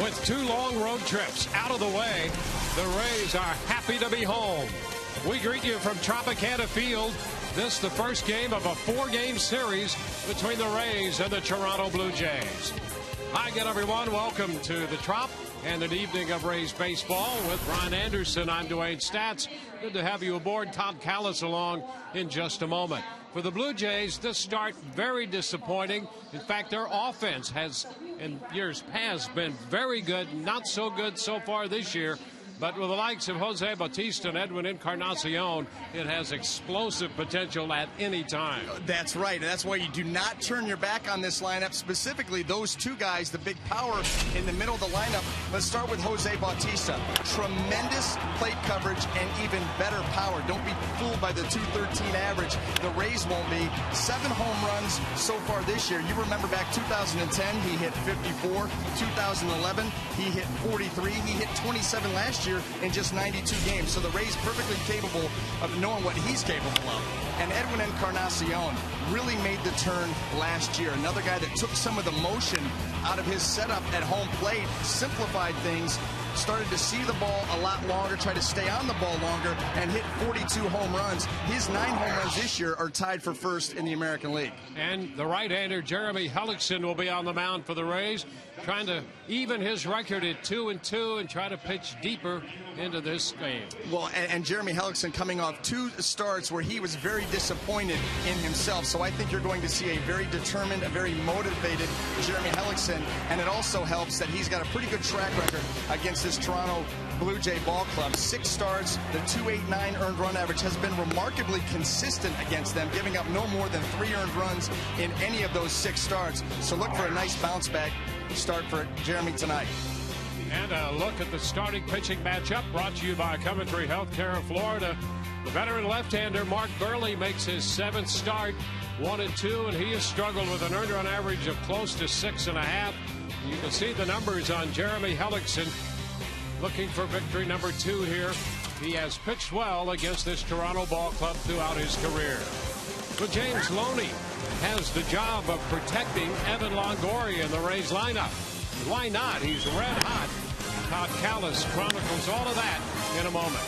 With 2 long road trips out of the way, the Rays are happy to be home. We greet you from Tropicana Field. This the first game of a 4-game series between the Rays and the Toronto Blue Jays. Hi again, everyone. Welcome to the Trop and an evening of Rays baseball with Brian Anderson. I'm Dwayne Stats. Good to have you aboard. Todd Callis along in just a moment. For the Blue Jays, this start very disappointing. In fact, their offense has, in years past, been very good. Not so good so far this year. But with the likes of Jose Bautista and Edwin Encarnacion, it has explosive potential at any time. That's right. And that's why you do not turn your back on this lineup, specifically those 2 guys, the big power in the middle of the lineup. Let's start with Jose Bautista. Tremendous plate coverage and even better power. Don't be fooled by the 213 average. The Rays won't be. 7 home runs so far this year. You remember back 2010, he hit 54. 2011, he hit 43. He hit 27 last year in just 92 games. So the Rays perfectly capable of knowing what he's capable of. And Edwin Encarnacion really made the turn last year. Another guy that took some of the motion out of his setup at home plate, simplified things, started to see the ball a lot longer, tried to stay on the ball longer, and hit 42 home runs. His 9 home runs this year are tied for first in the American League. And the right-hander Jeremy Hellickson will be on the mound for the Rays, trying to even his record at 2-2 and try to pitch deeper into this game. Well, and Jeremy Hellickson coming off 2 starts where he was very disappointed in himself. So I think you're going to see a very determined, a very motivated Jeremy Hellickson. And it also helps that he's got a pretty good track record against this Toronto Blue Jay ball club. 6 starts, the .289 earned run average has been remarkably consistent against them, giving up no more than 3 earned runs in any of those 6 starts. So look for a nice bounce back start for Jeremy tonight. And a look at the starting pitching matchup brought to you by Coventry Healthcare of Florida. The veteran left-hander Mark Burley makes his 7th start, 1-2, and he has struggled with an earned run average of close to 6.5. You can see the numbers on Jeremy Hellickson looking for victory number 2 here. He has pitched well against this Toronto ball club throughout his career. But James Loney has the job of protecting Evan Longoria in the Rays lineup. Why not? He's red hot. Todd Callis chronicles all of that in a moment.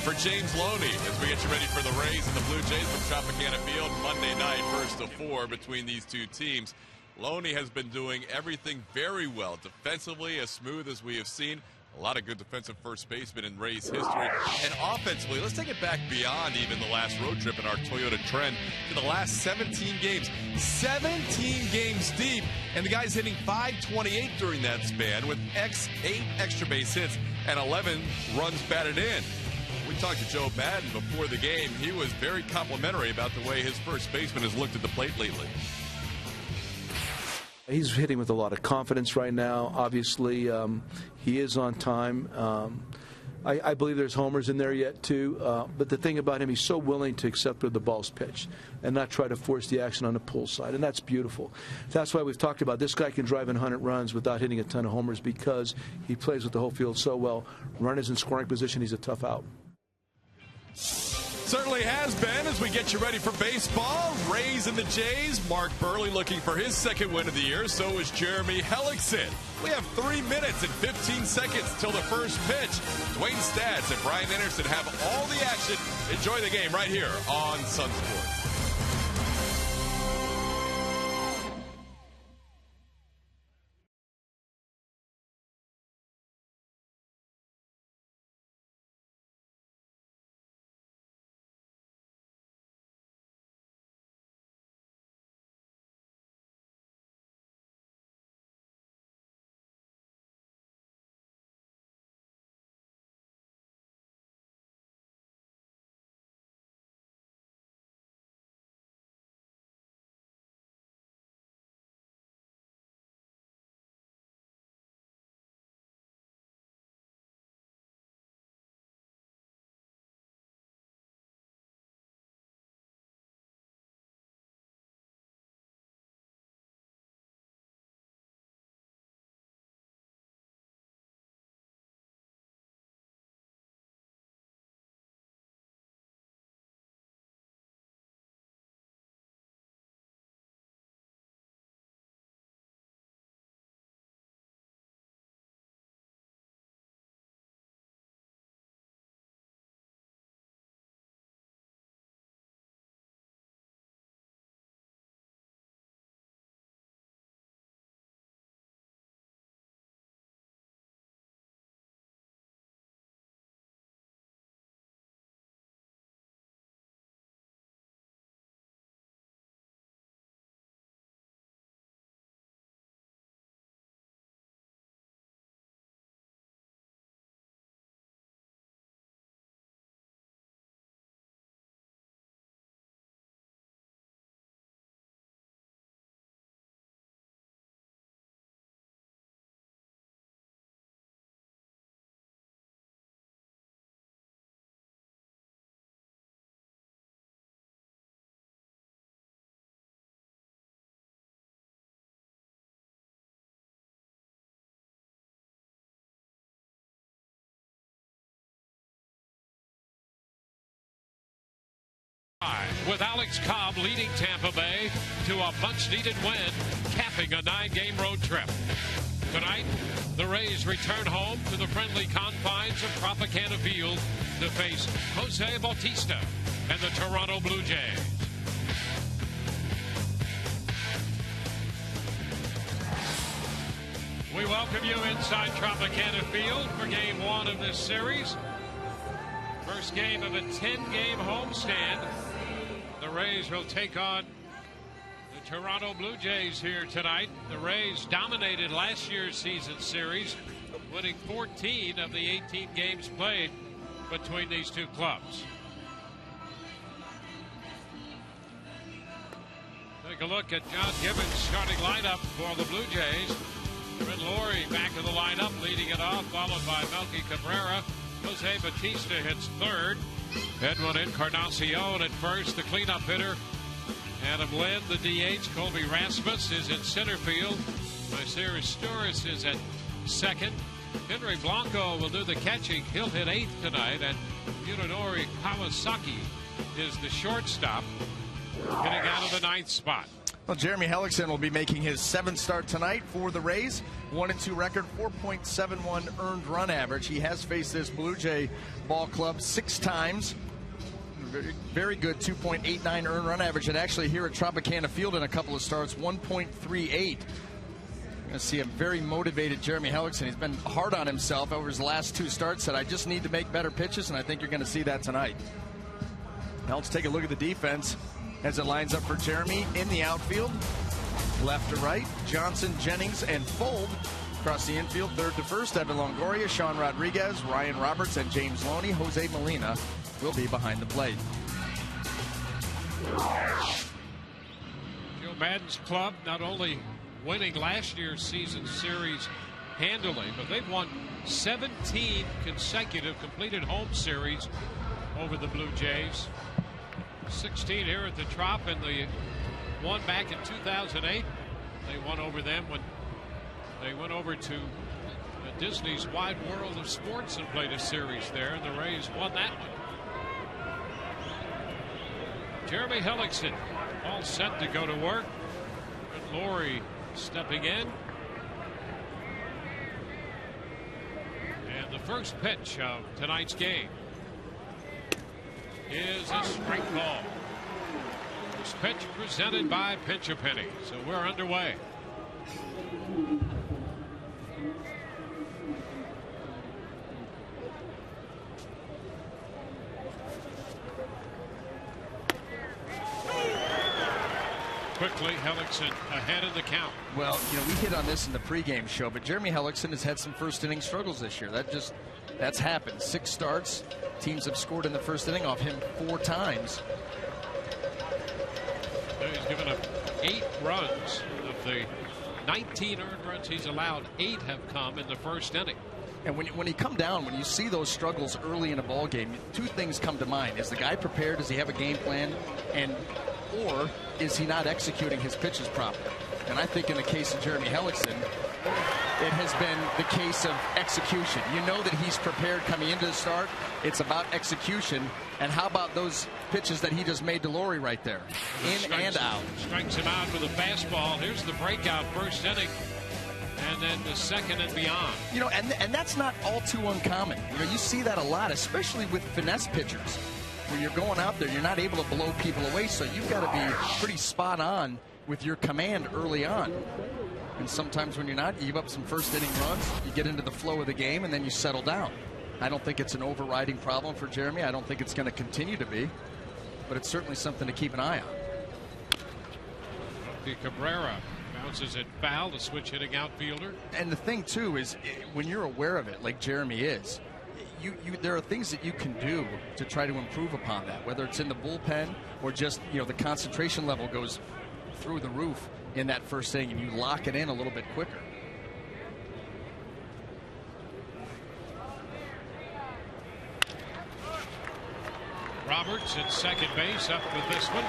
for James Loney as we get you ready for the Rays and the Blue Jays from Tropicana Field Monday night, 1st of 4 between these two teams. Loney has been doing everything very well defensively, as smooth as we have seen. A lot of good defensive first basemen in Rays history. And offensively, let's take it back beyond even the last road trip in our Toyota trend to the last 17 games. 17 games deep, and the guy's hitting .528 during that span with 8 extra base hits and 11 runs batted in. We talked to Joe Madden before the game. He was very complimentary about the way his first baseman has looked at the plate lately. He's hitting with a lot of confidence right now. Obviously, he is on time. I believe there's homers in there yet, too. But the thing about him, he's so willing to accept where the ball's pitched and not try to force the action on the pull side. And that's beautiful. That's why we've talked about this guy can drive in 100 runs without hitting a ton of homers because he plays with the whole field so well. Runners in scoring position, he's a tough out. Certainly has been as we get you ready for baseball. Rays and the Jays. Mark Burley looking for his second win of the year. So is Jeremy Hellickson. We have 3 minutes and 15 seconds till the first pitch. Dwayne Stats and Brian Anderson have all the action. Enjoy the game right here on Sun Sports. With Alex Cobb leading Tampa Bay to a much-needed win, capping a 9-game road trip. Tonight, the Rays return home to the friendly confines of Tropicana Field to face Jose Bautista and the Toronto Blue Jays. We welcome you inside Tropicana Field for Game 1 of this series. First game of a 10-game homestand. The Rays will take on the Toronto Blue Jays here tonight. The Rays dominated last year's season series, winning 14 of the 18 games played between these two clubs. Take a look at John Gibbons' starting lineup for the Blue Jays. Brett Laurie back in the lineup, leading it off, followed by Melky Cabrera. Jose Bautista hits third. Edwin Encarnacion at first, the cleanup hitter. Adam Lind, the DH. Colby Rasmus is in center field. Myceris Sturis is at second. Henry Blanco will do the catching. He'll hit eighth tonight. And Munenori Kawasaki is the shortstop, hitting out of the ninth spot. Well, Jeremy Hellickson will be making his 7th start tonight for the Rays. 1-2 record, 4.71 earned run average. He has faced this Blue Jay ball club 6 times. Very, very good 2.89 earned run average. And actually here at Tropicana Field in a couple of starts, 1.38. You're going to see a very motivated Jeremy Hellickson. He's been hard on himself over his last 2 starts. Said, I just need to make better pitches, and I think you're going to see that tonight. Now let's take a look at the defense as it lines up for Jeremy in the outfield. Left to right, Johnson, Jennings, and Fold. Across the infield, third to first, Evan Longoria, Sean Rodriguez, Ryan Roberts, and James Loney. Jose Molina will be behind the plate. Joe Madden's club not only winning last year's season series handily, but they've won 17 consecutive completed home series over the Blue Jays. 16 here at the Trop, and the one back in 2008. They won over them when they went over to Disney's Wide World of Sports and played a series there, and the Rays won that one. Jeremy Hellickson all set to go to work. And Laurie stepping in. And the first pitch of tonight's game is a strike ball. This pitch presented by Pinch a Penny. So we're underway. Quickly, Hellickson ahead of the count. Well, you know, we hit on this in the pregame show, but Jeremy Hellickson has had some first inning struggles this year. That's happened. 6 starts. Teams have scored in the first inning off him 4 times. He's given up 8 runs. Of the 19 earned runs he's allowed, 8 have come in the first inning. And when you come down, when you see those struggles early in a ball game, 2 things come to mind. Is the guy prepared? Does he have a game plan? Or is he not executing his pitches properly? And I think in the case of Jeremy Hellickson, it has been the case of execution. You know that he's prepared coming into the start. It's about execution. And how about those pitches that he just made to Laurie right there? In and out. Strikes him out with a fastball. Here's the breakout first inning. And then the second and beyond. You know, and that's not all too uncommon. You know, you see that a lot, especially with finesse pitchers. When you're going out there, you're not able to blow people away, so you've got to be pretty spot on with your command early on. And sometimes when you're not, you give up some first inning runs, you get into the flow of the game, and then you settle down. I don't think it's an overriding problem for Jeremy. I don't think it's going to continue to be, but it's certainly something to keep an eye on. The Cabrera bounces it foul, the switch hitting outfielder. And the thing, too, is when you're aware of it, like Jeremy is, there are things that you can do to try to improve upon that, whether it's in the bullpen or just, you know, the concentration level goes through the roof in that first inning and you lock it in a little bit quicker. Roberts at second base up with this one.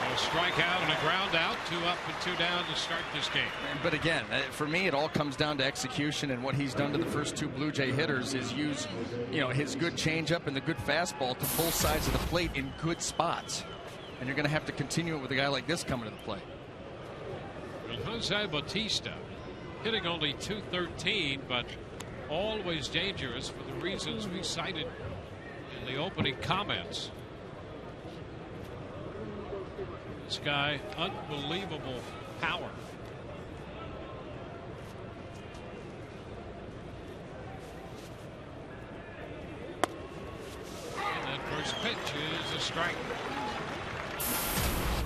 A strikeout and a ground out, 2 up and 2 down to start this game. But again, for me, it all comes down to execution, and what he's done to the first 2 Blue Jay hitters is use, you know, his good changeup and the good fastball to both sides of the plate in good spots. And you're going to have to continue it with a guy like this coming to the plate. Well, Jose Bautista hitting only .213, but always dangerous for the reasons we cited in the opening comments. This guy, unbelievable power. And that first pitch is a strike.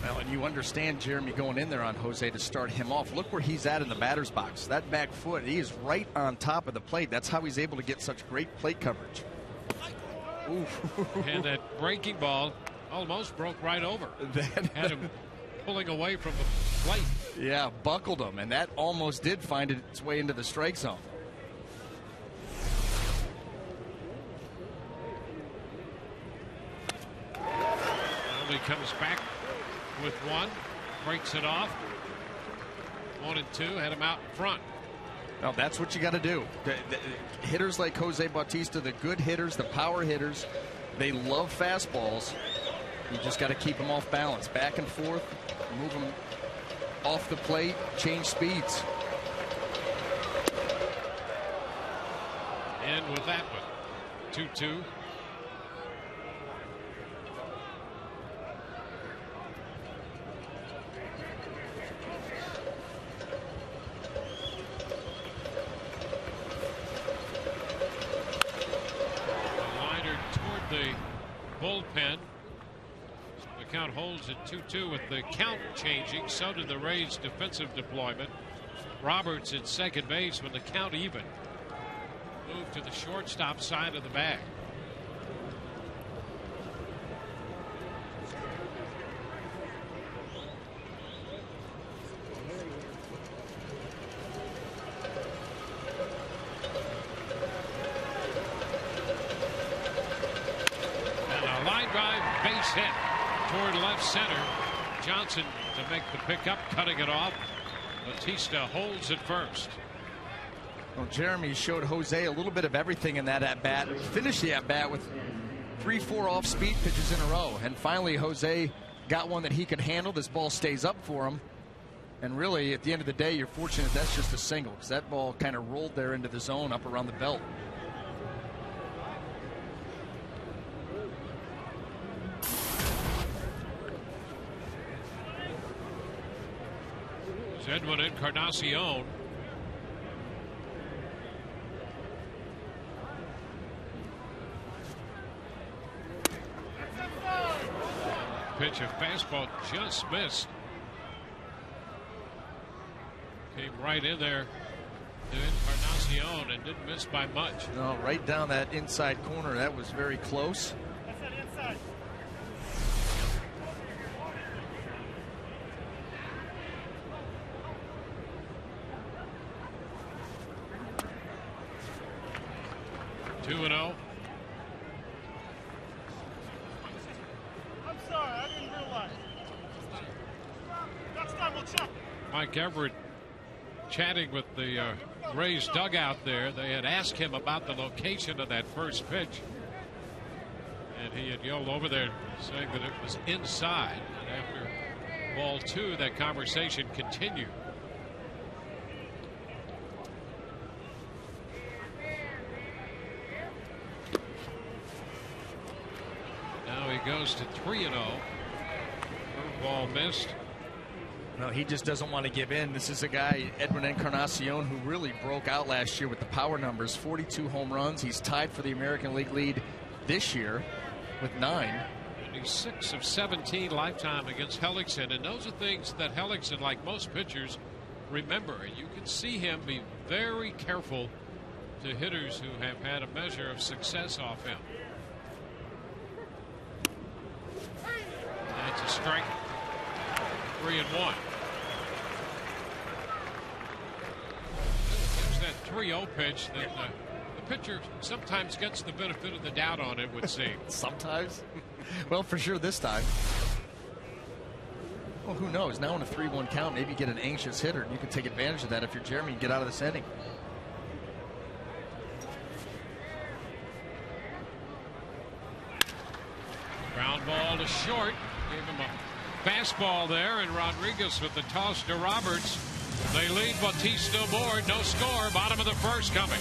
Well, and you understand Jeremy going in there on Jose to start him off. Look where he's at in the batter's box. That back foot, he is right on top of the plate. That's how he's able to get such great plate coverage. Ooh. And that breaking ball almost broke right over. Had him pulling away from the plate. Yeah, buckled him, and that almost did find its way into the strike zone. Well, he comes back with 1, breaks it off. 1 and 2, had him out in front. Well, that's what you got to do. The hitters like Jose Bautista, the good hitters, the power hitters, they love fastballs. You just got to keep them off balance, back and forth, move them off the plate, change speeds. And with that one, 2-2. The bullpen. The count holds at 2-2 with the count changing. So did the Rays' defensive deployment. Roberts at second base when the count even. Moved to the shortstop side of the bag. Hit toward left center. Johnson to make the pickup, cutting it off. Bautista holds at first. Well, Jeremy showed Jose a little bit of everything in that at-bat. Finished the at-bat with 3-4 off-speed pitches in a row. And finally, Jose got one that he could handle. This ball stays up for him. And really, at the end of the day, you're fortunate that's just a single, because that ball kind of rolled there into the zone up around the belt. Edwin Encarnacion. Pitch, a fastball just missed. Came right in there to Encarnacion and didn't miss by much. No, right down that inside corner. That was very close. That's on the inside. 2-0. I'm sorry, I didn't realize. Next time we'll check. Mike Everett chatting with the Rays dugout there. They had asked him about the location of that first pitch, and he had yelled over there saying that it was inside. And after ball two, that conversation continued. Now he goes to 3-0. Curveball missed. No, he just doesn't want to give in. This is a guy, Edwin Encarnacion, who really broke out last year with the power numbers. 42 home runs. He's tied for the American League lead this year with 9. And he's 6 of 17 lifetime against Hellickson. And those are things that Hellickson, like most pitchers, remember. And you can see him be very careful to hitters who have had a measure of success off him. That's a strike. 3-1. There's that 3-0 pitch that the pitcher sometimes gets the benefit of the doubt on, it would seem. Sometimes? Well, for sure this time. Well, who knows? Now in a 3-1 count, maybe you get an anxious hitter, and you can take advantage of that if you're Jeremy and get out of this inning. Ground ball to short. Gave him a fastball there, and Rodriguez with the toss to Roberts. They lead Bautista aboard. No score. Bottom of the first coming.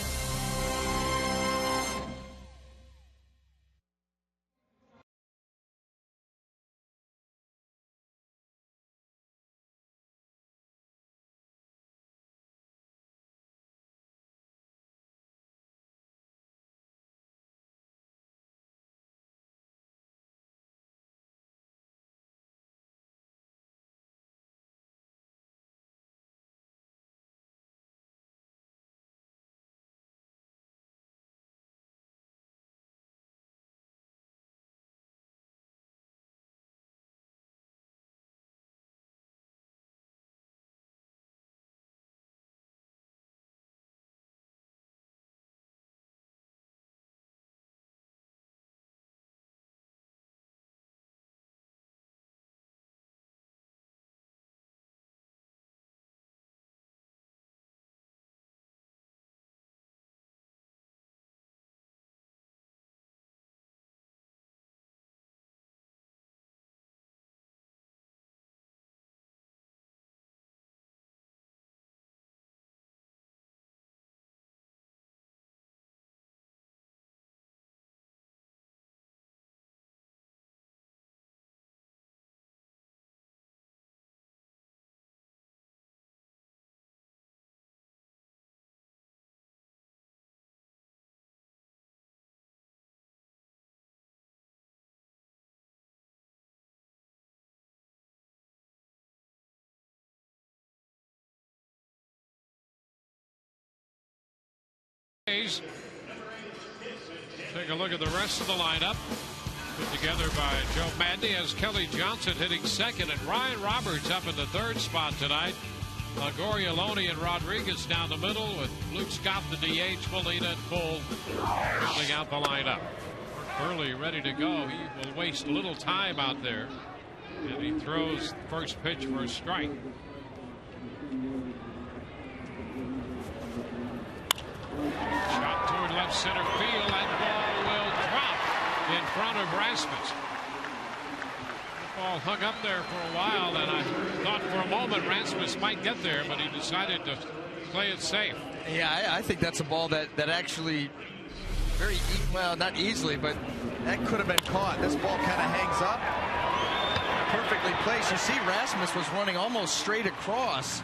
Rays. Take a look at the rest of the lineup. Put together by Joe Madney as Kelly Johnson hitting second, and Ryan Roberts up in the third spot tonight. Gorialoni and Rodriguez down the middle with Luke Scott, the DH, Molina at full, filling out the lineup. Burley ready to go. He will waste little time out there, and he throws first pitch for a strike. Shot toward left center field. That ball will drop in front of Rasmus. The ball hung up there for a while, and I thought for a moment Rasmus might get there, but he decided to play it safe. Yeah, I think that's a ball that actually very, well, not easily, but that could have been caught. This ball kind of hangs up. Perfectly placed. You see Rasmus was running almost straight across,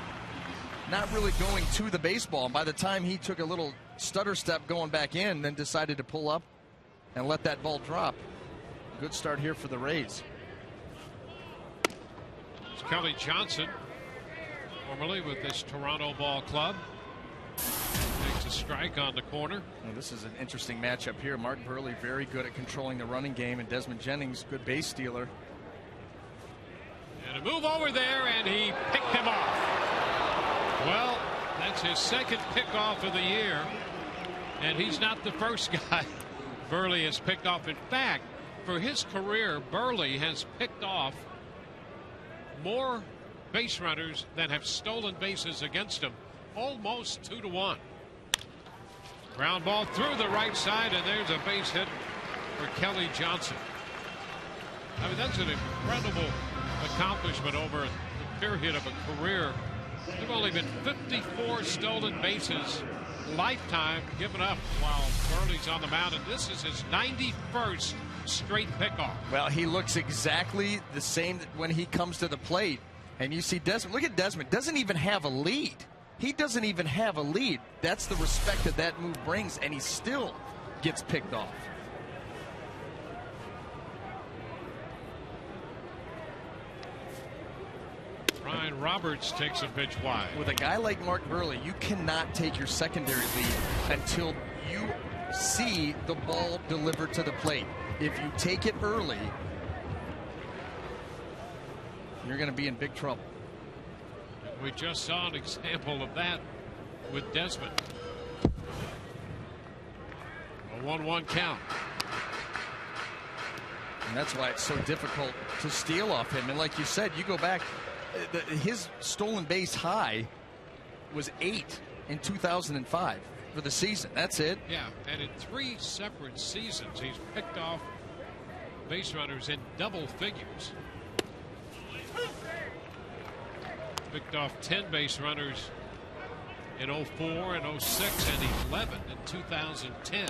not really going to the baseball. And by the time he took a little stutter step going back in, then decided to pull up and let that ball drop. Good start here for the Rays. It's Kelly Johnson, formerly with this Toronto ball club. Takes a strike on the corner. Well, this is an interesting matchup here. Mark Burley very good at controlling the running game, and Desmond Jennings, good base stealer. And a move over there, and he picked him off. Well, that's his second pickoff of the year, and he's not the first guy Burley has picked off. In fact, for his career, Burley has picked off more base runners than have stolen bases against him, almost 2-1. Ground ball through the right side, and there's a base hit for Kelly Johnson. I mean, that's an incredible accomplishment over the period of a career. There've only been 54 stolen bases lifetime given up while Burley's on the mound, and this is his 91st straight pickoff. Well, he looks exactly the same when he comes to the plate. And you see Desmond, look at Desmond, doesn't even have a lead. He doesn't even have a lead. That's the respect that move brings, and he still gets picked off. Ryan Roberts takes a pitch wide. With a guy like Mark Burley, you cannot take your secondary lead until you see the ball delivered to the plate. If you take it early, you're going to be in big trouble. We just saw an example of that with Desmond. A 1-1 count. And that's why it's so difficult to steal off him. And like you said, you go back, his stolen base high was 8 in 2005 for the season. That's it. Yeah, and in 3 separate seasons, he's picked off base runners in double figures. Picked off 10 base runners in 04 and 06 and 11 in 2010.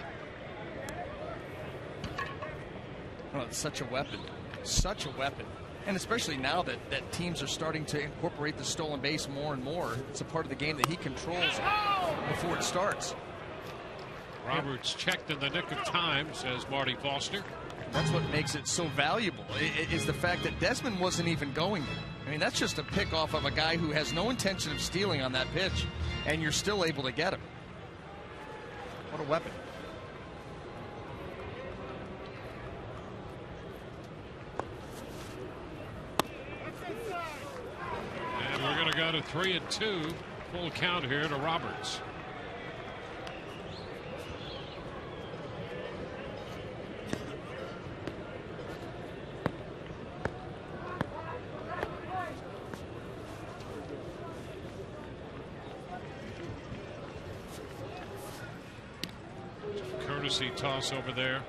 Oh, it's such a weapon. Such a weapon. And especially now that teams are starting to incorporate the stolen base more and more. It's a part of the game that he controls before it starts. Roberts checked in the nick of time, says Marty Foster. That's what makes it so valuable, is the fact that Desmond wasn't even going there. I mean, that's just a pick off of a guy who has no intention of stealing on that pitch, and you're still able to get him. What a weapon. And we're going to go to 3-2. Full count here to Roberts. Courtesy toss over there.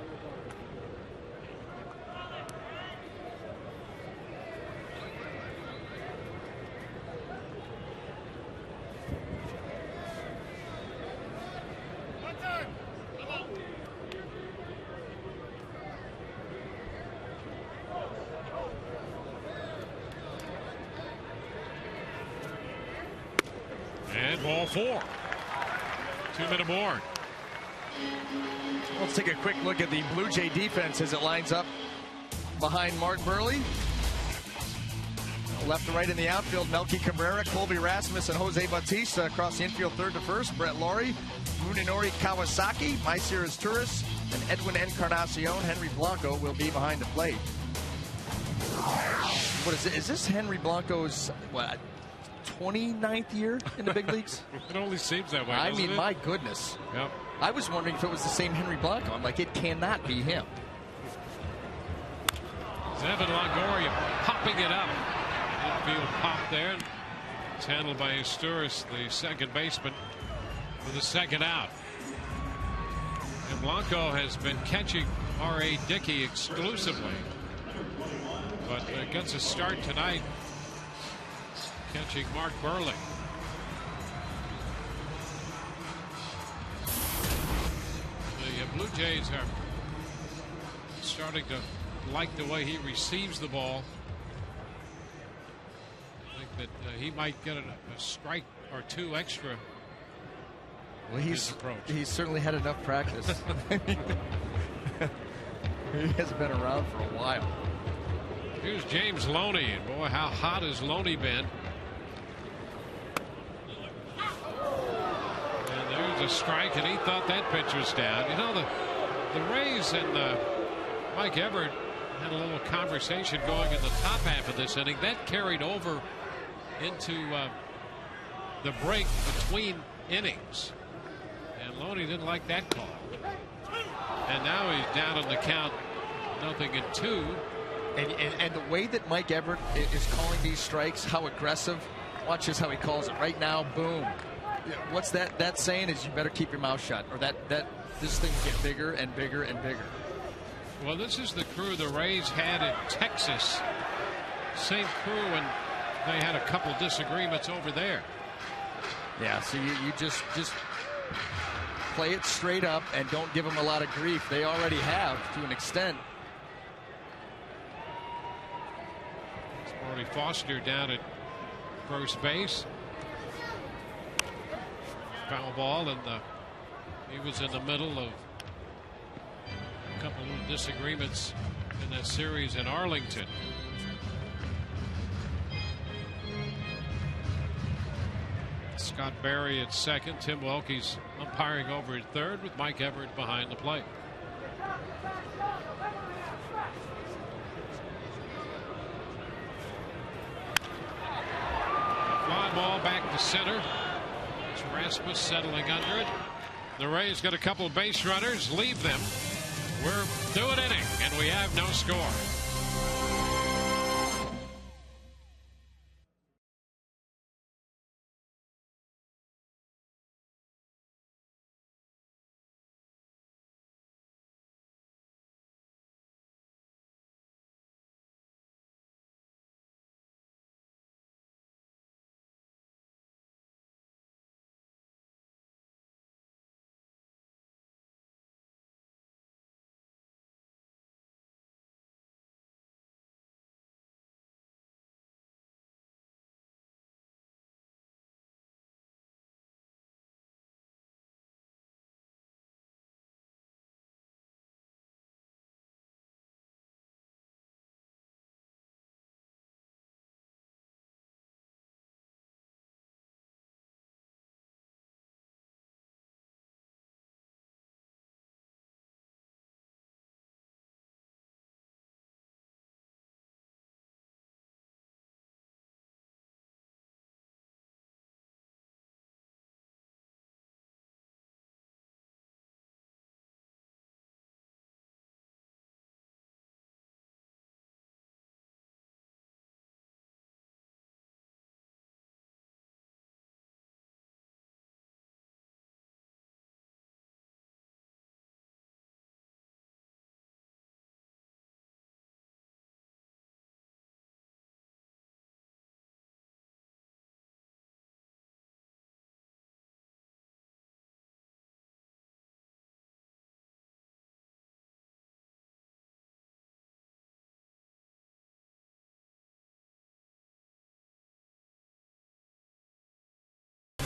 And ball 4. 2-minute board. Let's take a quick look at the Blue Jay defense as it lines up behind Mark Burley. Left to right in the outfield, Melky Cabrera, Colby Rasmus, and Jose Bautista. Across the infield, third to first, Brett Laurie. Munenori Kawasaki, Maiciras Turris, and Edwin Encarnacion. Henry Blanco will be behind the plate. What is it? Is this Henry Blanco's, what, 29th year in the big leagues? It only seems that way. I mean, it? my goodness. Yep. I was wondering if it was the same Henry Blanco. I'm like, it cannot be him. Evan Longoria popping it up. Infield pop there. It's handled by Asturias, the second baseman, for the second out. And Blanco has been catching R.A. Dickey exclusively, but gets a start tonight catching Mark Burley. The Blue Jays are starting to like the way he receives the ball. I think that he might get a strike or two extra. Well, he's certainly had enough practice. He has been around for a while. Here's James Loney, and boy, how hot has Loney been. And there's a strike, and he thought that pitch was down. You know, the Rays and Mike Everett had a little conversation going in the top half of this inning. That carried over into the break between innings. And Loney didn't like that call. And now he's down on the count, 0-2. And the way that Mike Everett is calling these strikes, how aggressive. Watch this, how he calls it. Right now, boom. What's that saying is you better keep your mouth shut, or that this thing will get bigger and bigger and bigger. Well, this is the crew the Rays had in Texas. Same crew, and they had a couple disagreements over there. Yeah, so you just play it straight up and don't give them a lot of grief. They already have to an extent. It's Marty Foster down at first base. Foul ball, and he was in the middle of a couple of disagreements in that series in Arlington. Scott Berry at second. Tim Wilkie's umpiring over at third, with Mike Everett behind the plate. Fly ball back to center. It's Rasmus settling under it. The Rays got a couple of base runners. Leave them. We're through an inning, and we have no score.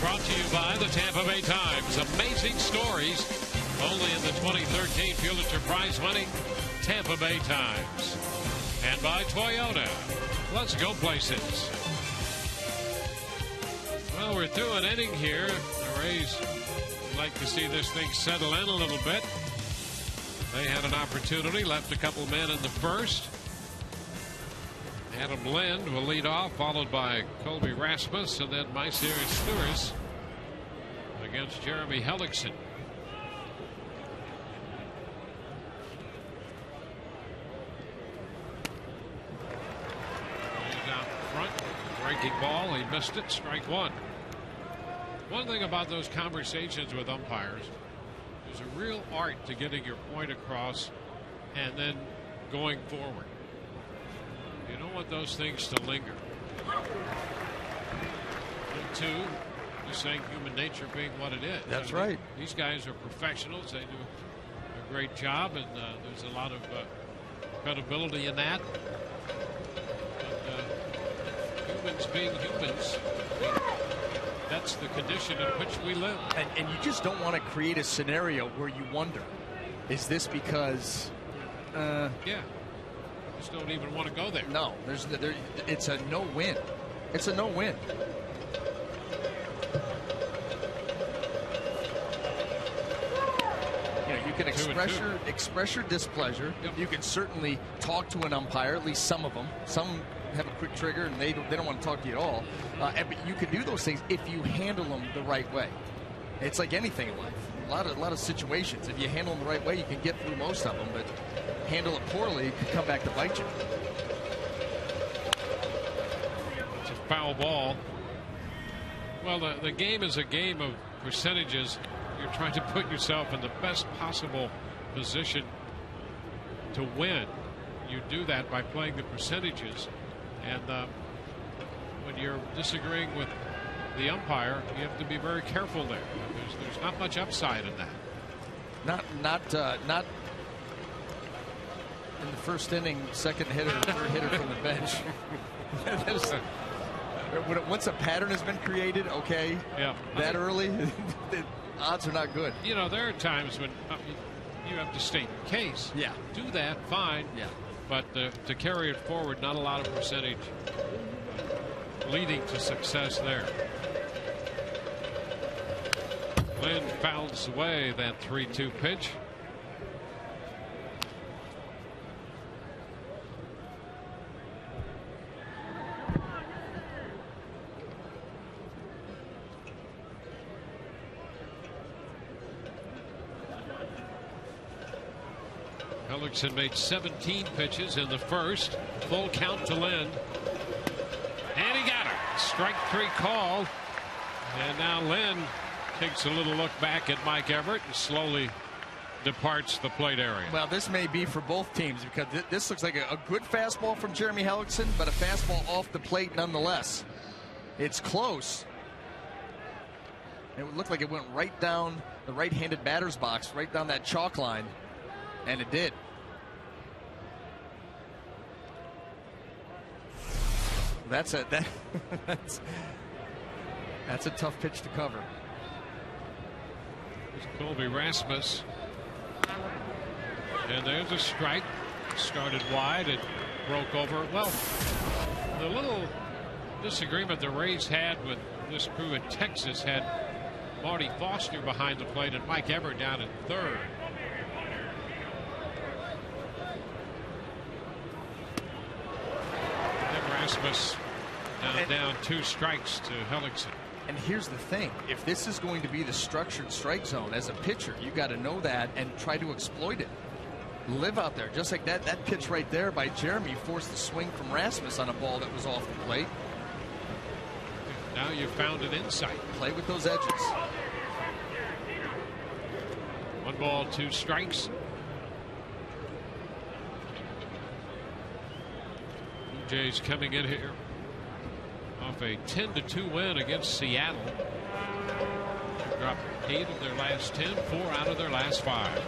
Brought to you by the Tampa Bay Times. Amazing stories only in the 2013 Pulitzer Prize winning Tampa Bay Times. And by Toyota. Let's go places. Well, we're through an inning here. The Rays like to see this thing settle in a little bit. They had an opportunity, left a couple men in the first. Adam Lind will lead off, followed by Colby Rasmus, and then Meister Stewart against Jeremy Hellickson. He's out front, breaking ball. He missed it. Strike one. One thing about those conversations with umpires, there's a real art to getting your point across and then going forward. You don't want those things to linger. 2, just saying human nature being what it is. That's right. These guys are professionals. They do a great job, and there's a lot of credibility in that. But humans being humans, that's the condition in which we live. And you just don't want to create a scenario where you wonder, is this because... Yeah. Just don't even want to go there. No, it's a no-win. It's a no-win. You can express your displeasure. Yep. You can certainly talk to an umpire, at least some of them. Some have a quick trigger and they don't want to talk to you at all. But you can do those things if you handle them the right way. It's like anything in life. A lot of situations. If you handle them the right way, you can get through most of them. But handle it poorly, it could come back to bite you. It's a foul ball. Well, the game is a game of percentages. You're trying to put yourself in the best possible position to win. You do that by playing the percentages. And when you're disagreeing with the umpire, you have to be very careful there. There's not much upside in that. Not in the first inning, second hitter, third hitter from the bench. Once a pattern has been created, okay, that early, the odds are not good. You know, there are times when you have to state your case. Yeah. Do that, fine. Yeah. But to carry it forward, not a lot of percentage leading to success there. Lynn fouls away that 3-2 pitch. Hellickson made 17 pitches in the first. Full count to Lynn. And he got it. Strike 3 called. And now Lynn takes a little look back at Mike Everett and slowly departs the plate area. Well, this may be for both teams because this looks like a good fastball from Jeremy Hellickson, but a fastball off the plate nonetheless. It's close. It looked like it went right down the right-handed batter's box, right down that chalk line, and it did. That's a tough pitch to cover. There's Colby Rasmus. And there's a strike. Started wide. It broke over. Well, the little disagreement the Rays had with this crew in Texas had Marty Foster behind the plate and Mike Everett down at third. And Rasmus down 2 strikes to Hellickson. And here's the thing, if this is going to be the structured strike zone as a pitcher, you got to know that and try to exploit it. Live out there just like that pitch right there by Jeremy forced the swing from Rasmus on a ball that was off the plate. Now you've found an insight. Play with those edges. 1 ball, 2 strikes. Blue Jays coming in here off a 10-2 win against Seattle. They've dropped 8 of their last 10, 4 out of their last 5.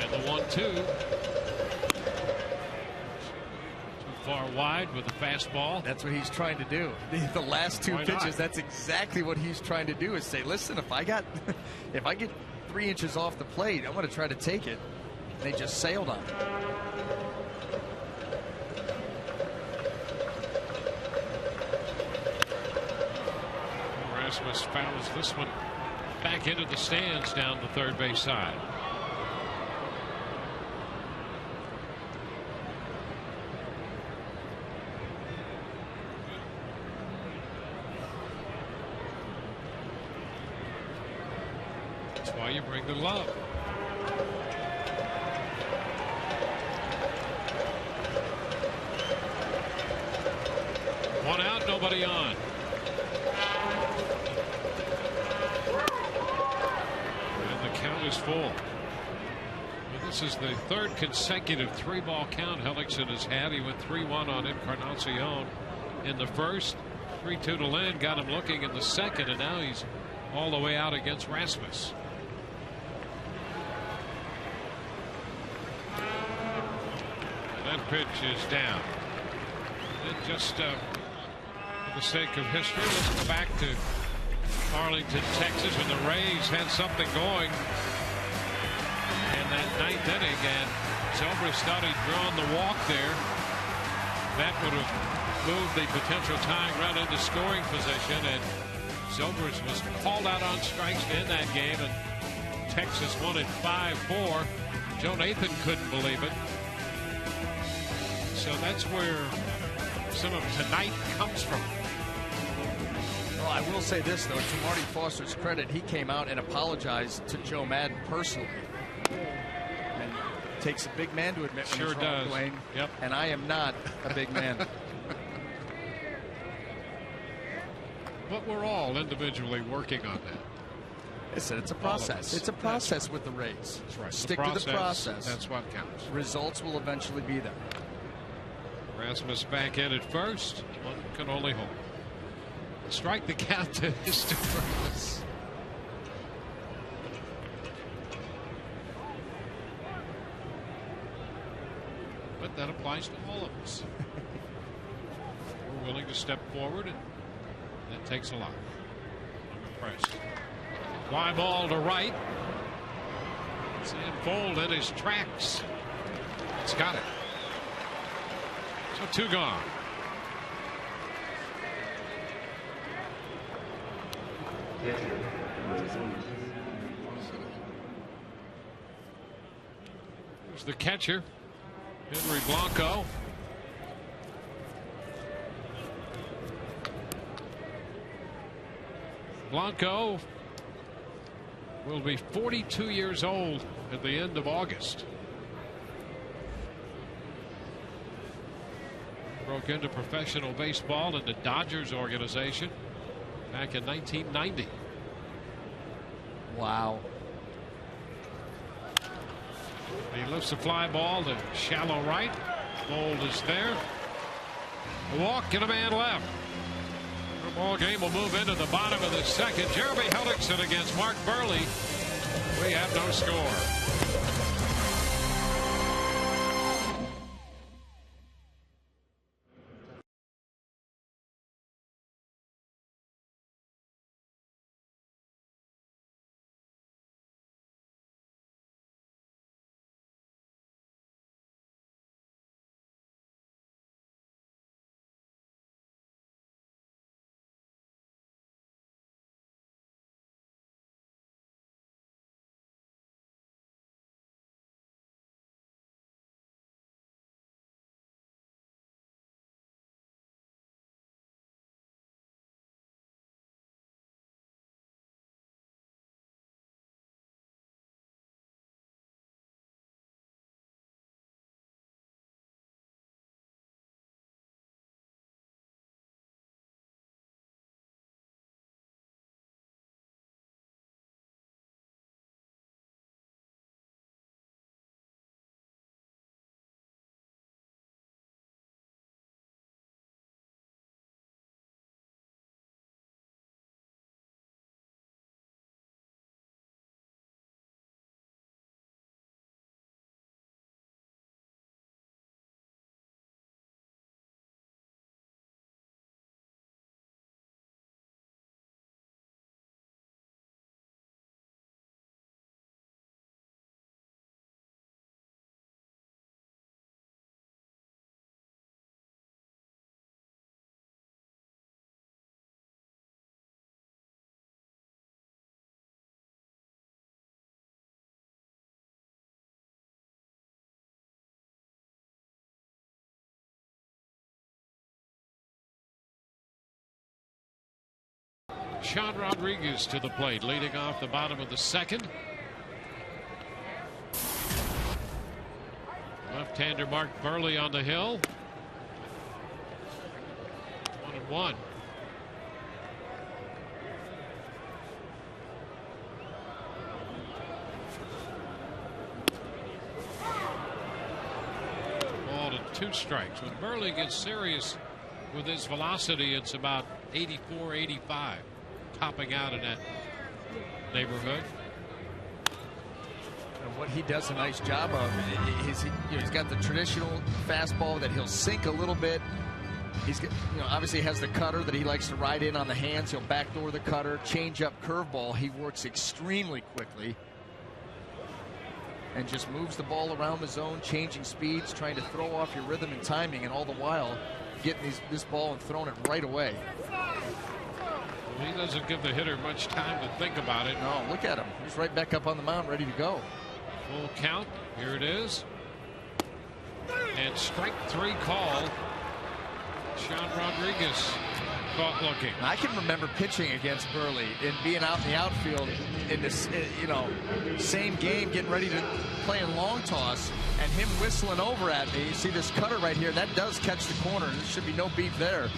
And the 1-2. Too far wide with a fastball. That's what he's trying to do. The last 2 pitches, that's exactly what he's trying to do, is say, listen, if I get 3 inches off the plate, I'm going to try to take it. And they just sailed on it. Rasmus fouls this one back into the stands down the third base side. That's why you bring the glove. One out, nobody on. And the count is full. Well, this is the third consecutive 3-ball count Hellickson has had. He went 3-1 on Encarnacion in the first. 3-2 to Lynn, got him looking in the second, and now he's all the way out against Rasmus. And that pitch is down. And just for the sake of history, let's go back to Arlington, Texas, when the Rays had something going in that ninth inning, and Zobrist thought he'd drawn the walk there. That would have moved the potential tying run into scoring position, and Zobrist was called out on strikes to end that game, and Texas won it 5-4. Joe Nathan couldn't believe it. So that's where some of tonight comes from. Well, I will say this, though, to Marty Foster's credit, he came out and apologized to Joe Madden personally. And it takes a big man to admit when Sure he's wrong, does. Dwayne. Yep. And I am not a big man. But we're all individually working on that. Listen, it's a All of process. us. It's a process with the Rays. That's right. Stick to the process. That's what counts. Results will eventually be there. Rasmus back in at first. One can only hope. Strike the count to Rasmus. But that applies to all of us. We're willing to step forward, and that takes a lot. Impressed. Fly ball to right. Sandfold in his tracks. It's got it. So 2 gone. There's the catcher, Henry Blanco. Blanco will be 42 years old at the end of August. Broke into professional baseball in the Dodgers organization back in 1990. Wow. He lifts the fly ball to shallow right. Fold is there. A walk and a man left. The ball game will move into the bottom of the second. Jeremy Hellickson against Mark Burley. We have no score. Sean Rodriguez to the plate, leading off the bottom of the second. Left-hander Mark Burley on the hill. 1-1. Ball to 2 strikes. When Burley gets serious with his velocity, it's about 84, 85, topping out in that neighborhood. And what he does a nice job of is he's got the traditional fastball that he'll sink a little bit. He's got, obviously has the cutter that he likes to ride in on the hands. He'll backdoor the cutter, change up, curveball. He works extremely quickly and just moves the ball around the zone, changing speeds, trying to throw off your rhythm and timing, and all the while getting this ball and throwing it right away. Well, he doesn't give the hitter much time to think about it. No, look at him. He's right back up on the mound, ready to go. Full count. Here it is. And strike 3 call. Sean Rodriguez caught looking. I can remember pitching against Burley and being out in the outfield in this, same game, getting ready to play in long toss, and him whistling over at me. You see this cutter right here. That does catch the corner. There should be no beef there.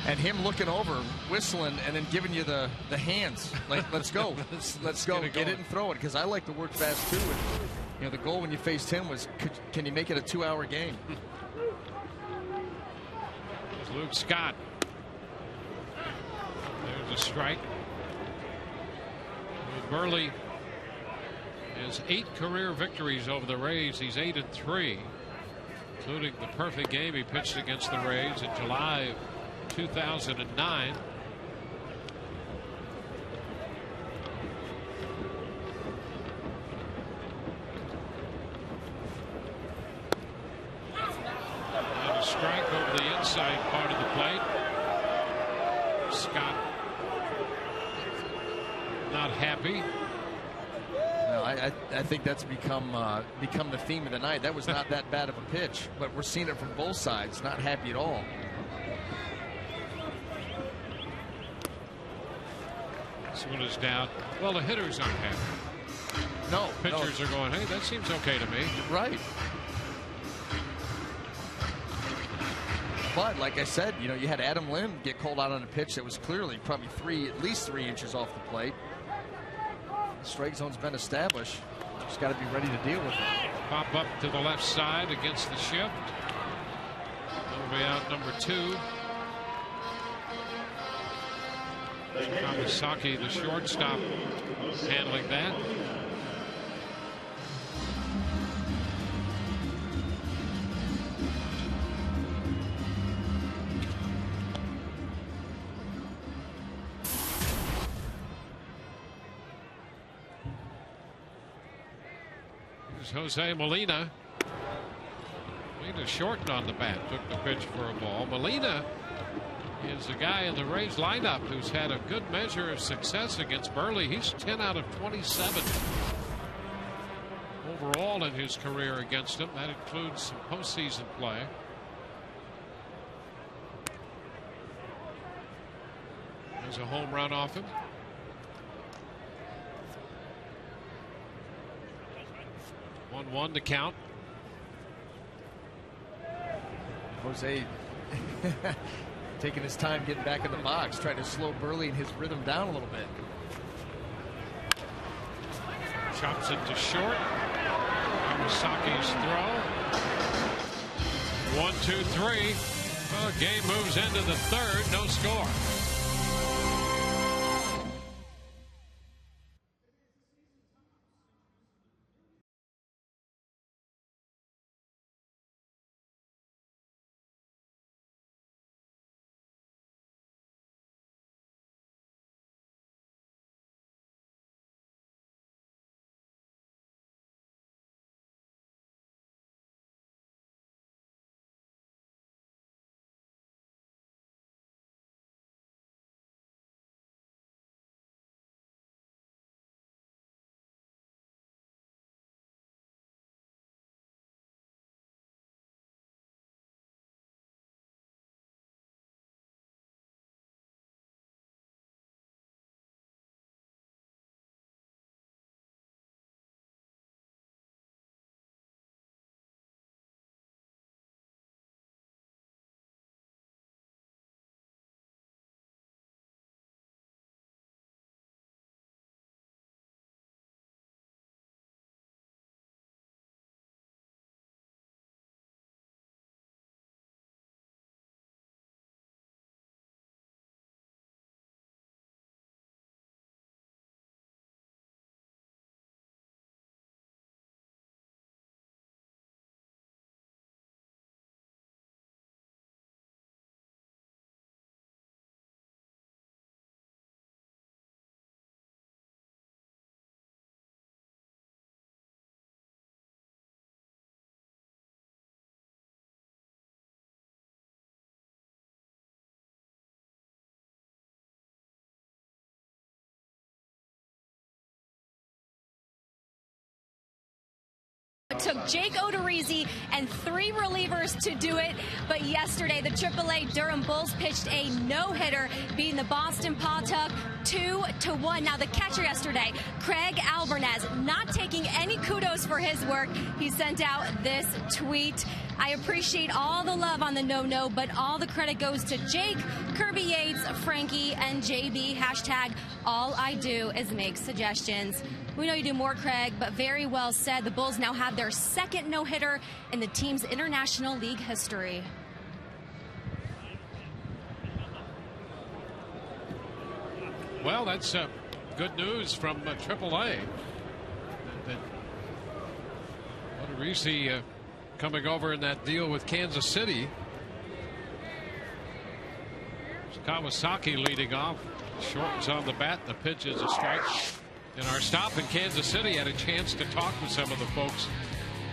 And him looking over, whistling, and then giving you the hands. Like, let's go. let's go. Get it and throw it. Because I like to work fast, too. And, the goal when you faced him was, can you make it a 2-hour game? Luke Scott. There's a strike. Burley has 8 career victories over the Rays. He's 8-3, including the perfect game he pitched against the Rays in July of 2009. And a strike over the inside part of the plate. Scott not happy. No, I think that's become the theme of the night. That was not that bad of a pitch, but we're seeing it from both sides. Not happy at all. This one is down. Well, the hitters aren't happy. No, pitchers are going, hey, that seems okay to me. Right. But like I said, you had Adam Lim get called out on a pitch that was clearly probably at least 3 inches off the plate. The strike zone's been established. Just got to be ready to deal with it. Pop up to the left side against the shift. That'll be out number 2. Kamasaki, the shortstop, handling that. Here's Jose Molina. Molina shortened on the bat, took the pitch for a ball. Molina is a guy in the Rays lineup who's had a good measure of success against Burley. He's 10 out of 27 overall in his career against him. That includes some postseason play. There's a home run off him. 1-1 to count. Jose taking his time getting back in the box, trying to slow Burley and his rhythm down a little bit. Chops it to short. Kamasaki's throw. 1, 2, 3. Well, game moves into the third. No score. It took Jake Odorizzi and 3 relievers to do it, but yesterday the AAA Durham Bulls pitched a no-hitter, beating the Boston Pawtuck 2-1. Now the catcher yesterday, Craig Albernaz, not taking any kudos for his work. He sent out this tweet: "I appreciate all the love on the no-no, but all the credit goes to Jake, Kirby Yates, Frankie, and JB. Hashtag all I do is make suggestions." We know you do more, Craig, but very well said. The Bulls now have their second no-hitter in the team's International League history. Well, that's good news from AAA. Odorizzi coming over in that deal with Kansas City. Kawasaki leading off. Shorten's on the bat. The pitch is a strike. In our stop in Kansas City, had a chance to talk with some of the folks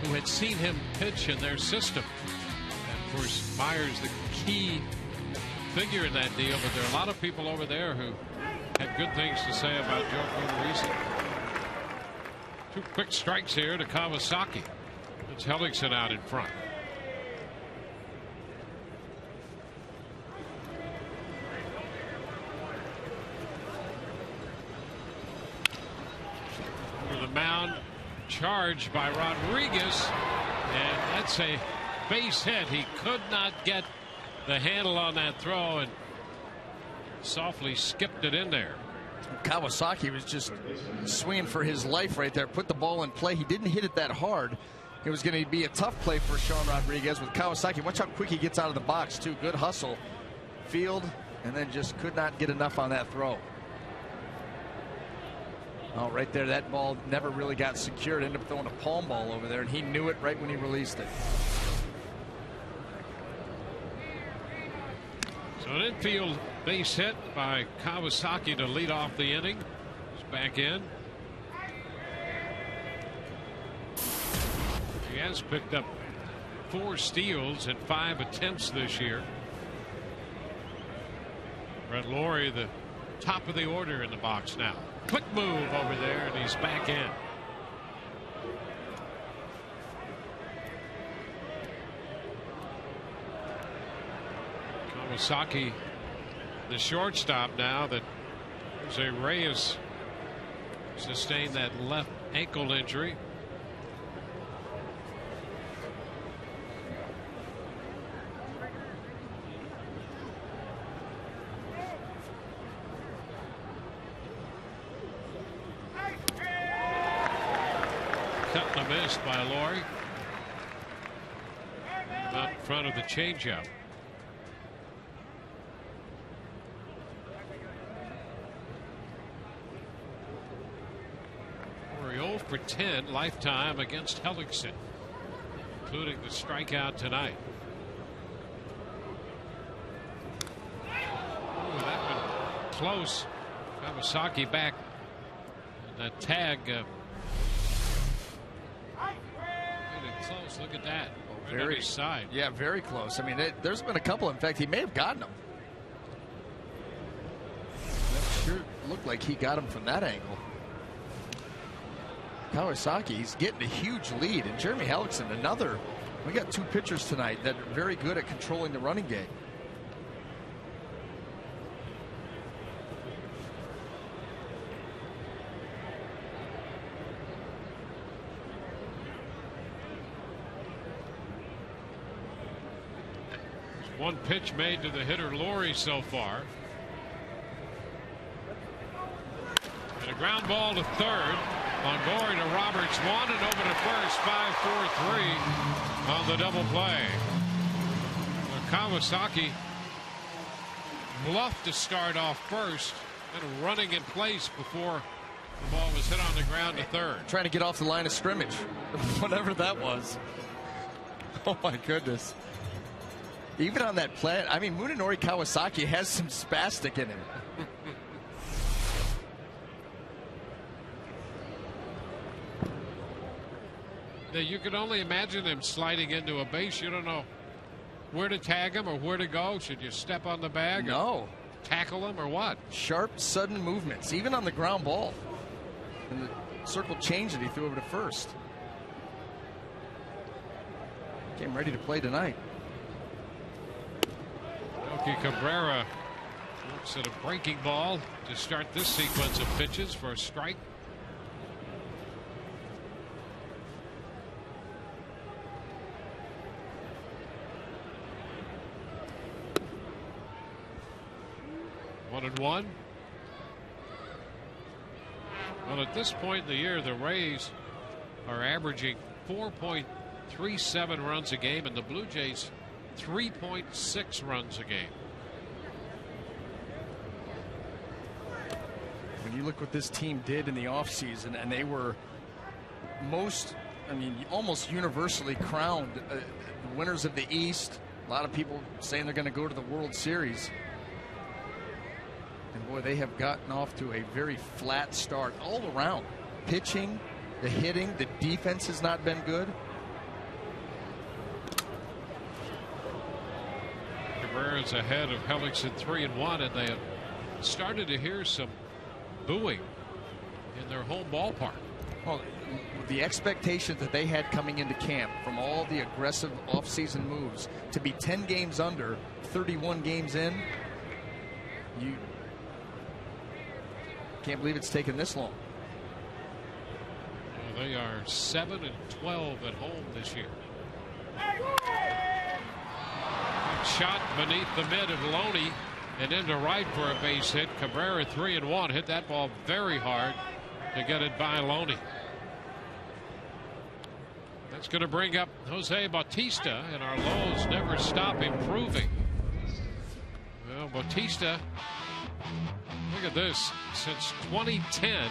who had seen him pitch in their system. And of course, Myers, the key figure in that deal, but there are a lot of people over there who had good things to say about Joe Odorizzi. 2 quick strikes here to Kawasaki. It's Hellickson out in front. Over the mound, charged by Rodriguez, and that's a base hit. He could not get the handle on that throw and softly skipped it in there. Kawasaki was just swinging for his life right there. Put the ball in play. He didn't hit it that hard. It was going to be a tough play for Sean Rodriguez with Kawasaki. Watch how quick he gets out of the box, too. Good hustle. Field, and then just could not get enough on that throw. Oh, right there, that ball never really got secured. Ended up throwing a palm ball over there, and he knew it right when he released it. So an infield base hit by Kawasaki to lead off the inning. He's back in. He has picked up 4 steals and 5 attempts this year. Brett Laurie, the top of the order in the box now. Quick move over there, and he's back in. Kawasaki, the shortstop, now that Jose Reyes sustained that left ankle injury. Cut and a miss by Laurie. Out in front of the changeup. Laurie 0 for 10 lifetime against Hellickson, including the strikeout tonight. Ooh, that one close. Kawasaki back. And that tag. Close. Look at that. Right on his side. Yeah, very close. I mean, there's been a couple. In fact, he may have gotten them. That sure looked like he got him from that angle. Kawasaki, he's getting a huge lead. And Jeremy Hellickson, another. We got 2 pitchers tonight that are very good at controlling the running game. One pitch made to the hitter Laurie so far. And a ground ball to third. Longoria to Roberts, 1 and over to first. 5-4-3 on the double play. Kawasaki bluffed to start off first, and running in place before the ball was hit on the ground to third. Trying to get off the line of scrimmage, whatever that was. Oh my goodness. Even on that play, I mean, Munenori Kawasaki has some spastic in him. You can only imagine him sliding into a base. You don't know where to tag him or where to go. Should you step on the bag? No. Or tackle him or what? Sharp, sudden movements, even on the ground ball. And the circle change that he threw over to first. Game ready to play tonight. Yogi Cabrera looks at a breaking ball to start this sequence of pitches for a strike. One and one. Well, at this point in the year, the Rays are averaging 4.37 runs a game, and the Blue Jays 3.6 runs a game. When you look what this team did in the offseason, and they were almost universally crowned the winners of the East. A lot of people saying they're going to go to the World Series. And boy, they have gotten off to a very flat start all around. Pitching, the hitting, the defense has not been good. Cabrera's ahead of Hellickson 3-1, and they have started to hear some booing in their home ballpark. Well, the expectations that they had coming into camp from all the aggressive offseason moves to be 10 games under, 31 games in, you can't believe it's taken this long. Well, they are 7-12 at home this year. Shot beneath the mid of Loney and into right for a base hit. Cabrera 3-1, hit that ball very hard to get it by Loney. That's going to bring up Jose Bautista, and our lows never stop improving. Well, Bautista, look at this, since 2010,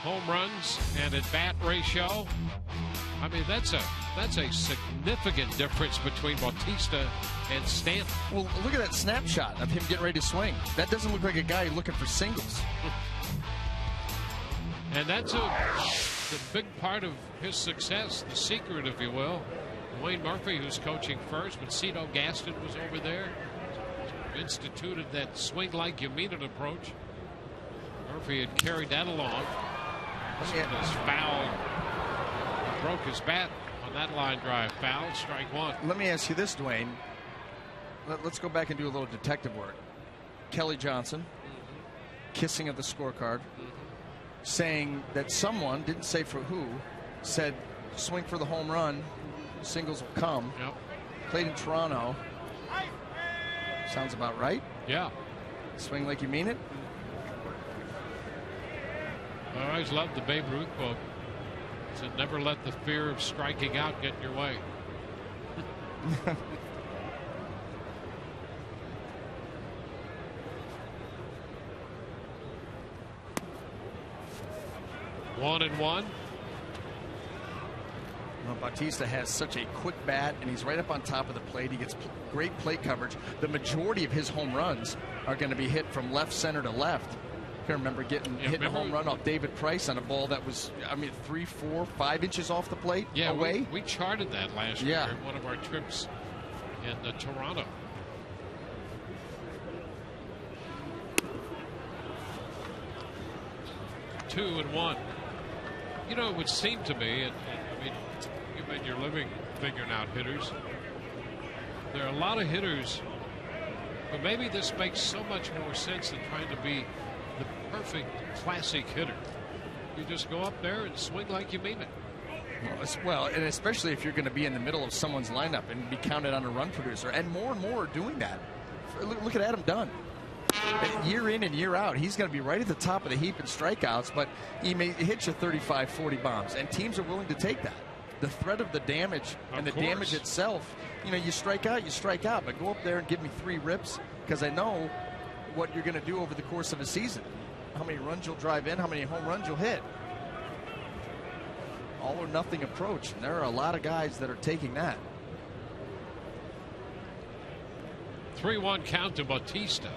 home runs and at bat ratio. I mean, that's a significant difference between Bautista and Stanton. Well, look at that snapshot of him getting ready to swing. That doesn't look like a guy looking for singles. And that's the big part of his success, the secret, if you will. Wayne Murphy, who's coaching first, but Cito Gaston was over there, instituted that swing like you mean it approach. Murphy had carried that along. This foul. Broke his bat on that line drive. Foul, strike one. Let me ask you this, Dwayne. Let's go back and do a little detective work. Kelly Johnson, kissing of the scorecard, saying that someone, didn't say for who, said swing for the home run, singles will come. Yep. Played in Toronto. Sounds about right. Yeah. Swing like you mean it. I always loved the Babe Ruth quote. So never let the fear of striking out get in your way. One and one. Well, Bautista has such a quick bat, and he's right up on top of the plate. He gets great plate coverage. The majority of his home runs are going to be hit from left center to left. I remember hitting a home run off David Price on a ball that was, 3, 4, 5 inches off the plate away. We charted that last year in one of our trips in Toronto. Two and one. You know, it would seem to me, and you've been your living figuring out hitters. There are a lot of hitters, but maybe this makes so much more sense than trying to be the perfect classic hitter. You just go up there and swing like you mean it. Well, and especially if you're going to be in the middle of someone's lineup and be counted on a run producer, and more are doing that. Look at Adam Dunn. Year in and year out, he's going to be right at the top of the heap in strikeouts, but he may hit you 35, 40 bombs, and teams are willing to take that. The threat of the damage and the damage itself, you strike out, but go up there and give me 3 rips, because I know what you're going to do over the course of a season. How many runs you'll drive in, how many home runs you'll hit. All or nothing approach, and there are a lot of guys that are taking that. 3-1 count to Bautista.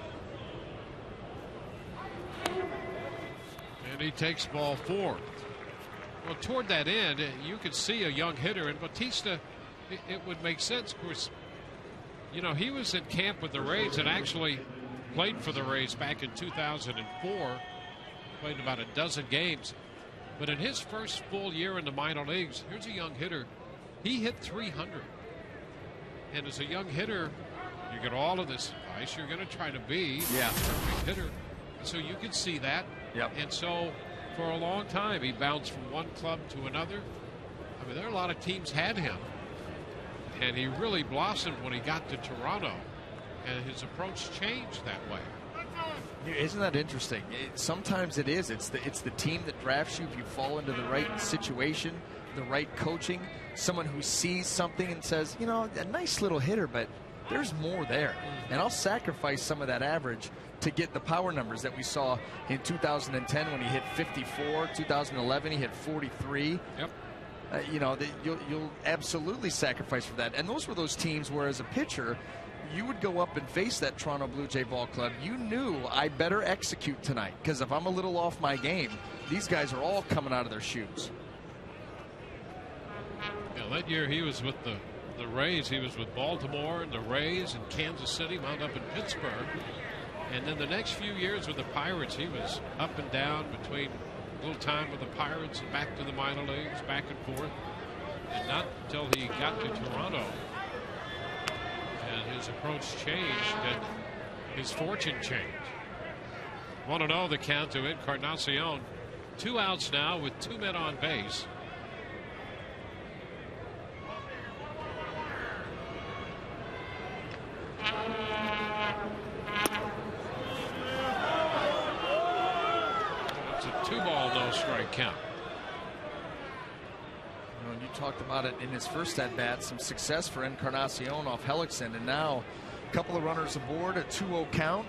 And he takes ball 4. Well, toward that end, you could see a young hitter, and Bautista, it would make sense. Of course, he was in camp with the Rays and actually played for the Rays back in 2004. Played about a dozen games. But in his first full year in the minor leagues, here's a young hitter He hit 300. And as a young hitter, you get all of this advice. You're going to try to be a perfect hitter. So you can see that. Yep. And so for a long time, he bounced from one club to another. I mean, there are a lot of teams had him. And he really blossomed when he got to Toronto. And his approach changed that way. Isn't that interesting? Sometimes it is. It's the team that drafts you if you fall into the right situation, the right coaching, someone who sees something and says, you know, a nice little hitter, but there's more there. And I'll sacrifice some of that average to get the power numbers that we saw in 2010 when he hit 54, 2011 he hit 43. Yep. You know, you'll absolutely sacrifice for that. And those were those teams where as a pitcher, you would go up and face that Toronto Blue Jay ball club. You knew I better execute tonight because if I'm a little off my game, these guys are all coming out of their shoes. Yeah, that year he was with the Rays. He was with Baltimore and the Rays and Kansas City, wound up in Pittsburgh. And then the next few years with the Pirates, he was up and down between a little time with the Pirates and back to the minor leagues, back and forth. And not until he got to Toronto and his approach changed and his fortune changed. 1-0 the count to Encarnacion. 2 outs now with 2 men on base. It's a 2-ball, no strike count. You talked about it in his first at bat, some success for Encarnacion off Hellickson, and now a couple of runners aboard, a 2-0 count.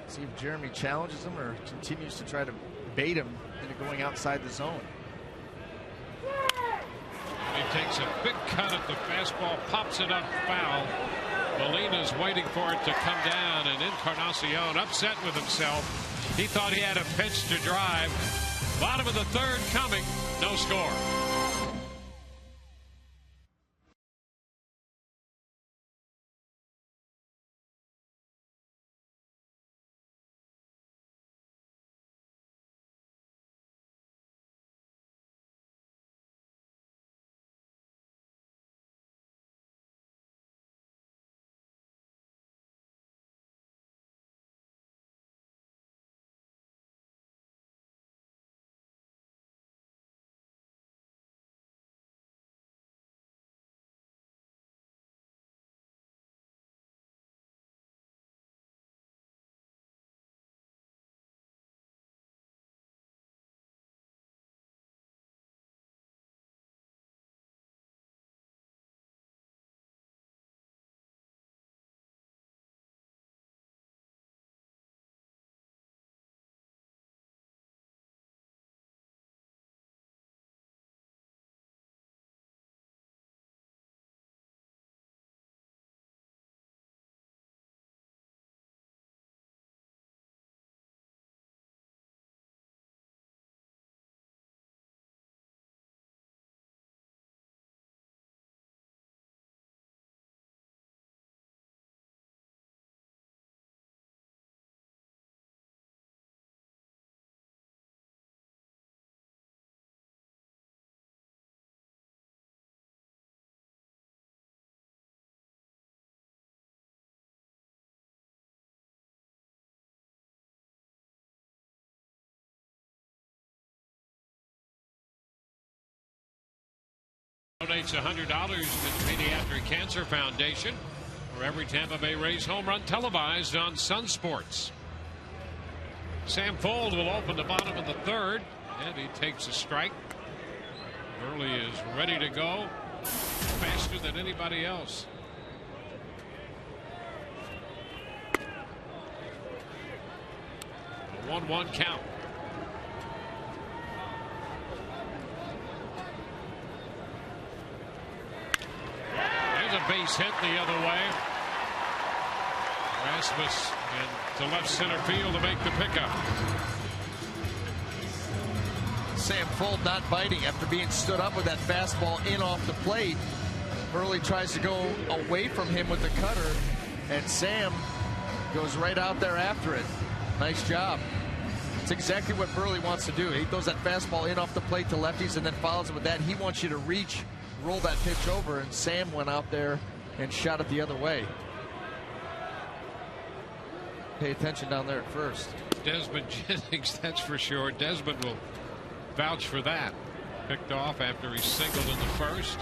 See if Jeremy challenges him or continues to try to bait him into going outside the zone. He takes a big cut at the fastball, pops it up foul. Molina's waiting for it to come down, and Encarnacion upset with himself. He thought he had a pitch to drive. Bottom of the third coming, no score. Donates $100 to the Pediatric Cancer Foundation for every Tampa Bay Rays home run televised on Sun Sports. Sam Fold will open the bottom of the third, and he takes a strike. Burley is ready to go, faster than anybody else. A 1-1 count. A base hit the other way. Rasmus to left center field to make the pickup. Sam Fold not biting after being stood up with that fastball in off the plate. Burley tries to go away from him with the cutter, and Sam goes right out there after it. Nice job. It's exactly what Burley wants to do. He throws that fastball in off the plate to lefties and then follows it with that. He wants you to reach roll that pitch over, and Sam went out there and shot it the other way. Pay attention down there at first. Desmond Jennings, that's for sure. Desmond will vouch for that. Picked off after he singled in the first.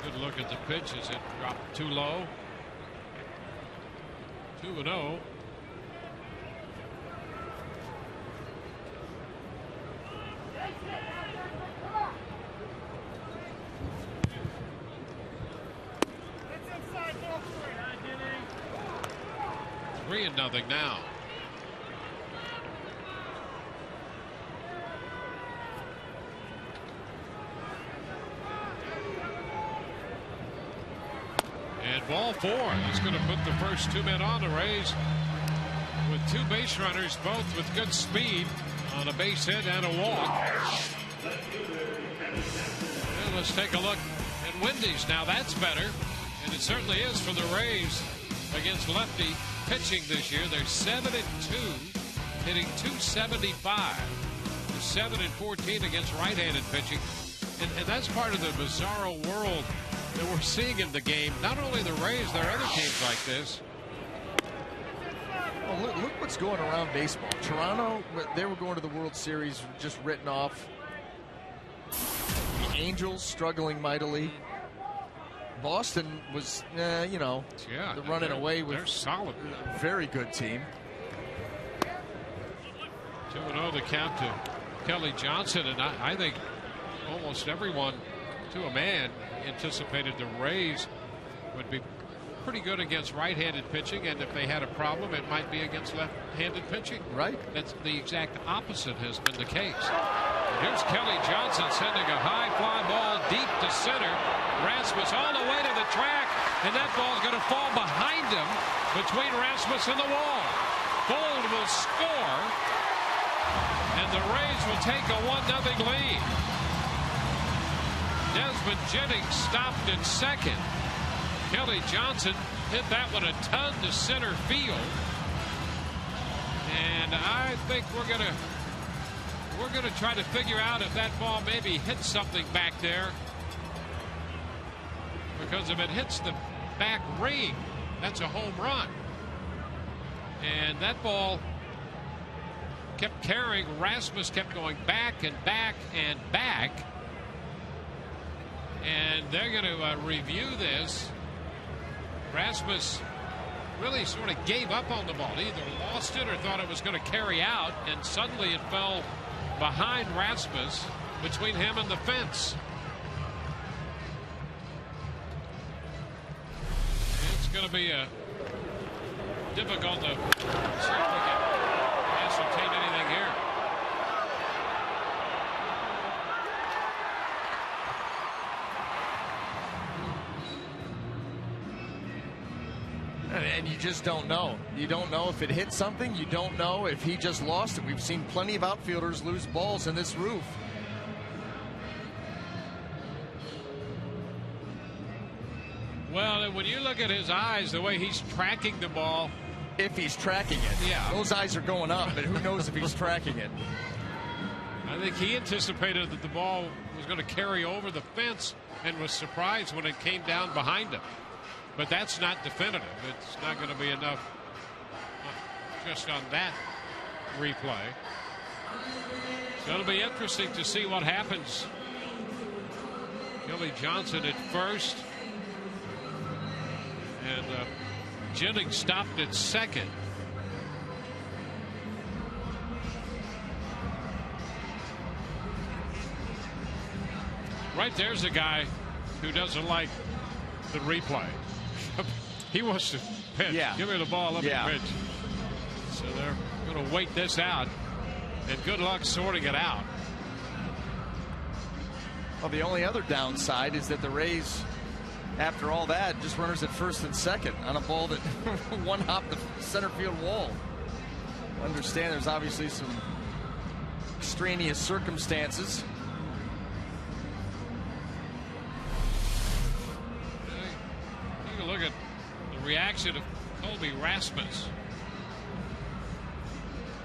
Good look at the pitch as it dropped too low. 2-0. Three and nothing now. And ball four is going to put the first two men on. The Rays with two base runners, both with good speed, on a base hit and a walk. And let's take a look at Wendy's now. That's better, and it certainly is for the Rays against lefty pitching this year. They're 7-2, hitting .275. They're 7-14 against right-handed pitching, and that's part of the bizarro world that we're seeing in the game. Not only the Rays, there are other teams like this. Well, look what's going around baseball. Toronto, they were going to the World Series, just written off. The Angels struggling mightily. Boston was, running away with they're solid. A very good team. 2-0 the count to Kelly Johnson, and I think almost everyone, to a man, anticipated the Rays would be pretty good against right-handed pitching, and if they had a problem, it might be against left-handed pitching. Right. That's the exact opposite has been the case. And here's Kelly Johnson sending a high fly ball deep to center. Rasmus all the way to the track, and that ball's going to fall behind him between Rasmus and the wall. Gold will score, and the Rays will take a 1-0 lead. Desmond Jennings stopped at second. Kelly Johnson hit that one a ton to center field, and I think we're gonna try to figure out if that ball maybe hit something back there, because if it hits the back ring, that's a home run. And that ball kept carrying. Rasmus kept going back and back and back, and they're going to review this. Rasmus really sort of gave up on the ball. He either lost it or thought it was going to carry out, and suddenly it fell behind Rasmus, between him and the fence. It's going to be difficult to see if we can ascertain anything here. And you just don't know. You don't know if it hit something. You don't know if he just lost it. We've seen plenty of outfielders lose balls in this roof. Well, when you look at his eyes, the way he's tracking the ball. If he's tracking it. Yeah. Those eyes are going up, but who knows if he's tracking it. I think he anticipated that the ball was going to carry over the fence and was surprised when it came down behind him. But that's not definitive. It's not going to be enough just on that replay. So it'll be interesting to see what happens. Kelly Johnson at first. And Jennings stopped at second. Right there's a guy who doesn't like the replay. He wants to pitch. Yeah. Give me the ball, let me pitch. So they're going to wait this out, and good luck sorting it out. Well, the only other downside is that the Rays, after all that, just runners at first and second on a ball that one hopped the center field wall. Understand there's obviously some extraneous circumstances. Take a look at exit of Colby Rasmus.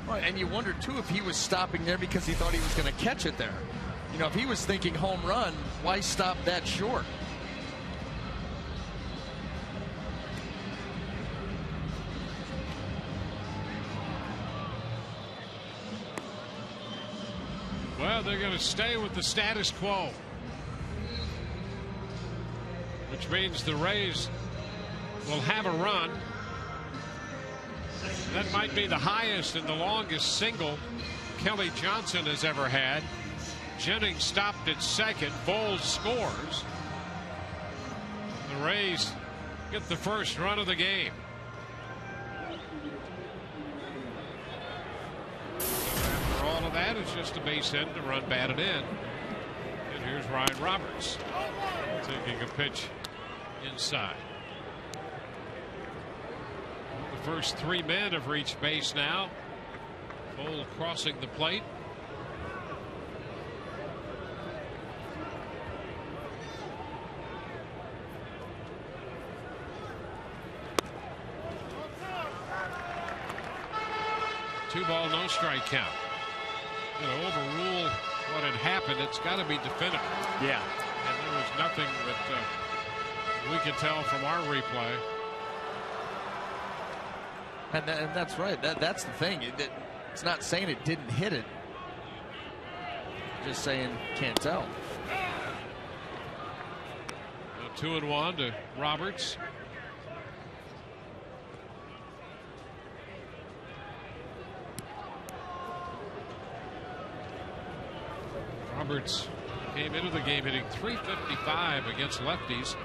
Right, and you wonder too if he was stopping there because he thought he was going to catch it there. You know, if he was thinking home run, why stop that short? Well, they're going to stay with the status quo, which means the Rays will have a run. That might be the highest and the longest single Kelly Johnson has ever had. Jennings stopped at second. Bowles scores. The Rays get the first run of the game. After all of that, it's just a base hit to run batted in. And here's Ryan Roberts taking a pitch inside. The first three men have reached base now. Cole crossing the plate. Two ball, no strike count. To overrule what had happened, it's got to be definitive. Yeah. And there was nothing that we could tell from our replay. And that's right. That's the thing. It's not saying it didn't hit it. Just saying can't tell. 2-1 to Roberts. Roberts came into the game hitting .355 against lefties.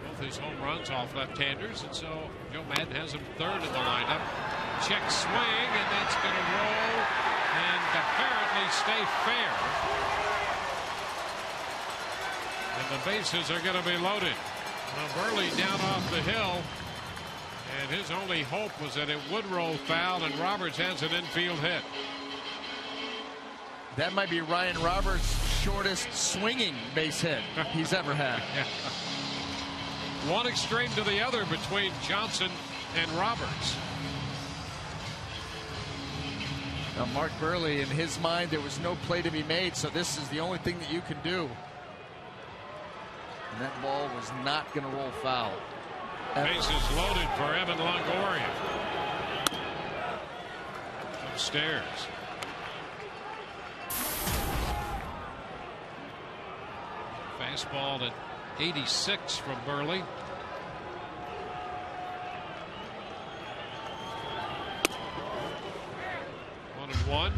Both his home runs off left-handers, and so Joe Madden has him third in the lineup. Check swing, and that's going to roll and apparently stay fair. And the bases are going to be loaded. Now Burley down off the hill, and his only hope was that it would roll foul, and Roberts has an infield hit. That might be Ryan Roberts' shortest swinging base hit he's ever had. Yeah. One extreme to the other between Johnson and Roberts. Now Mark Burley, in his mind, there was no play to be made, so this is the only thing that you can do. And that ball was not going to roll foul. Bases loaded for Evan Longoria. Upstairs. Fastball at 86 from Burley. One and one.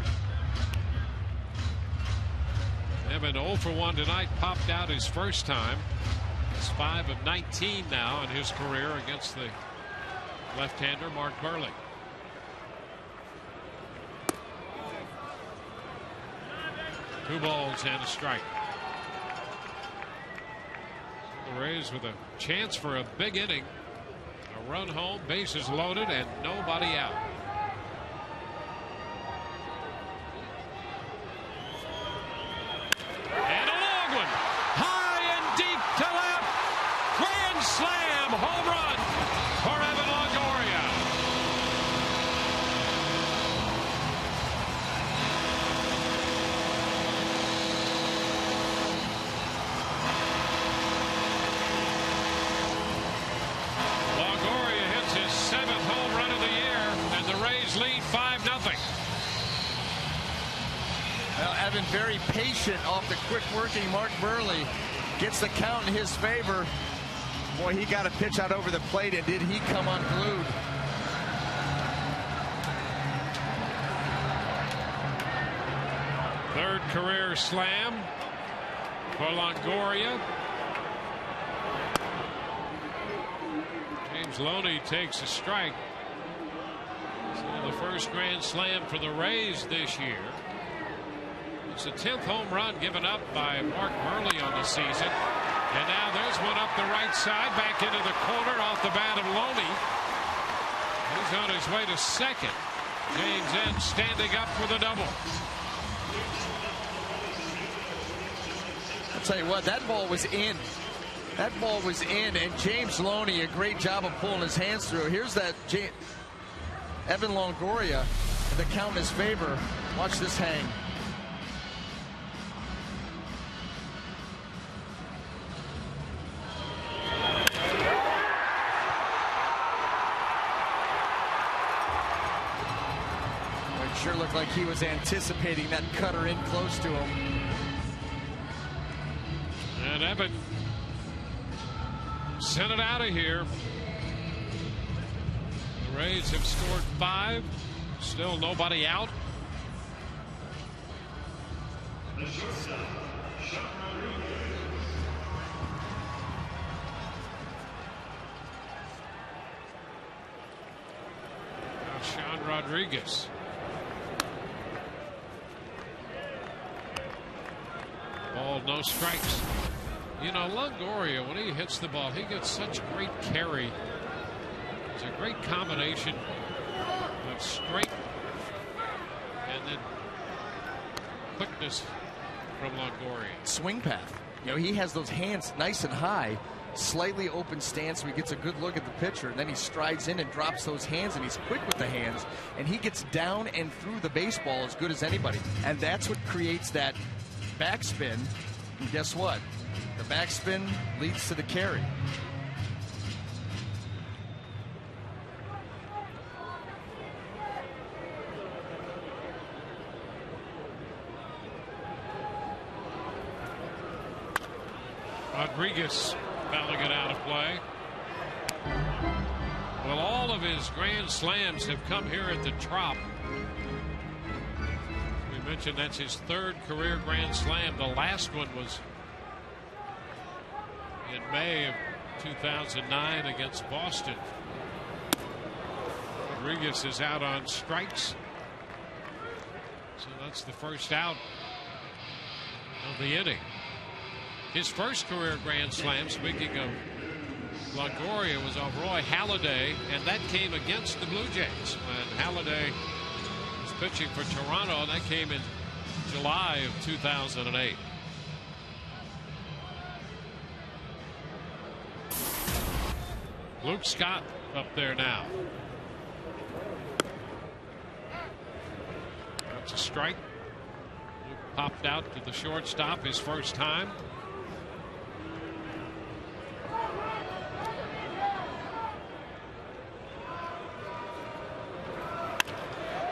Evan 0 for 1 tonight, popped out his first time. He's 5 of 19 now in his career against the left-hander Mark Burley. Two balls and a strike. The Rays with a chance for a big inning. A run home, bases loaded, and nobody out. And a long one. High and deep to left. Grand slam home run for Evan Longoria. Longoria hits his 7th home run of the year, and the Rays lead 5-0. Well, Evan very patient off the quick working Mark Burley. Gets the count in his favor. Boy, he got a pitch out over the plate, and did he come unglued. Third career slam for Longoria. James Loney takes a strike. So the first grand slam for the Rays this year. It's the 10th home run given up by Mark Burley on the season. And now there's one up the right side, back into the corner off the bat of Loney. He's on his way to second. James N standing up for the double. I'll tell you what, that ball was in. That ball was in, and James Loney, a great job of pulling his hands through. Here's that Evan Longoria, the count in his favor. Watch this hang. It sure looked like he was anticipating that cutter in close to him. And Evan sent it out of here. The Rays have scored 5. Still nobody out. Now Sean Rodriguez. Ball, no strikes. You know, Longoria, when he hits the ball, he gets such great carry. It's a great combination of strength and then quickness from Longoria. Swing path. You know, he has those hands nice and high, slightly open stance, so he gets a good look at the pitcher, and then he strides in and drops those hands, and he's quick with the hands, and he gets down and through the baseball as good as anybody. And that's what creates that backspin. And guess what? The backspin leads to the carry. Rodriguez fouling it out of play. Well, all of his grand slams have come here at the Trop. We mentioned that's his 3rd career grand slam. The last one was in May of 2009 against Boston. Rodriguez is out on strikes. So that's the first out of the inning. His first career grand slam, speaking of Longoria, was on Roy Halladay, and that came against the Blue Jays when Halladay was pitching for Toronto, and that came in July of 2008. Luke Scott up there now. That's a strike. Luke popped out to the shortstop his first time.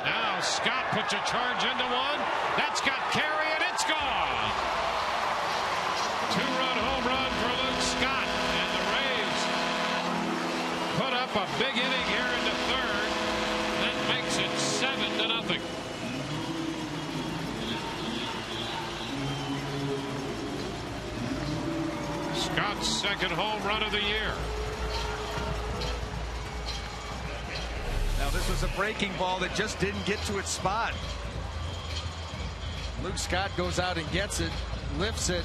Now Scott puts a charge into one. That's got carry, and it's gone. 2-run home run for Luke Scott, and the Rays put up a big inning here in the 3rd. That makes it 7-0. Scott's 2nd home run of the year. Now this was a breaking ball that just didn't get to its spot. Luke Scott goes out and gets it, lifts it.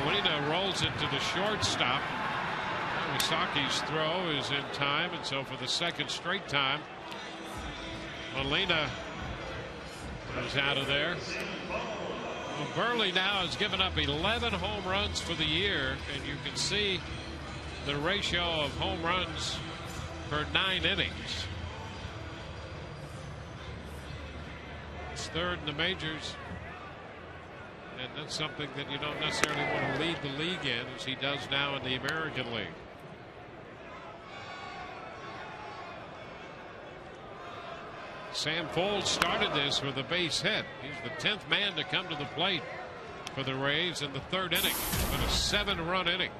Molina rolls it to the shortstop. Iwasaki's throw is in time, and so for the 2nd straight time, Molina is out of there. Well, Burley now has given up 11 home runs for the year, and you can see the ratio of home runs per 9 innings. It's 3rd in the majors, and that's something that you don't necessarily want to lead the league in, as he does now in the American League. Sam Folds started this with a base hit. He's the 10th man to come to the plate for the Rays in the 3rd inning. But a 7-run inning.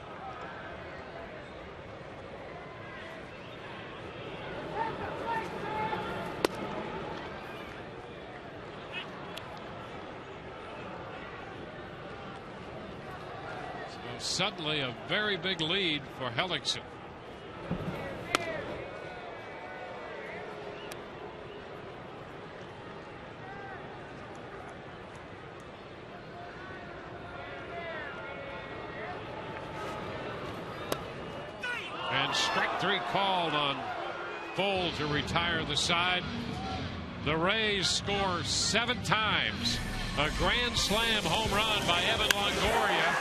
So suddenly a very big lead for Hellickson. Strike 3 called on Folds to retire the side. The Rays score 7 times A grand slam home run by Evan Longoria,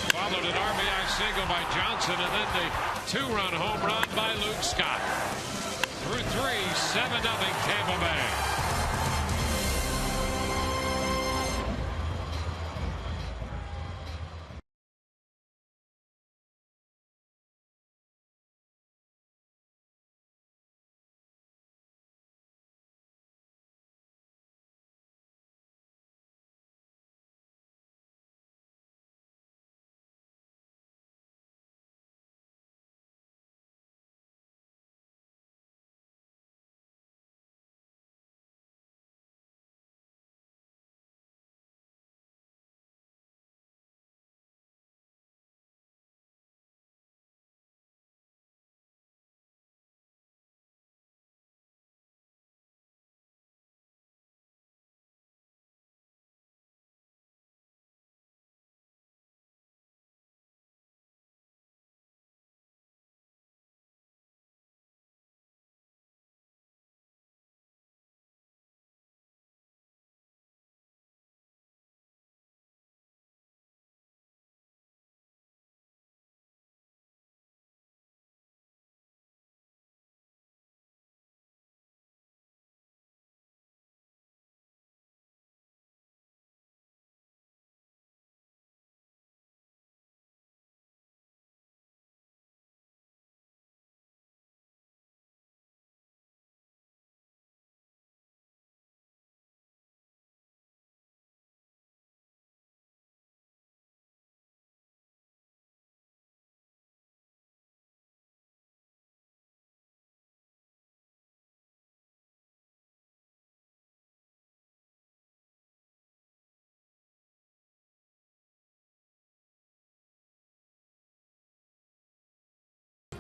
followed an RBI single by Johnson, and then the 2-run home run by Luke Scott. Through 3, 7-0 Tampa Bay.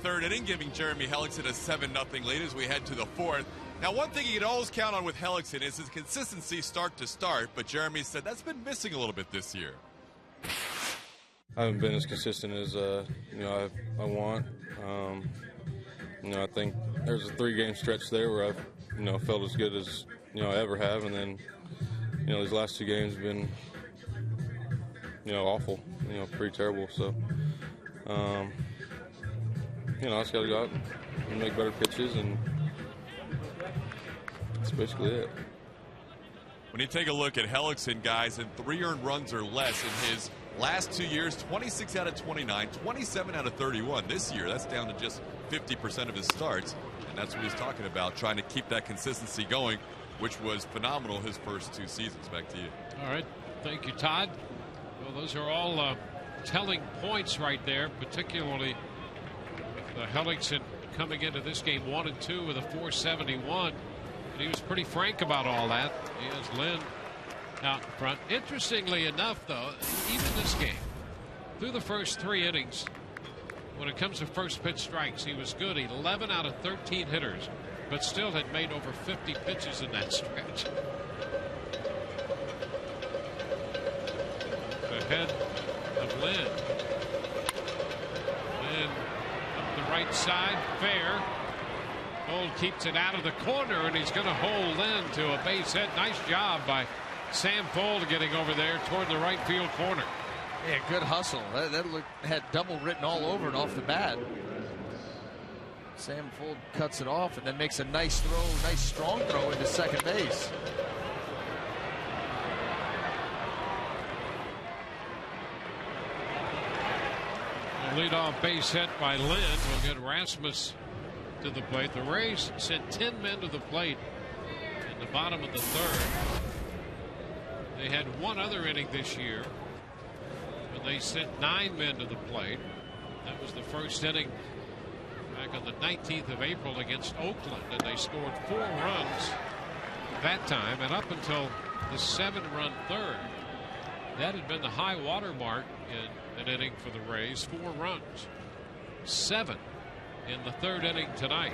Third inning, giving Jeremy Hellickson a 7-0 lead as we head to the fourth. Now, one thing you can always count on with Hellickson is his consistency start to start, but Jeremy said that's been missing a little bit this year. I haven't been as consistent as I want. I think there's a 3-game stretch there where I've felt as good as I ever have, and then these last 2 games have been awful, pretty terrible. So. I just got to go out and make better pitches, and that's basically it. When you take a look at Hellickson, guys, in 3 earned runs or less in his last 2 years, 26 out of 29, 27 out of 31. This year, that's down to just 50% of his starts, and that's what he's talking about, trying to keep that consistency going, which was phenomenal his first 2 seasons. Back to you. All right. Thank you, Todd. Well, those are all telling points right there, particularly Hellickson coming into this game 1-2 with a 471, and he was pretty frank about all that. He has Lynn out in front. Interestingly enough, though, even this game, through the first 3 innings, when it comes to first pitch strikes, he was good. 11 out of 13 hitters, but still had made over 50 pitches in that stretch. Ahead of Lynn. Right side, fair. Gold keeps it out of the corner, and he's going to hold in to a base hit. Nice job by Sam Fold getting over there toward the right field corner. Yeah, good hustle. That had double written all over it off the bat. Sam Fold cuts it off and then makes a nice throw, nice strong throw into second base. Leadoff base hit by Lynn will get Rasmus to the plate. The Rays sent 10 men to the plate in the bottom of the 3rd. They had one other inning this year when they sent 9 men to the plate. That was the first inning back on the 19th of April against Oakland, and they scored 4 runs that time, and up until the 7-run 3rd, that had been the high water mark in an inning for the Rays. 4 runs, 7 in the 3rd inning tonight.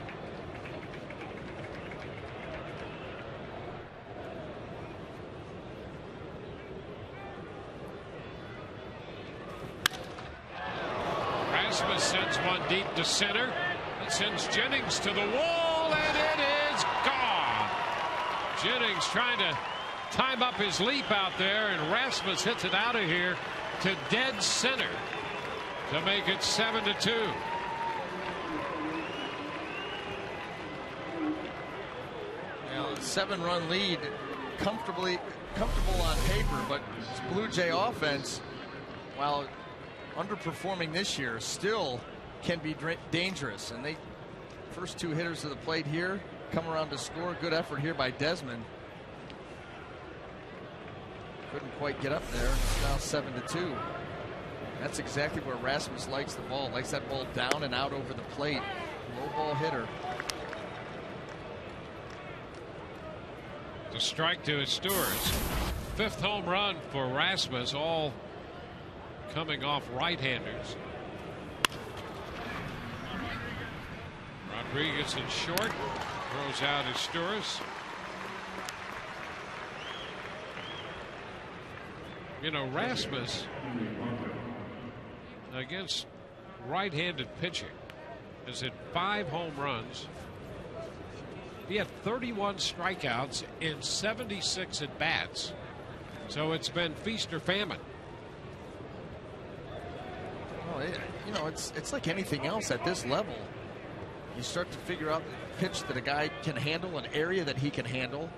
Rasmus sends one deep to center. It sends Jennings to the wall, and it is gone. Jennings trying to time up his leap out there, and Rasmus hits it out of here to dead center to make it 7-2. Now, a 7-run lead, comfortable on paper, but this Blue Jay offense, while underperforming this year, still can be dangerous. And they first 2 hitters to the plate here come around to score. Good effort here by Desmond. Couldn't quite get up there. It's now 7-2. That's exactly where Rasmus likes the ball. Likes that ball down and out over the plate. Low ball hitter. The strike to Stewart. 5th home run for Rasmus, all coming off right-handers. Rodriguez in short, throws out Stewart. You know, Rasmus against right-handed pitching has hit 5 home runs. He had 31 strikeouts in 76 at bats. So it's been feast or famine. Well, you know, it's like anything else at this level. You start to figure out the pitch that a guy can handle, an area that he can handle.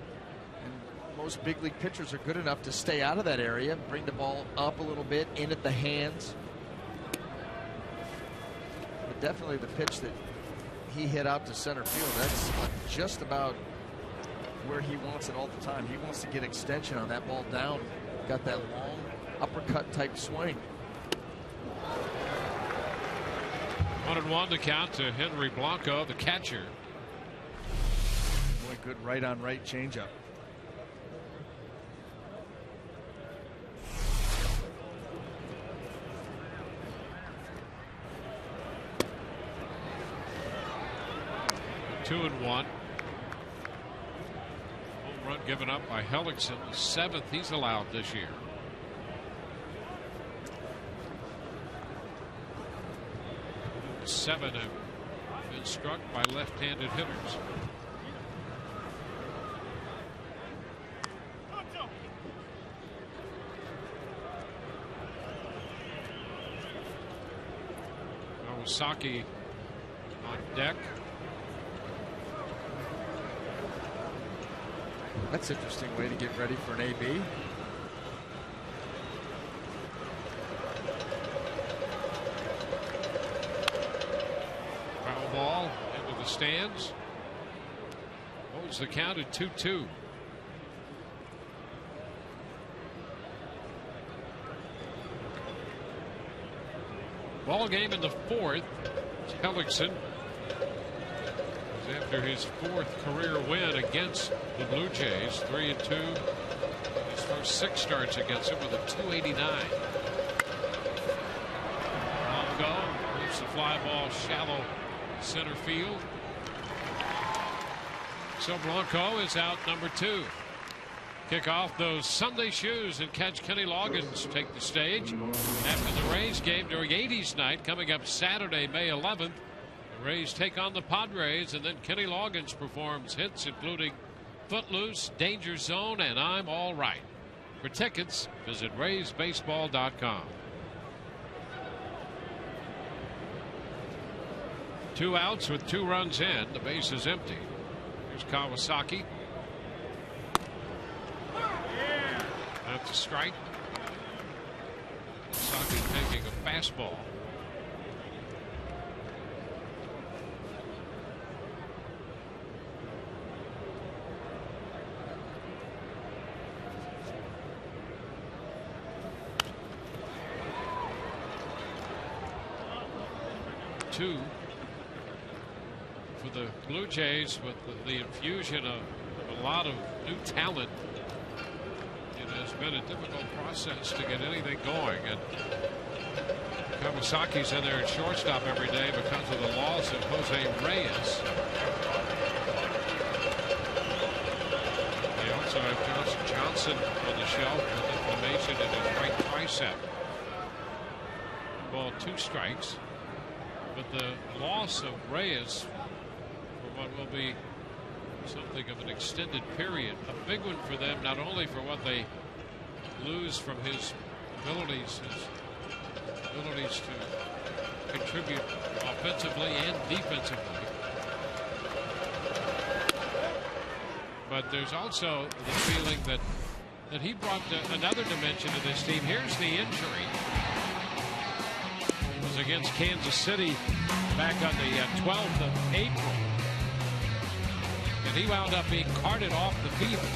And most big league pitchers are good enough to stay out of that area, bring the ball up a little bit, in at the hands. But definitely the pitch that he hit out to center field, that's just about where he wants it all the time. He wants to get extension on that ball down. Got that long uppercut type swing. 1-1 to count to Henry Blanco, the catcher. Boy, good right on right changeup. Two and 1. Home run given up by Hellickson, the 7th he's allowed this year. The 7 have been struck by left-handed hitters. Kawasaki on deck. That's an interesting way to get ready for an AB. Foul ball into the stands. Holds the count at 2-2. Ball game in the 4th. Hellickson, after his 4th career win against the Blue Jays, 3-2. His first 6 starts against him with a 289. Longo moves the fly ball shallow center field. So Blanco is out number 2. Kick off those Sunday shoes and catch Kenny Loggins take the stage after the Rays game during 80s night coming up Saturday, May 11th. The Rays take on the Padres, and then Kenny Loggins performs hits including Footloose, Danger Zone, and I'm All Right. For tickets, visit RaysBaseball.com. 2 outs with 2 runs in. The base is empty. Here's Kawasaki. That's a strike. Kawasaki taking a fastball. Two for the Blue Jays with the infusion of a lot of new talent. It has been a difficult process to get anything going, and Kawasaki's in there at shortstop every day because of the loss of Jose Reyes. They also have Johnson on the shelf with inflammation in his right tricep. Ball 2 strikes. But the loss of Reyes for what will be something of an extended period. A big one for them, not only for what they lose from his abilities to contribute offensively and defensively, but there's also the feeling that he brought another dimension to this team. Here's the injury. It was against Kansas City back on the 12th of April. And he wound up being carted off the field.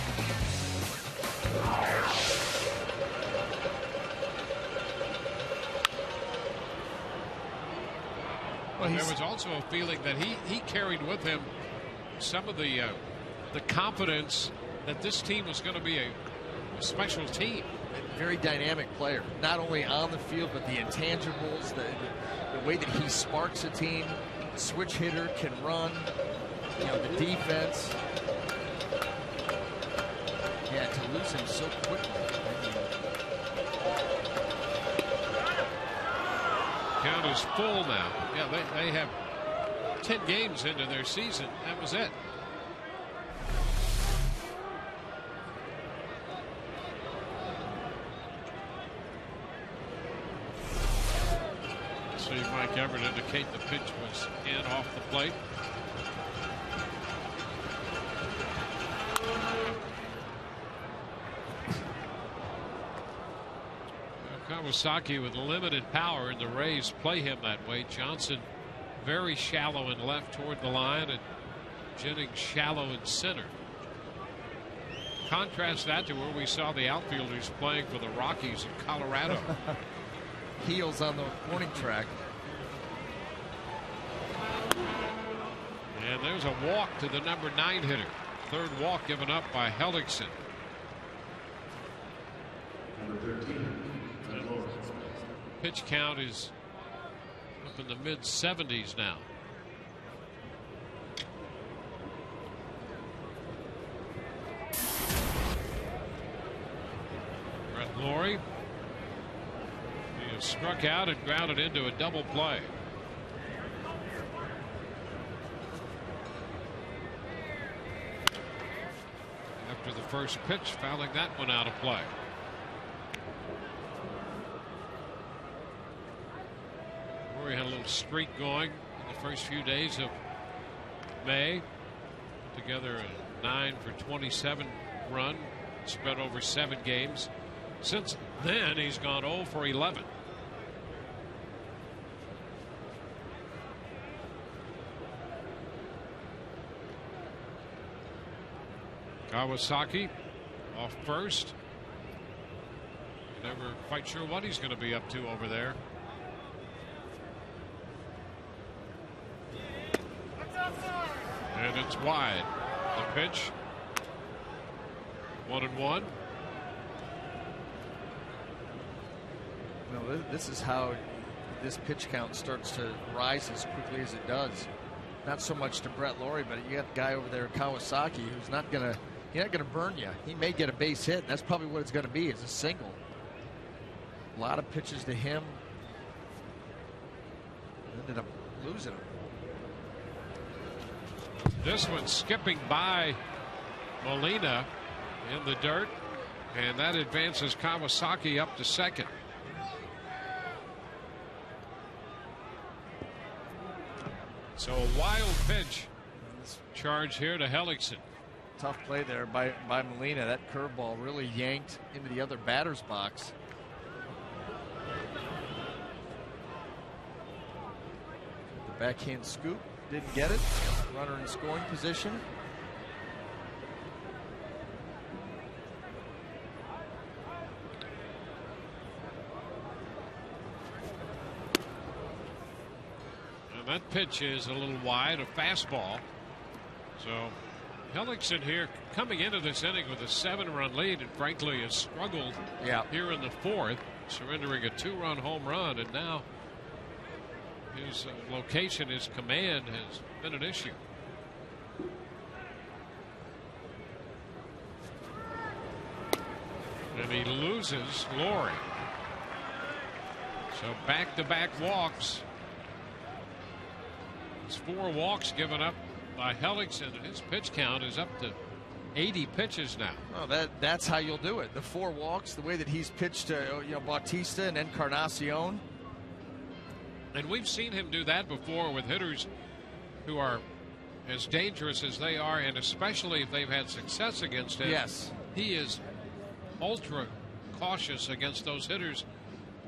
Well, there was also a feeling that he carried with him some of the confidence that this team was going to be a special team. A very dynamic player, not only on the field, but the intangibles, the way that he sparks a team, switch hitter, can run, the defense. Yeah, to lose him so quickly. Count is full now. Yeah, they have 10 games into their season. That was it. See Mike Everett indicate the pitch was in off the plate. Kawasaki with limited power, and the Rays play him that way. Johnson very shallow and left toward the line, and Jennings shallow in center. Contrast that to where we saw the outfielders playing for the Rockies in Colorado. Heels on the warning track. And there's a walk to the number 9 hitter. Third walk given up by Hellickson. Pitch count is up in the mid-70s now. Brett Lawrie. He has struck out and grounded into a double play. After the first pitch, fouling that one out of play. Lawrie had a little streak going in the first few days of May. Together a 9 for 27 run spread over 7 games. Since then, he's gone 0 for 11. Kawasaki off first. Never quite sure what he's going to be up to over there. And it's wide. The pitch. 1-1. Well, this is how this pitch count starts to rise as quickly as it does. Not so much to Brett Lawrie, but you got a guy over there, Kawasaki, who's not gonna burn you. He may get a base hit, and that's probably what it's going to be, is a single. A lot of pitches to him. Ended up losing him. This one skipping by Molina in the dirt, and that advances Kawasaki up to second. So a wild pitch charge here to Hellickson. Tough play there by Molina. That curveball really yanked into the other batter's box. The backhand scoop, didn't get it. Runner in scoring position. And that pitch is a little wide, a fastball. So Hellickson here coming into this inning with a 7-run lead, and frankly has struggled here in the 4th, surrendering a 2-run home run, and now his location, his command has been an issue. And he loses Lawrie. So back-to-back walks. It's 4 walks given up by Hellickson, and his pitch count is up to 80 pitches now. Well, that's how you'll do it. The 4 walks, the way that he's pitched to Bautista and Encarnacion. And we've seen him do that before with hitters who are as dangerous as they are, and especially if they've had success against him. Yes. He is ultra cautious against those hitters,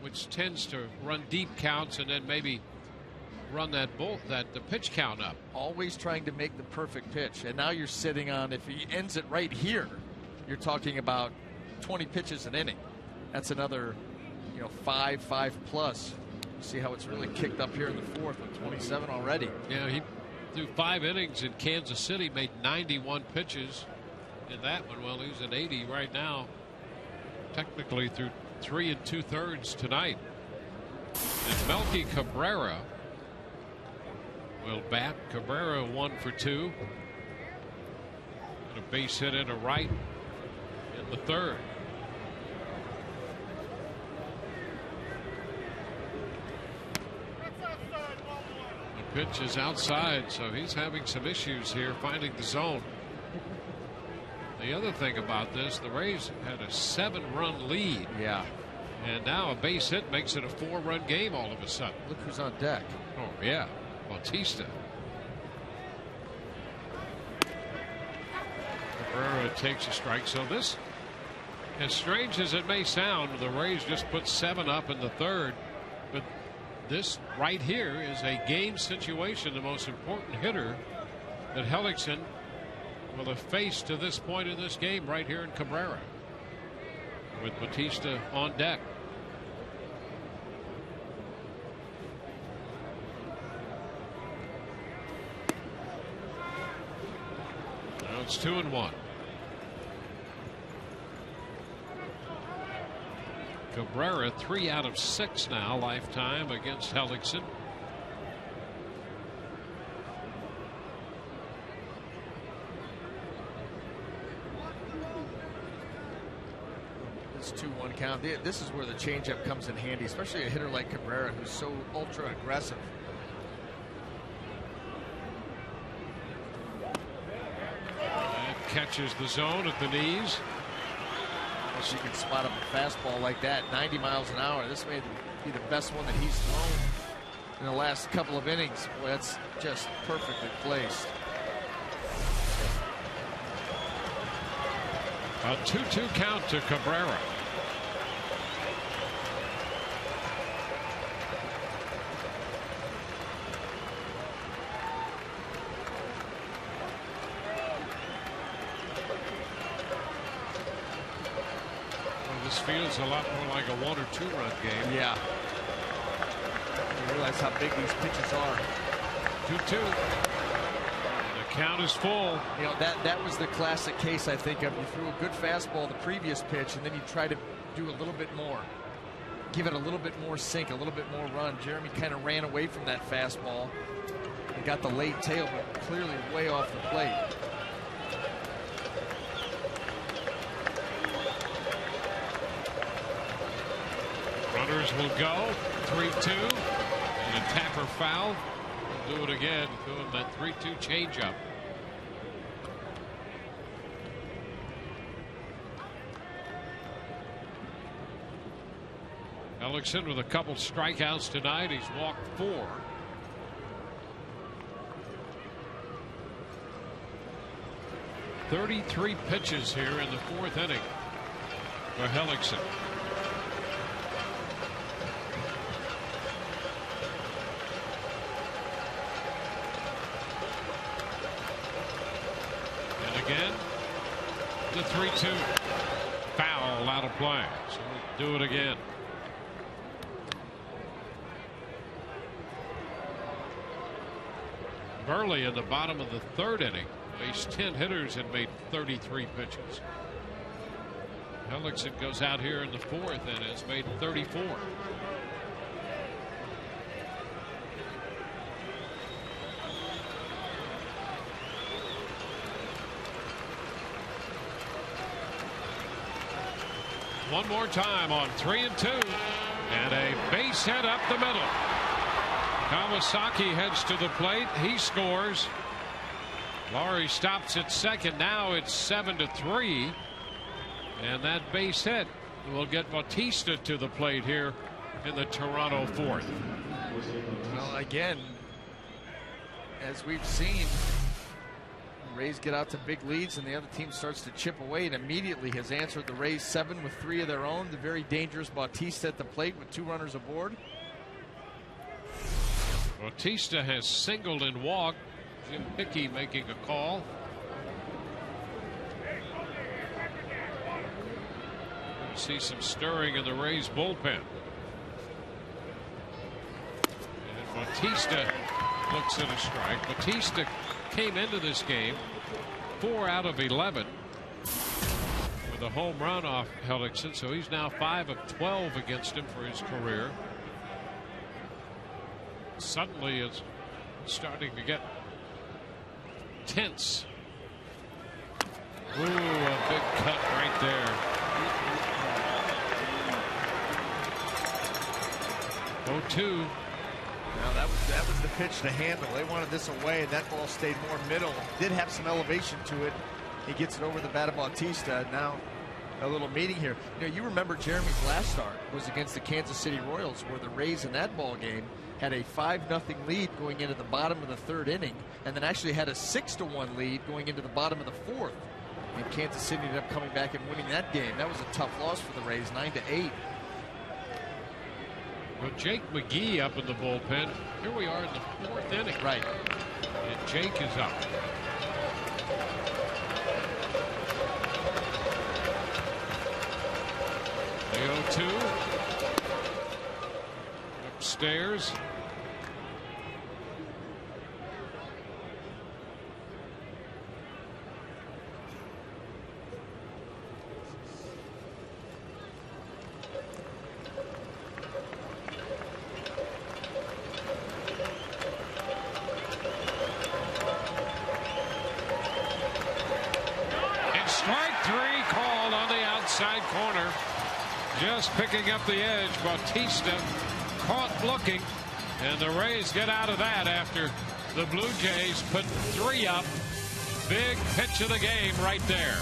which tends to run deep counts and then maybe run the pitch count up. Always trying to make the perfect pitch. And now you're sitting on, if he ends it right here, you're talking about 20 pitches an inning. That's another, 5 plus. You see how it's really kicked up here in the 4th with 27 already. Yeah, he threw 5 innings in Kansas City, made 91 pitches in that one. Well, he's at 80 right now. Technically through 3 2/3 tonight. And Melky Cabrera will bat. Cabrera 1 for 2. And a base hit into right in the 3rd. The pitch is outside, so he's having some issues here finding the zone. The other thing about this, the Rays had a 7-run lead. Yeah. And now a base hit makes it a 4-run game all of a sudden. Look who's on deck. Oh, yeah. Bautista. Cabrera takes a strike. So this, as strange as it may sound, the Rays just put 7 up in the 3rd. But this right here is a game situation. The most important hitter that Hellickson will have faced to this point in this game right here in Cabrera, with Bautista on deck. Now it's 2-1. Cabrera 3 out of 6 now lifetime against Hellickson. This 2-1 count. This is where the changeup comes in handy, especially a hitter like Cabrera, who's so ultra aggressive. That catches the zone at the knees. She can spot up a fastball like that, 90 miles an hour. This may be the best one that he's thrown in the last couple of innings. Boy, that's just perfectly placed. A 2-2 count to Cabrera. This feels a lot more like a 1 or 2 run game. Yeah. You realize how big these pitches are. 2-2. The count is full. That was the classic case, I think, of you threw a good fastball the previous pitch, and then you try to do a little bit more. Give it a little bit more sink, a little bit more run. Jeremy kind of ran away from that fastball and got the late tail, but clearly way off the plate. Runners will go. 3-2. And a tapper foul. We'll do it again. Doing that 3-2 changeup. Hellickson with a couple strikeouts tonight. He's walked 4. .33 pitches here in the 4th inning for Hellickson. And again, the 3-2. Foul out of play. So we'll do it again. Burley in the bottom of the 3rd inning faced 10 hitters and made 33 pitches. Hellickson goes out here in the 4th and has made 34. One more time on 3-2, and a base hit up the middle. Kawasaki heads to the plate. He scores. Laurie stops at second. Now it's 7-3. And that base hit will get Bautista to the plate here in the Toronto fourth. Well, again, as we've seen, Rays get out to big leads and the other team starts to chip away, and immediately has answered the Rays 7 with 3 of their own. The very dangerous Bautista at the plate with 2 runners aboard. Bautista has singled and walked. Jim Hickey making a call. See some stirring in the Rays bullpen. And Bautista looks at a strike. Bautista came into this game 4 out of 11 with a home run off Hellickson, so he's now 5 of 12 against him for his career. Suddenly it's starting to get tense. Ooh, a big cut right there. 0-2. Now that was the pitch to handle. They wanted this away, and that ball stayed more middle. Did have some elevation to it. He gets it over the bat of Bautista. Now a little meeting here. You know, you remember Jeremy's last start was against the Kansas City Royals, where the Rays in that ball game had a 5-0 lead going into the bottom of the 3rd inning, and then actually had a 6-1 lead going into the bottom of the 4th. And Kansas City ended up coming back and winning that game. That was a tough loss for the Rays, 9-8. Well, Jake McGee up in the bullpen. Here we are in the 4th inning. Right. And Jake is up. The 0-2. Upstairs. Corner, just picking up the edge. Bautista caught looking, and the Rays get out of that after the Blue Jays put 3 up. Big pitch of the game right there.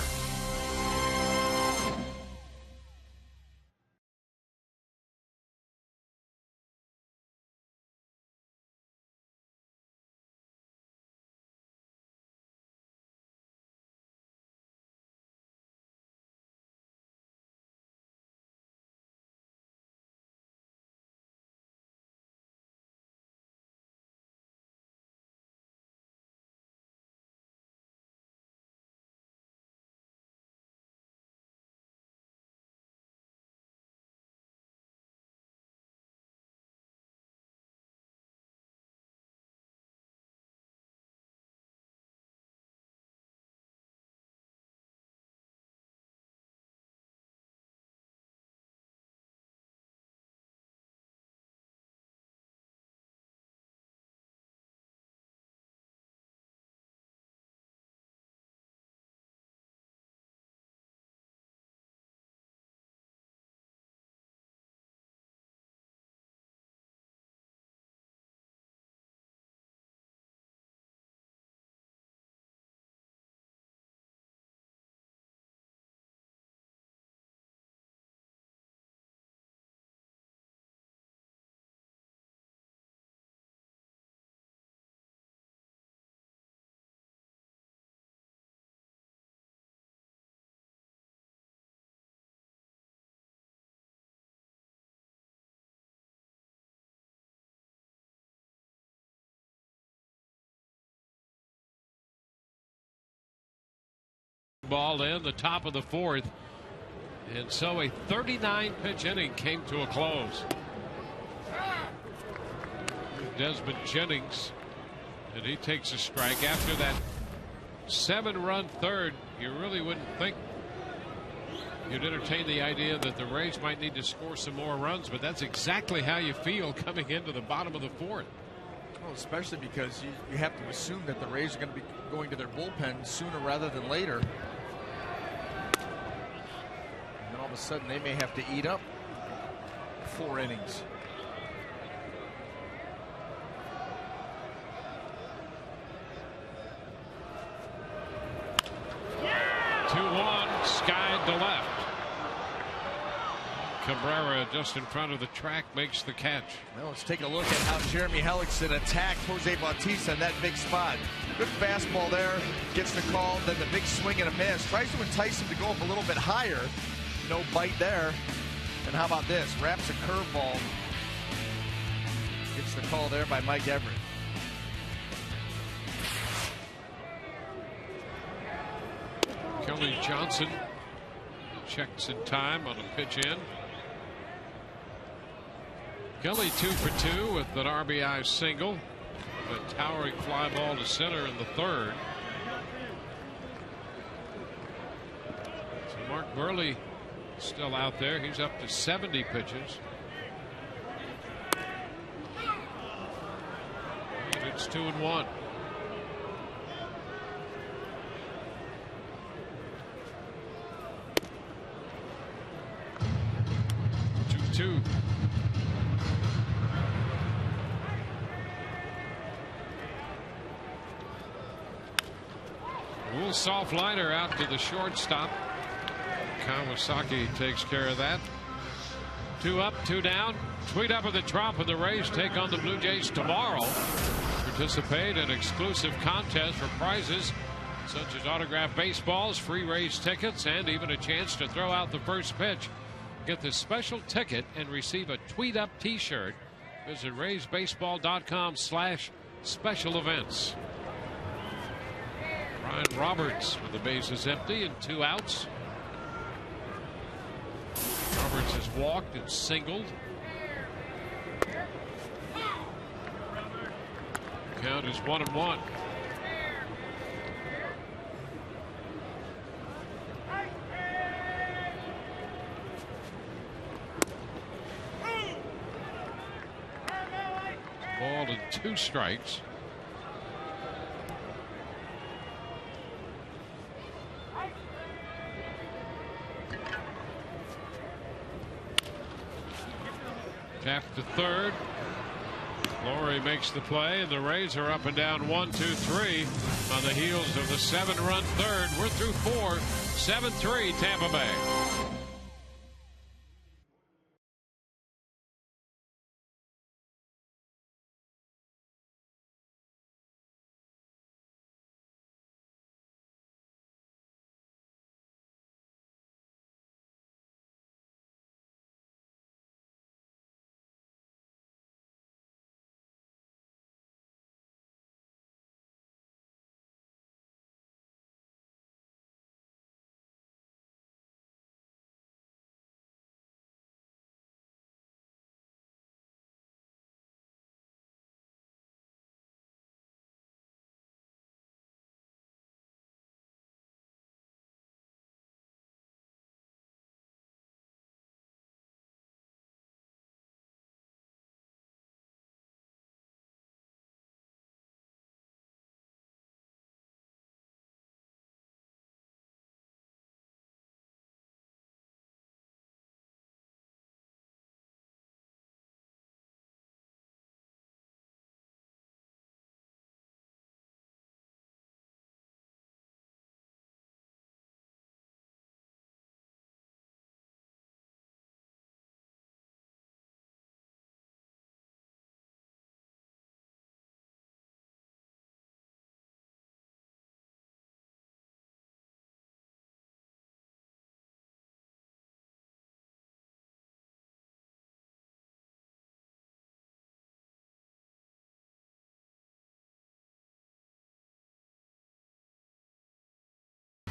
Ball in the top of the 4th, and so a 39 pitch inning came to a close. Desmond Jennings, and he takes a strike after that 7-run 3rd. You really wouldn't think you'd entertain the idea that the Rays might need to score some more runs, but that's exactly how you feel coming into the bottom of the 4th. Well, especially because you have to assume that the Rays are going to be going to their bullpen sooner rather than later. And all of a sudden they may have to eat up 4 innings. 2-1, skied to left. Cabrera just in front of the track makes the catch. Well, let's take a look at how Jeremy Hellickson attacked Jose Bautista in that big spot. Good fastball there, gets the call, then the big swing and a miss. Tries to entice him to go up a little bit higher. No bite there. And how about this? Wraps a curveball. Gets the call there by Mike Everett. Kelly Johnson checks in time on a pitch in. Kelly 2 for 2 with an RBI single. A towering fly ball to center in the third. So Mark Burley still out there. He's up to 70 pitches. And it's 2-1. Two. A little soft liner out to the shortstop. Kawasaki takes care of that. 2 up, 2 down. Tweet up at the Trump, and the Rays take on the Blue Jays tomorrow. Participate in exclusive contests for prizes such as autographed baseballs, free Rays tickets, and even a chance to throw out the first pitch. Get this special ticket and receive a Tweet Up t-shirt. Visit RaysBaseball.com/special events. Ryan Roberts with the bases empty and 2 outs. Roberts has walked and singled. Count is 1-1. Ball and 2 strikes. Tap to third. Laurie makes the play, and the Rays are up and down 1-2-3 on the heels of the 7-run third. We're through 4, 7-3 Tampa Bay.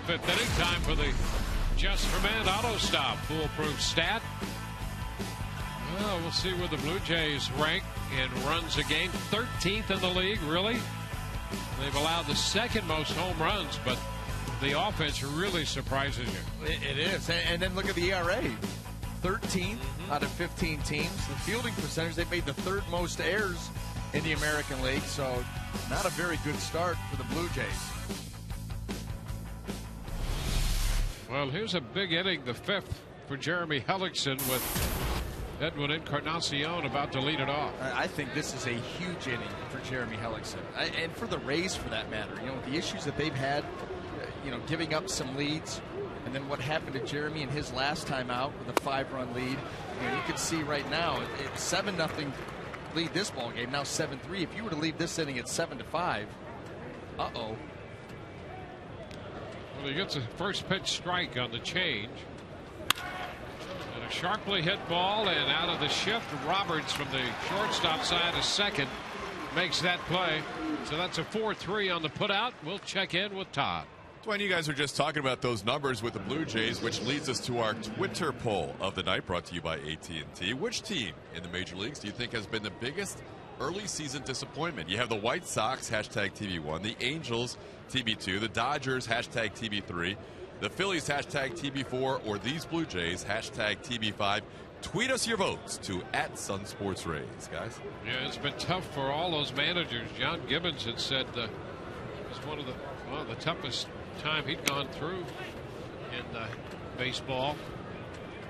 Fifth inning, time for the Just for Man auto stop. Foolproof stat. Well, we'll see where the Blue Jays rank in runs a game. 13th in the league, really. They've allowed the second most home runs, but the offense really surprises you. It is. And then look at the ERA. 13th out of 15 teams. The fielding percentage, they've made the 3rd most errors in the American League, so not a very good start for the Blue Jays. Well, here's a big inning, the 5th for Jeremy Hellickson, with Edwin Encarnacion about to lead it off. I think this is a huge inning for Jeremy Hellickson, and for the Rays for that matter. You know, the issues that they've had, giving up some leads, and then what happened to Jeremy in his last time out with a 5-run lead. You can see right now it's 7-0 lead this ball game. Now 7-3. If you were to leave this inning at 7-5, Well, he gets a first pitch strike on the change. And a sharply hit ball, and out of the shift, Roberts from the shortstop side of second makes that play. So that's a 4-3 on the putout. We'll check in with Todd. Dwayne, you guys were just talking about those numbers with the Blue Jays, which leads us to our Twitter poll of the night, brought to you by AT&T. Which team in the major leagues do you think has been the biggest early season disappointment? You have the White Sox, hashtag TB1, the Angels, TB2, the Dodgers, hashtag TB3, the Phillies, hashtag TB4, or these Blue Jays, hashtag TB5. Tweet us your votes to @SunSportsRays, guys. Yeah, it's been tough for all those managers. John Gibbons had said it was one of the toughest time he'd gone through in baseball.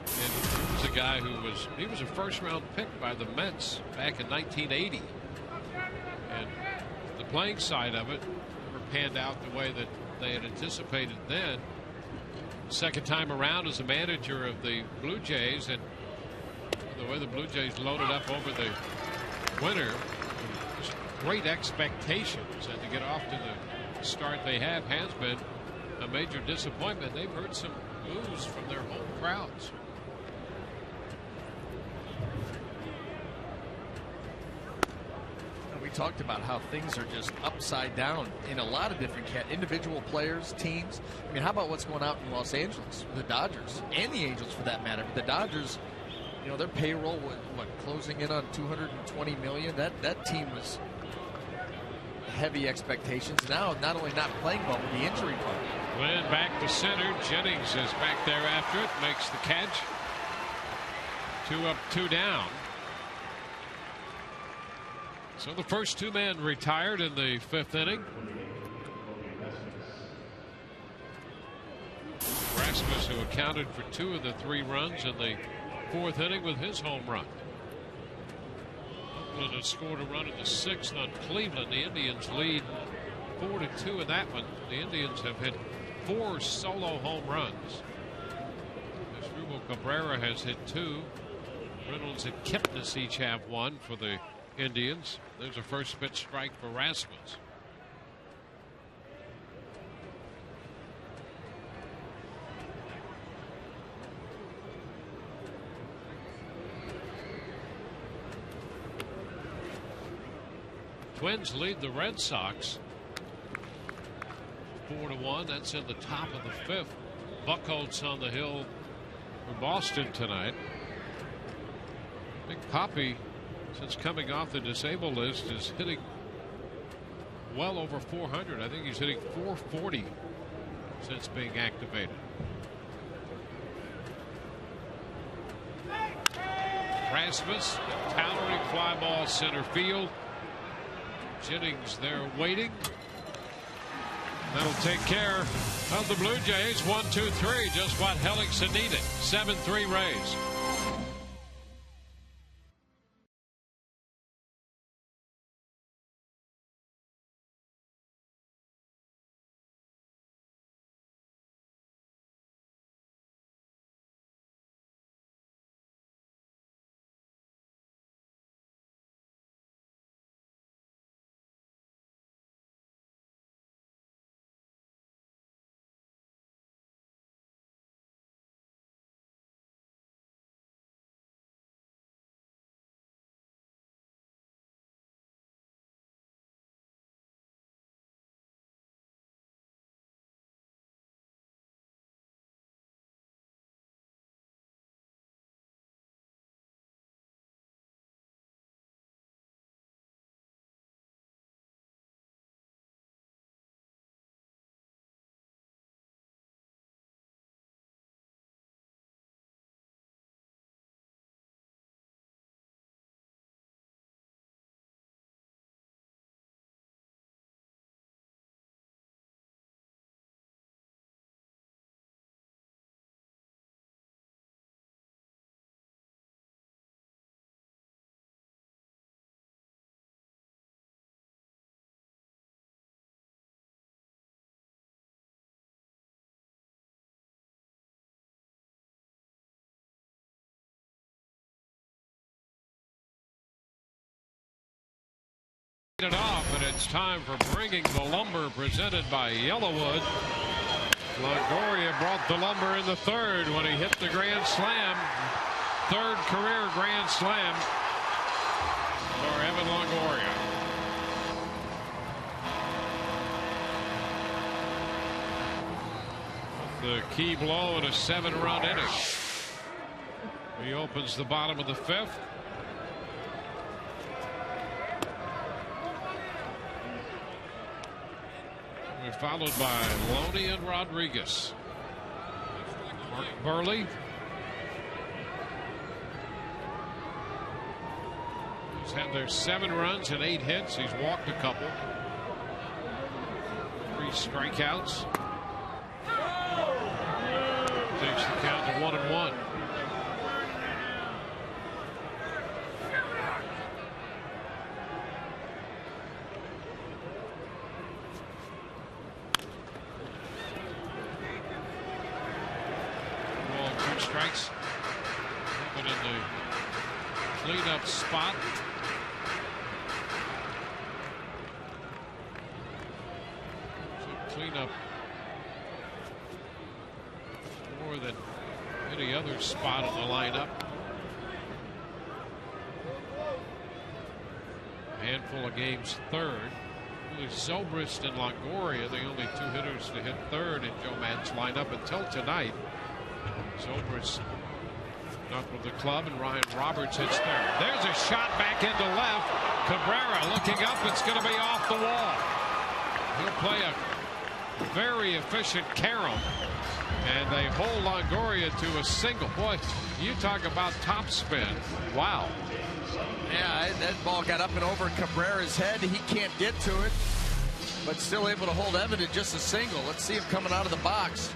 And he was a guy he was a first-round pick by the Mets back in 1980. And the playing side of it never panned out the way that they had anticipated then. Second time around as a manager of the Blue Jays, and the way the Blue Jays loaded up over the winter, great expectations, and to get off to the start they have has been a major disappointment. They've heard some boos from their home crowds. We talked about how things are just upside down in a lot of different individual players, teams. I mean, how about what's going on in Los Angeles, the Dodgers, and the Angels for that matter? The Dodgers, their payroll, closing in on $220 million. That team was heavy expectations. Now, not only not playing well, but the injury problem. Glenn back to center. Jennings is back there after it. Makes the catch. 2 up, 2 down. So the first 2 men retired in the 5th inning. Rasmus, who accounted for 2 of the 3 runs in the 4th inning with his home run. Oakland has scored a run in the 6th on Cleveland. The Indians lead 4-2 in that one. The Indians have hit 4 solo home runs. Asdrubal Cabrera has hit 2. Reynolds and Kipnis each have 1 for the Indians. There's a first pitch strike for Rasmus. Twins lead the Red Sox 4-1. That's in the top of the 5th. Buckholz on the hill for Boston tonight. Big Papi, since coming off the disabled list, is hitting well over 400. I think he's hitting 440 since being activated. Rasmus, towering fly ball center field. Jennings there waiting. That'll take care of the Blue Jays. 1-2-3, just what Hellickson needed. 7-3 Rays. It off, and it's time for Bringing the Lumber, presented by Yellowwood. Longoria brought the lumber in the third when he hit the grand slam. Third career grand slam for Evan Longoria. The key blow in a 7-run inning. He opens the bottom of the fifth. We're followed by Loney and Rodriguez. Mark Burley. He's had their 7 runs and 8 hits. He's walked a couple. 3 strikeouts. Takes the count to 1-1. Ball 2 strikes. Open in the cleanup spot. Cleanup more than any other spot on the lineup. A handful of games third. Really Zobrist and Longoria, the only 2 hitters to hit third in Joe Maddon's lineup until tonight. Zobrist not with the club, and Ryan Roberts hits third. There's a shot back into left. Cabrera looking up. It's going to be off the wall. He'll play a very efficient carom, and they hold Longoria to a single. Boy, you talk about top spin. Wow. Yeah, that ball got up and over Cabrera's head. He can't get to it, but still able to hold Evan to just a single. Let's see him coming out of the box.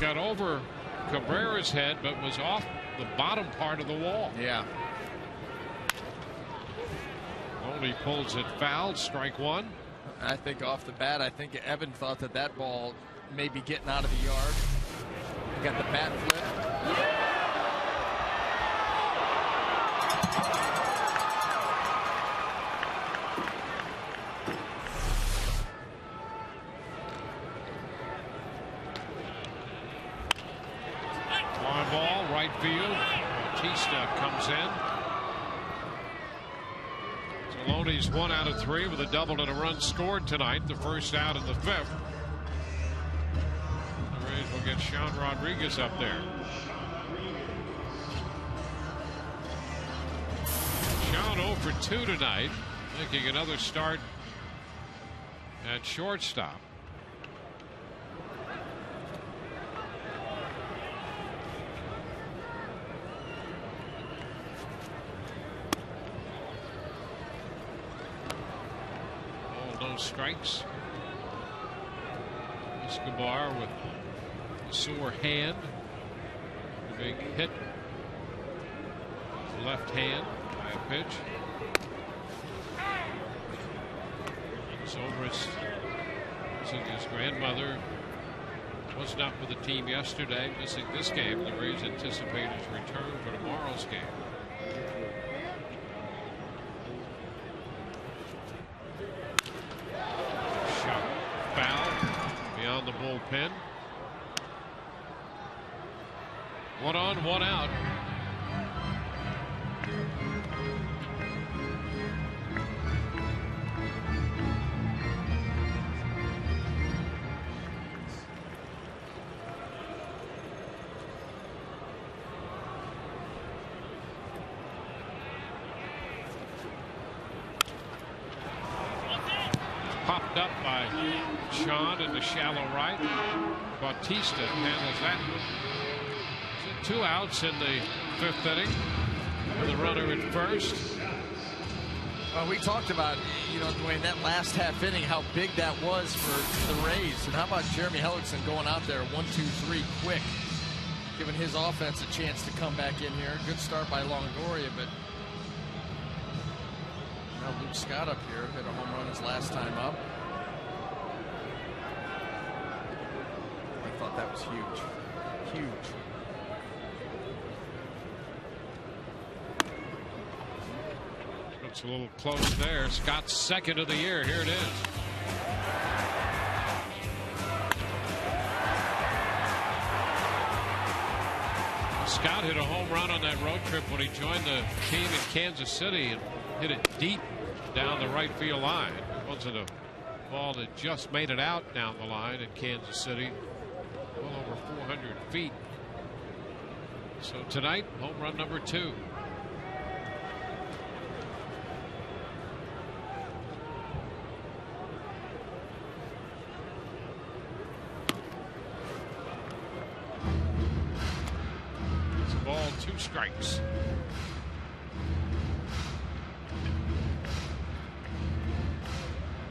Got over Cabrera's head, but was off the bottom part of the wall. Yeah. Only pulls it foul. Strike 1. I think off the bat, I think Evan thought that that ball may be getting out of the yard. Got the bat flip. Fly ball, right field. Bautista comes in. Loney's 1 out of 3 with a double and a run scored tonight. The first out in the 5th. The Rays will get Sean Rodriguez up there. Sean 0 for 2 tonight, making another start at shortstop. Strikes. Escobar with a sore hand. A big hit. Left hand by a pitch. Zobrist, missing his grandmother, was not with the team yesterday, missing this game. The Rays anticipate his return for tomorrow's game. The bullpen. 1 on, 1 out. Popped up by Sean in the shallow right. Bautista handles that one. 2 outs in the 5th inning with a runner at first. Well, we talked about, Dwayne, that last half inning, how big that was for the Rays. And how about Jeremy Hellickson going out there 1-2-3 quick, giving his offense a chance to come back in here. Good start by Longoria, but Now Luke Scott up here hit a home run his last time up. I thought that was huge. Huge. It's a little close there. Scott's second of the year. Here it is. Scott hit a home run on that road trip when he joined the team in Kansas City and hit it deep down the right field line. It wasn't a ball that just made it out down the line in Kansas City. Well over 400 feet. So tonight, home run number 2. Ball, 2 strikes.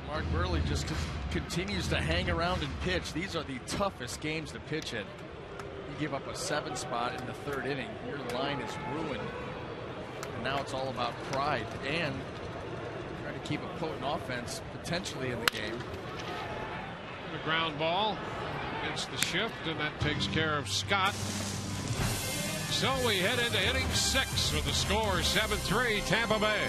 Mark Burley just continues to hang around and pitch. These are the toughest games to pitch in. You give up a 7 spot in the 3rd inning. Your line is ruined. And now it's all about pride and trying to keep a potent offense potentially in the game. The ground ball against the shift, and that takes care of Scott. So we head into inning 6 with the score 7-3 Tampa Bay.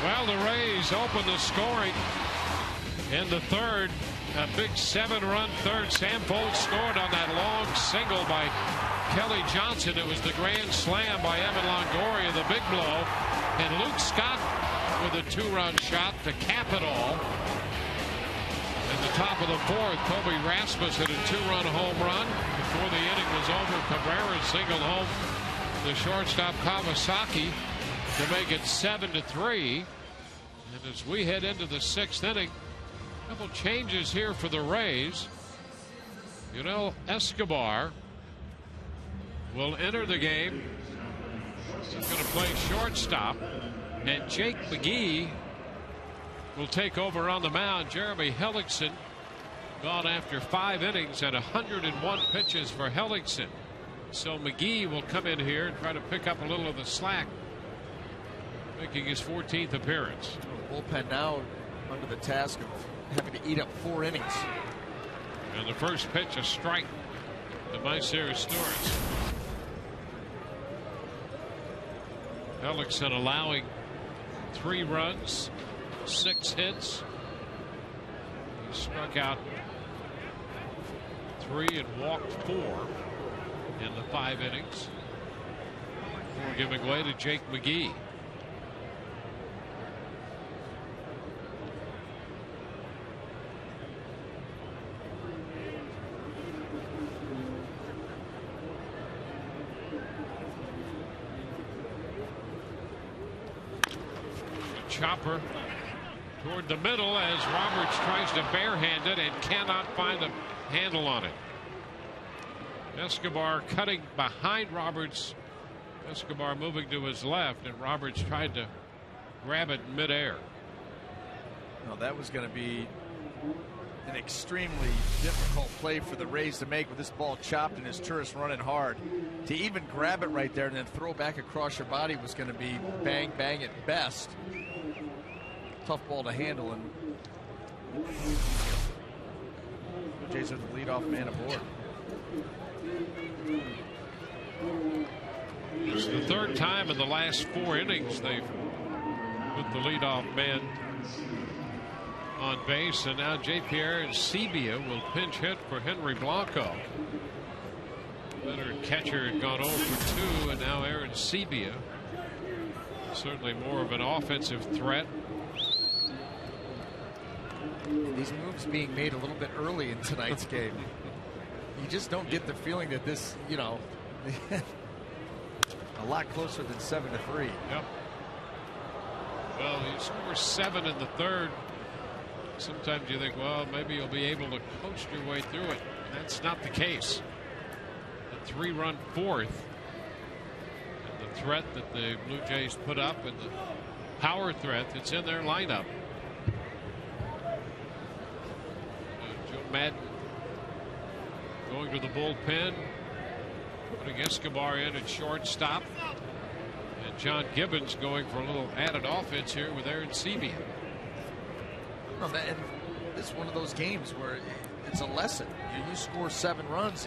Well, the Rays open the scoring in the 3rd. A big 7-run 3rd. Sam Foltz scored on that long single by Kelly Johnson. It was the grand slam by Evan Longoria, the big blow. And Luke Scott with a 2-run shot to cap it all. In the top of the 4th, Kobe Rasmus hit a 2-run home run. Before the inning was over, Cabrera singled home the shortstop Kawasaki to make it 7-3. And as we head into the 6th inning, a couple changes here for the Rays. You know, Escobar will enter the game. He's going to play shortstop. And Jake McGee will take over on the mound. Jeremy Hellickson gone after 5 innings and 101 pitches for Hellickson. So McGee will come in here and try to pick up a little of the slack, making his 14th appearance. Bullpen now under the task of having to eat up 4 innings. And the first pitch, a strike to Mycere Stewart. Hellickson allowing 3 runs, 6 hits. He struck out 3 and walked 4 in the 5 innings. Before giving way to Jake McGee. Chopper toward the middle as Roberts tries to barehand it and cannot find a handle on it. Escobar cutting behind Roberts. Escobar moving to his left, and Roberts tried to grab it in midair. No, that was going to be an extremely difficult play for the Rays to make with this ball chopped and his tourist running hard. To even grab it right there and then throw back across your body was going to be bang, bang at best. Tough ball to handle, and Blue Jays are the leadoff man aboard. It's the third time in the last 4 innings they've put the leadoff man on base, and now J.Pierre Sebia will pinch hit for Henry Blanco. Better catcher had gone 0 for 2, and now Aaron Sebia, certainly more of an offensive threat. These moves being made a little bit early in tonight's game. You just don't get the feeling that this, you know, a lot closer than 7-3. Yep. Well, he scores 7 in the third. Sometimes you think, well, maybe you'll be able to coast your way through it. That's not the case. The 3-run fourth, and the threat that the Blue Jays put up, and the power threat that's in their lineup. Joe Madden going to the bullpen, putting Escobar in at shortstop, and John Gibbons going for a little added offense here with Aaron Sebia. No, and it's one of those games where it's a lesson. You score 7 runs,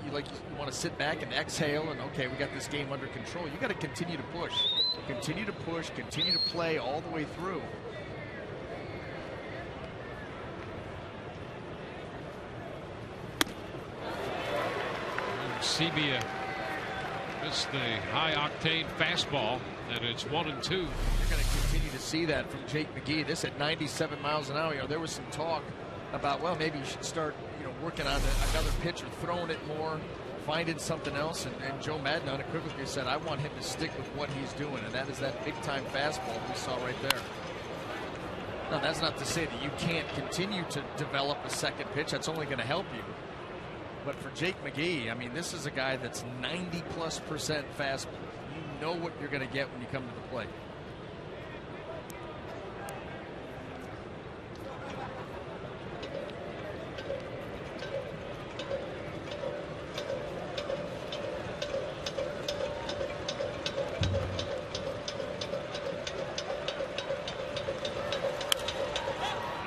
you want to sit back and exhale and, okay, we got this game under control. You got to continue to push, continue to play all the way through. Sebia missed the high-octane fastball, and it's 1-2. You're going to continue to see that from Jake McGee. This at 97 miles an hour. You know, there was some talk about, well, maybe you should start, you know, working on another pitch or throwing it more, finding something else. And Joe Madden unequivocally said, I want him to stick with what he's doing, and that is that big-time fastball we saw right there. Now, that's not to say that you can't continue to develop a second pitch. That's only going to help you. But for Jake McGee, I mean, this is a guy that's 90+% fastball. You know what you're going to get when you come to the plate.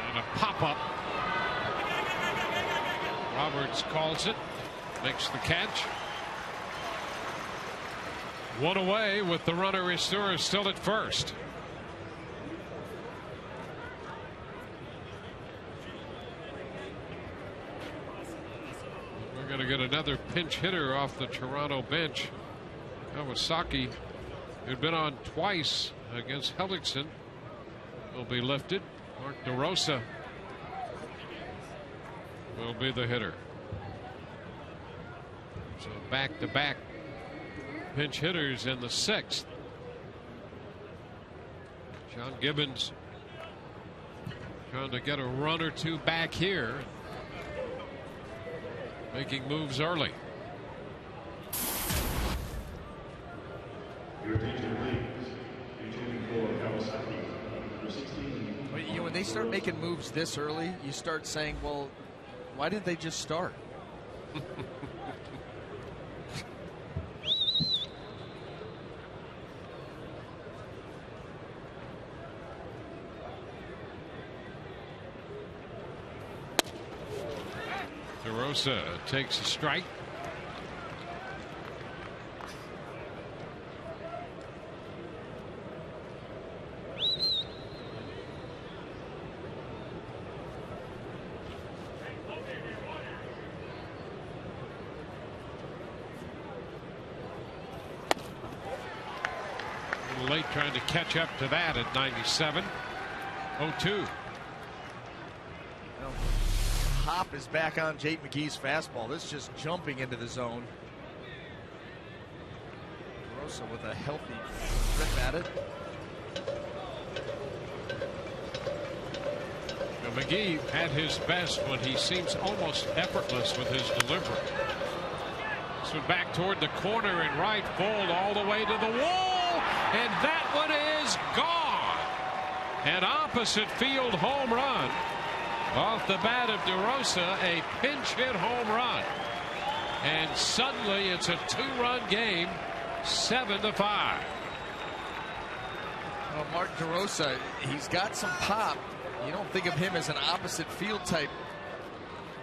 And a pop-up. Roberts calls it, makes the catch. 1 away with the runner Isura still at first. We're going to get another pinch hitter off the Toronto bench. Kawasaki, who'd been on twice against Hellickson, will be lifted. Mark DeRosa will be the hitter. So back-to-back pinch hitters in the 6th. John Gibbons trying to get a run or two back here, making moves early. You know, when they start making moves this early, you start saying, well, why didn't they just start? DeRosa takes a strike. Late trying to catch up to that at 97. 0-2. Hop is back on Jake McGee's fastball. This is just jumping into the zone. Rosa with a healthy grip at it. McGee had his best when he seems almost effortless with his delivery. This one back toward the corner in right fold all the way to the wall, and that one is gone. An opposite field home run off the bat of DeRosa, a pinch hit home run, and suddenly it's a 2-run game, 7-5. Well, Mark DeRosa, he's got some pop. You don't think of him as an opposite field type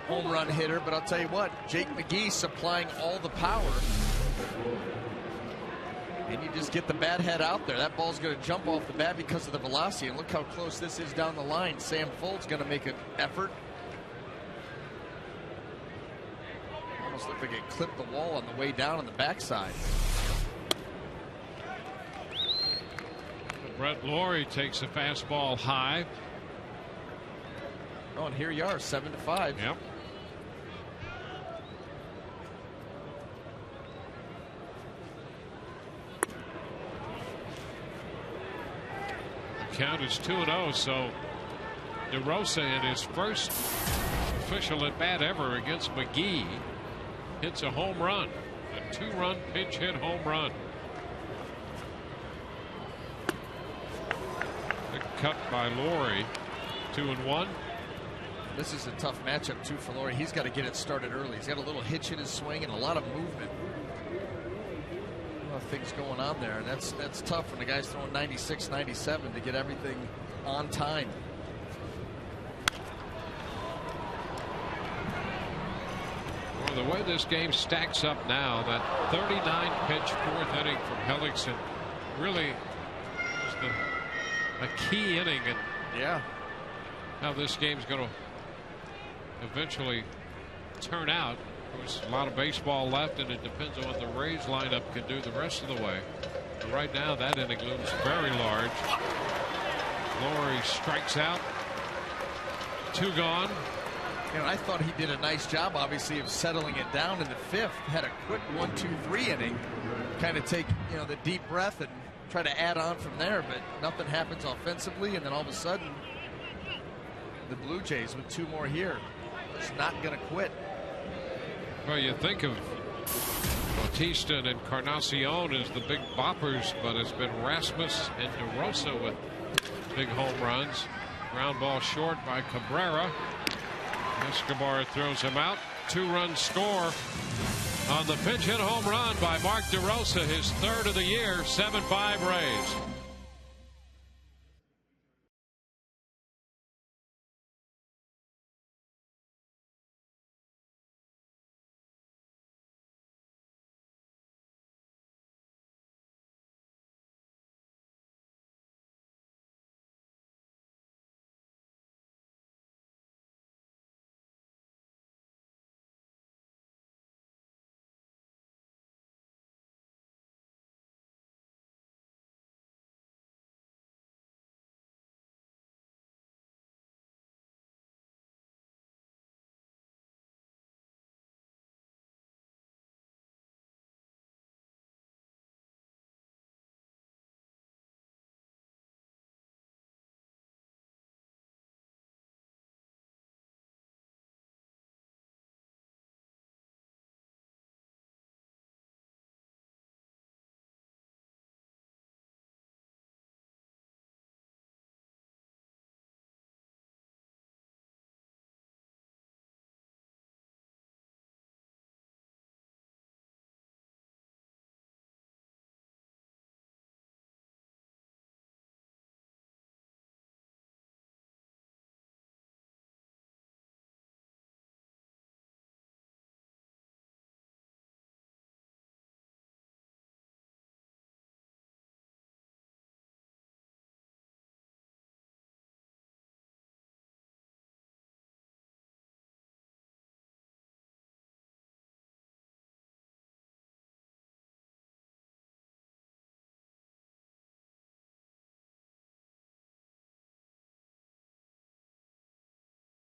home run hitter, but I'll tell you what, Jake McGee supplying all the power. And you just get the bat head out there. That ball's going to jump off the bat because of the velocity. And look how close this is down the line. Sam Folt's going to make an effort. Almost looked like it clipped the wall on the way down on the backside. Brett Laurie takes a fastball high. Oh, and here you are, 7-5. Yep. The count is 2-0, so DeRosa in his first official at bat ever against McGee hits a home run, a 2-run pinch hit home run. The cut by Laurie, 2-1. This is a tough matchup too for Laurie. He's got to get it started early. He's got a little hitch in his swing and a lot of movement. A lot of things going on there, and that's tough when the guy's throwing 96, 97 to get everything on time. Well, the way this game stacks up now, that 39 pitch fourth inning from Hellickson really was a key inning, and yeah, how this game's going to eventually turn out. There's a lot of baseball left, and it depends on what the Rays lineup can do the rest of the way. But right now, that inning looms very large. Laurie strikes out. 2 gone. You know, I thought he did a nice job, obviously, of settling it down in the 5th. Had a quick 1-2-3 inning. Kind of take, the deep breath and try to add on from there, but nothing happens offensively, and then all of a sudden, the Blue Jays with 2 more here. Just not going to quit. Well, you think of Bautista and Encarnacion as the big boppers, but it's been Rasmus and DeRosa with big home runs. Ground ball short by Cabrera. Escobar throws him out. 2-run score on the pinch hit home run by Mark DeRosa, his 3rd of the year. 7-5 Rays.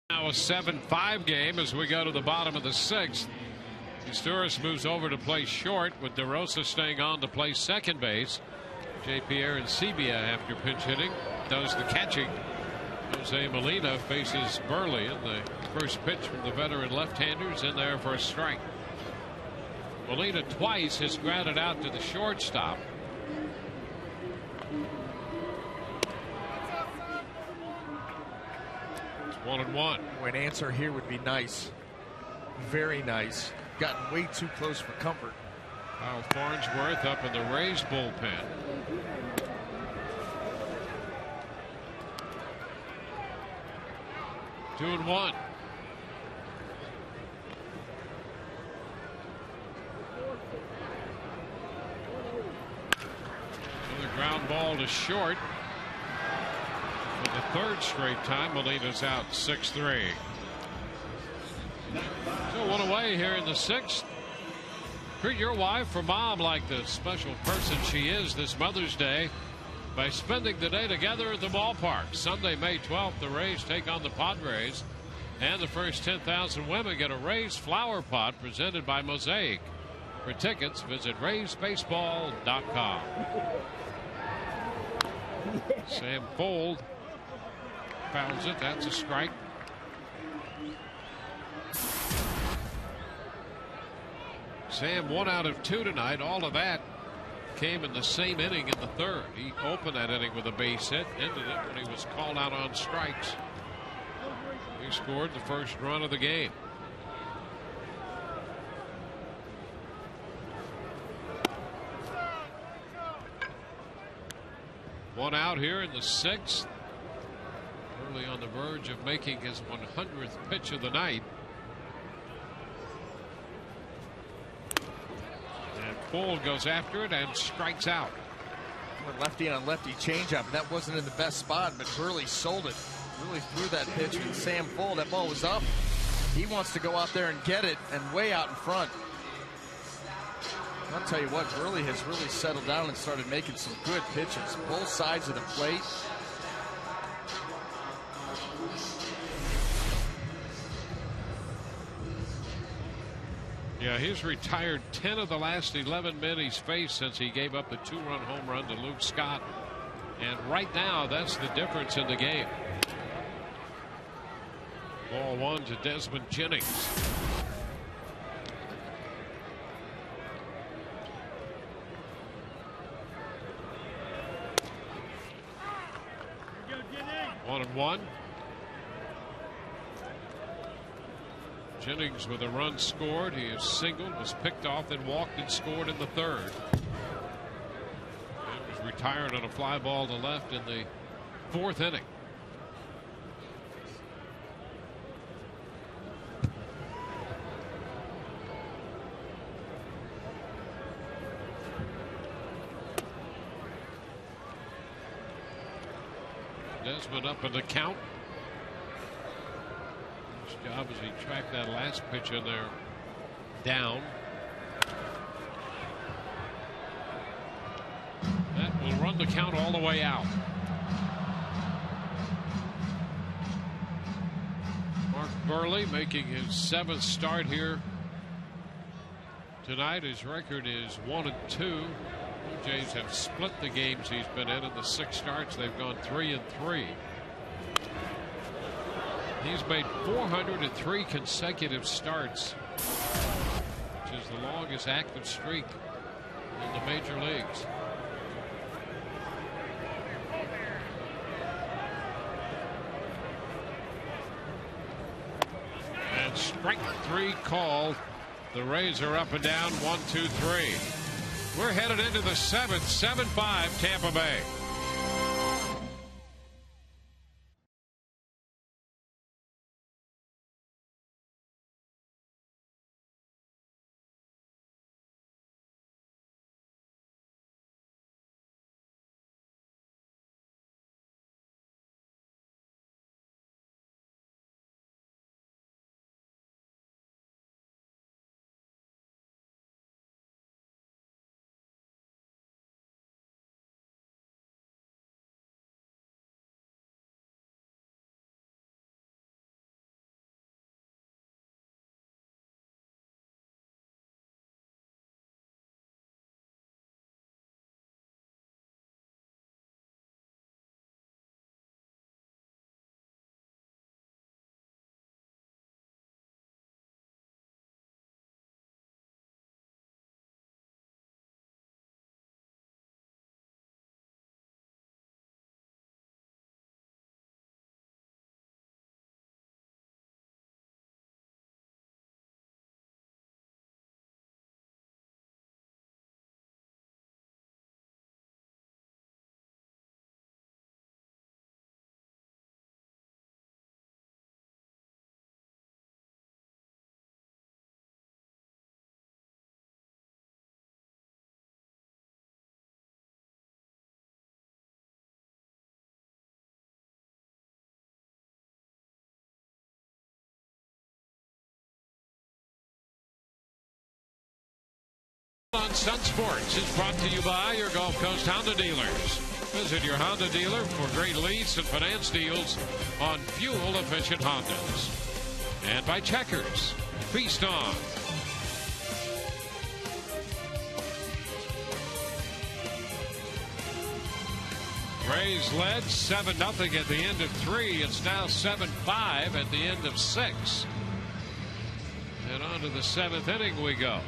Now a 7-5 game as we go to the bottom of the 6th. Sturis moves over to play short, with DeRosa staying on to play second base. J. Pierre and Sebia, after pinch hitting, does the catching Jose Molina faces Burley, and the first pitch from the veteran left-handers in there for a strike. Molina twice has grounded out to the shortstop. It's 1-1. An answer here would be nice. Very nice. Gotten way too close for comfort. Kyle Farnsworth up in the Rays bullpen. Two and one. Another ground ball to short. For the third straight time, Molina's out 6-3. So one away here in the sixth. Treat your wife or mom like the special person she is this Mother's Day by spending the day together at the ballpark. Sunday, May 12th, the Rays take on the Padres, and the first 10,000 women get a Rays flower pot presented by Mosaic. For tickets, visit RaysBaseball.com. Sam Fold fouls it. That's a strike. Sam 1 out of 2 tonight. All of that came in the same inning in the third. He opened that inning with a base hit, ended it when he was called out on strikes. He scored the first run of the game. One out here in the sixth. Early on the verge of making his 100th pitch of the night. Fold goes after it and strikes out. Lefty on lefty changeup. That wasn't in the best spot, but Burley sold it. Really threw that pitch with Sam Fold. That ball was up. He wants to go out there and get it, and way out in front. I'll tell you what, Burley has really settled down and started making some good pitches. Both sides of the plate. Yeah, he's retired 10 of the last 11 men he's faced since he gave up the 2-run home run to Luke Scott. And right now, that's the difference in the game. Ball one to Desmond Jennings. One and one. Jennings with a run scored. He is singled, was picked off, then walked and scored in the third. He was retired on a fly ball to left in the fourth inning. Desmond up in the count. Job as he tracked that last pitch in there down. That will run the count all the way out. Mark Burley making his 7th start here tonight. His record is 1-2. Blue Jays have split the games he's been in the 6 starts. They've gone 3-3. He's made 403 consecutive starts, which is the longest active streak in the major leagues. And strike 3 called. The Rays are up and down 1-2-3. We're headed into the 7th, 7-5 Tampa Bay. On Sun Sports is brought to you by your Gulf Coast Honda dealers. Visit your Honda dealer for great lease and finance deals on fuel-efficient Hondas. And by Checkers. Feast on. Rays led 7-0 at the end of 3. It's now 7-5 at the end of 6. And on to the 7th inning we go.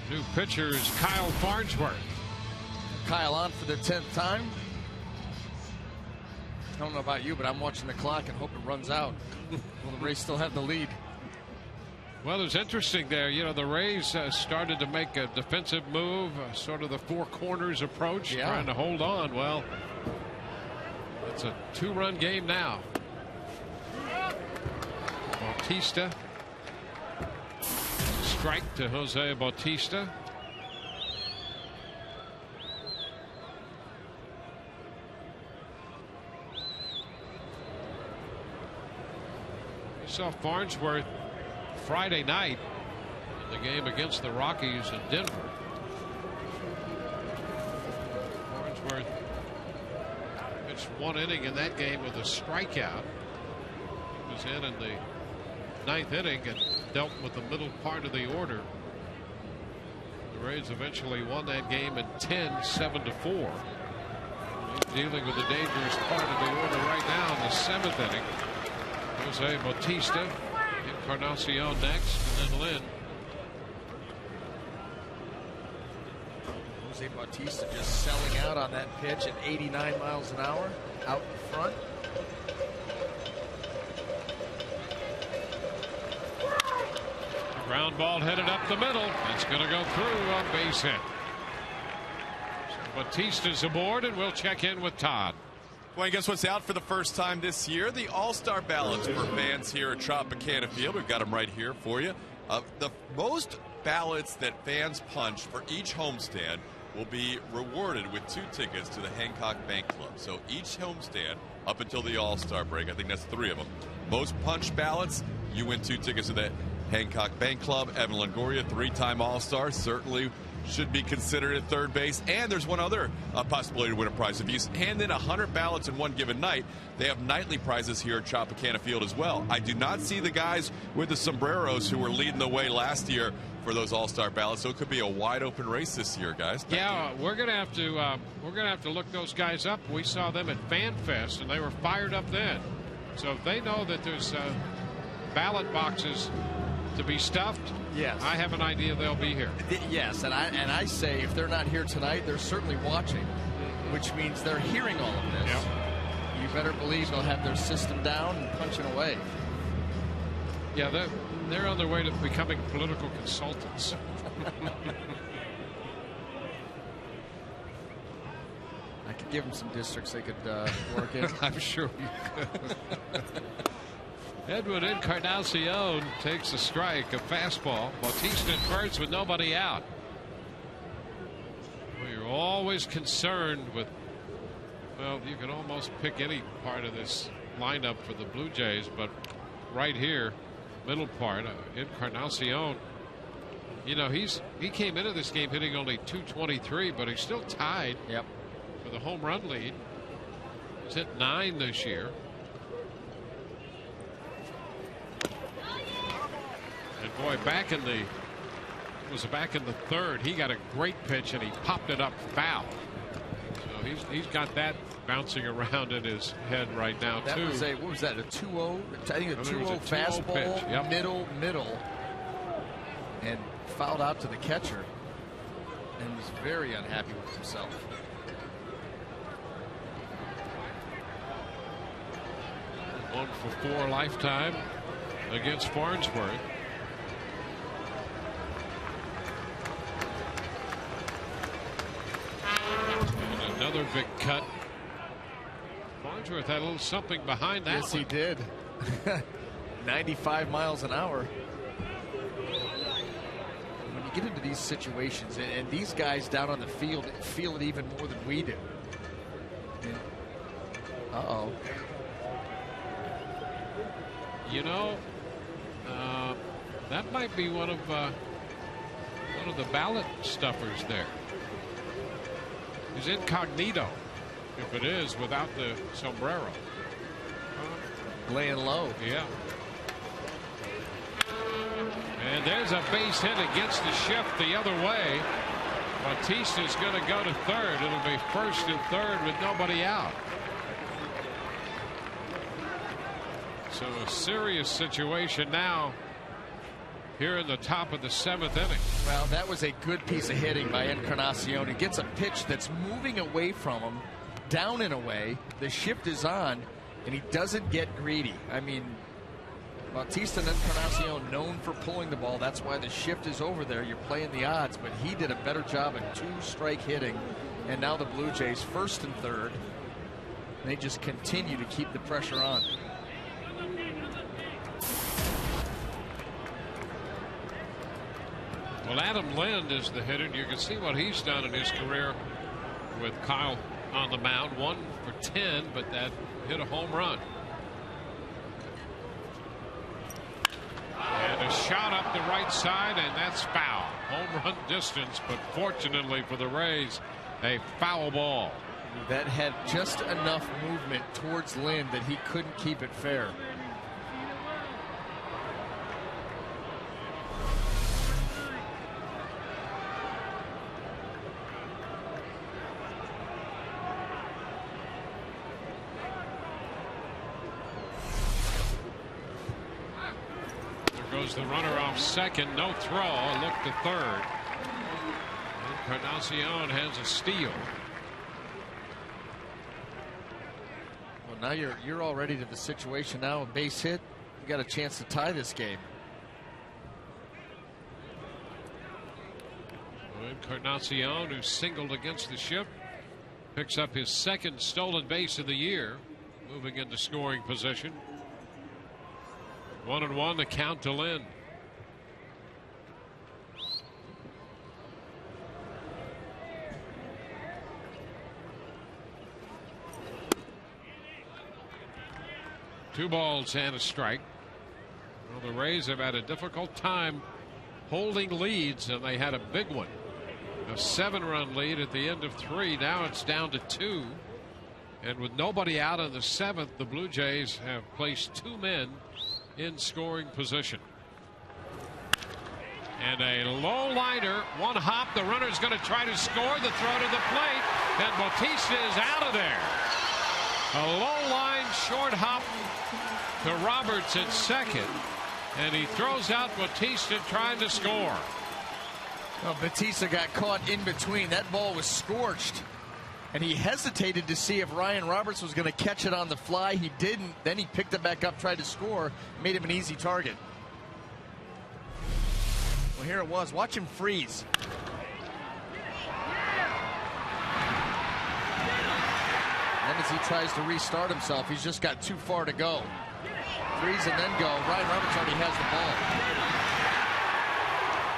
New pitcher is Kyle Farnsworth. Kyle on for the 10th time. I don't know about you, but I'm watching the clock and hope it runs out. Will the Rays still have the lead? Well, it's interesting there. You know, the Rays started to make a defensive move, sort of the four corners approach, trying to hold on. Well, it's a 2-run game now. Bautista. Strike to Jose Bautista. We saw Farnsworth Friday night in the game against the Rockies in Denver. Farnsworth pitched 1 inning in that game with a strikeout. He was in the 9th inning and dealt with the middle part of the order. The Rays eventually won that game in 10, 7-4. He's dealing with the dangerous part of the order right now in the 7th inning. Jose Bautista, Encarnacion next, and then Lynn. Jose Bautista just selling out on that pitch at 89 miles an hour out in front. Ground ball headed up the middle. It's going to go through a base hit. So Bautista's aboard, and we'll check in with Todd. Well, guess what's out for the first time this year? The All-Star ballots for fans here at Tropicana Field. We've got them right here for you. The most ballots that fans punch for each homestand will be rewarded with 2 tickets to the Hancock Bank Club. So each homestand up until the All-Star break, I think that's 3 of them. Most punched ballots, you win 2 tickets to the Hancock Bank Club. Evan Longoria, 3-time All-Star, certainly should be considered at third base. And there's one other possibility to win a prize. If you hand in 100 ballots in one given night, they have nightly prizes here at Tropicana Field as well. I do not see the guys with the sombreros who were leading the way last year for those All-Star ballots, so it could be a wide open race this year, guys. Yeah, we're gonna have to look those guys up. We saw them at Fan Fest, and they were fired up then. So if they know that there's ballot boxes to be stuffed, yes, I have an idea they'll be here. Yes, and I say if they're not here tonight, they're certainly watching, which means they're hearing all of this. Yep. You better believe they'll have their system down and punching away. Yeah, they're on their way to becoming political consultants. I could give them some districts they could work in. I'm sure you could. Edwin Encarnacion takes a strike, a fastball. Bautista at first with nobody out. Well, you're always concerned with, well, you can almost pick any part of this lineup for the Blue Jays, but right here, middle part, Encarnacion, you know, he came into this game hitting only .223, but he's still tied for the home run lead. He's hit 9 this year. And boy, back in the 3rd, he got a great pitch and he popped it up foul. So he's got that bouncing around in his head right now that too. Was what was that, a 2-0? I think a 2-0 fastball, pitch. Yep. middle, and fouled out to the catcher, and was very unhappy with himself. One for 4 lifetime against Farnsworth. And another big cut. Farnsworth had a little something behind that. Yes, he did. 95 miles an hour. When you get into these situations, and these guys down on the field feel it even more than we do. Uh-oh. You know, that might be one of one of the ballot stuffers there. Is incognito, if it is, without the sombrero. Laying low. Yeah. And there's a base hit against the shift the other way. Bautista's going to go to third. It'll be first and third with nobody out. So a serious situation now here in the top of the 7th inning. Well, that was a good piece of hitting by Encarnacion. He gets a pitch that's moving away from him, down and away. The shift is on, and he doesn't get greedy. I mean, Bautista and Encarnacion known for pulling the ball. That's why the shift is over there. You're playing the odds, but he did a better job at 2-strike hitting. And now the Blue Jays first and third. They just continue to keep the pressure on. Well, Adam Lind is the hitter. You can see what he's done in his career with Kyle on the mound. 1 for 10, but that hit a home run. And a shot up the right side, and that's foul. Home run distance, but fortunately for the Rays, a foul ball. That had just enough movement towards Lind that he couldn't keep it fair. Goes the runner off second, no throw, a look to third. Encarnacion has a steal. Well, now you're already to the situation now. A base hit, you got a chance to tie this game. Encarnacion, who singled against the ship, picks up his 2nd stolen base of the year, moving into scoring position. 1-1 the count to Lind. Two balls and a strike. Well, the Rays have had a difficult time holding leads, and they had a big one. A 7-run lead at the end of 3. Now it's down to 2. And with nobody out in the 7th, the Blue Jays have placed 2 men in scoring position. And a low liner, 1 hop. The runner's going to try to score. The throw to the plate, and Bautista is out of there. A low line short hop to Roberts at second, and he throws out Bautista trying to score. Well, Bautista got caught in between. That ball was scorched, and he hesitated to see if Ryan Roberts was going to catch it on the fly. He didn't. Then he picked it back up, tried to score, made him an easy target. Well, here it was. Watch him freeze. And as he tries to restart himself, he's just got too far to go. Freeze and then go. Ryan Roberts already has the ball.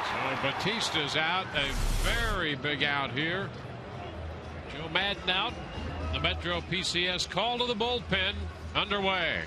So Bautista's out. A very big out here. Joe Madden out. The Metro PCS call to the bullpen underway.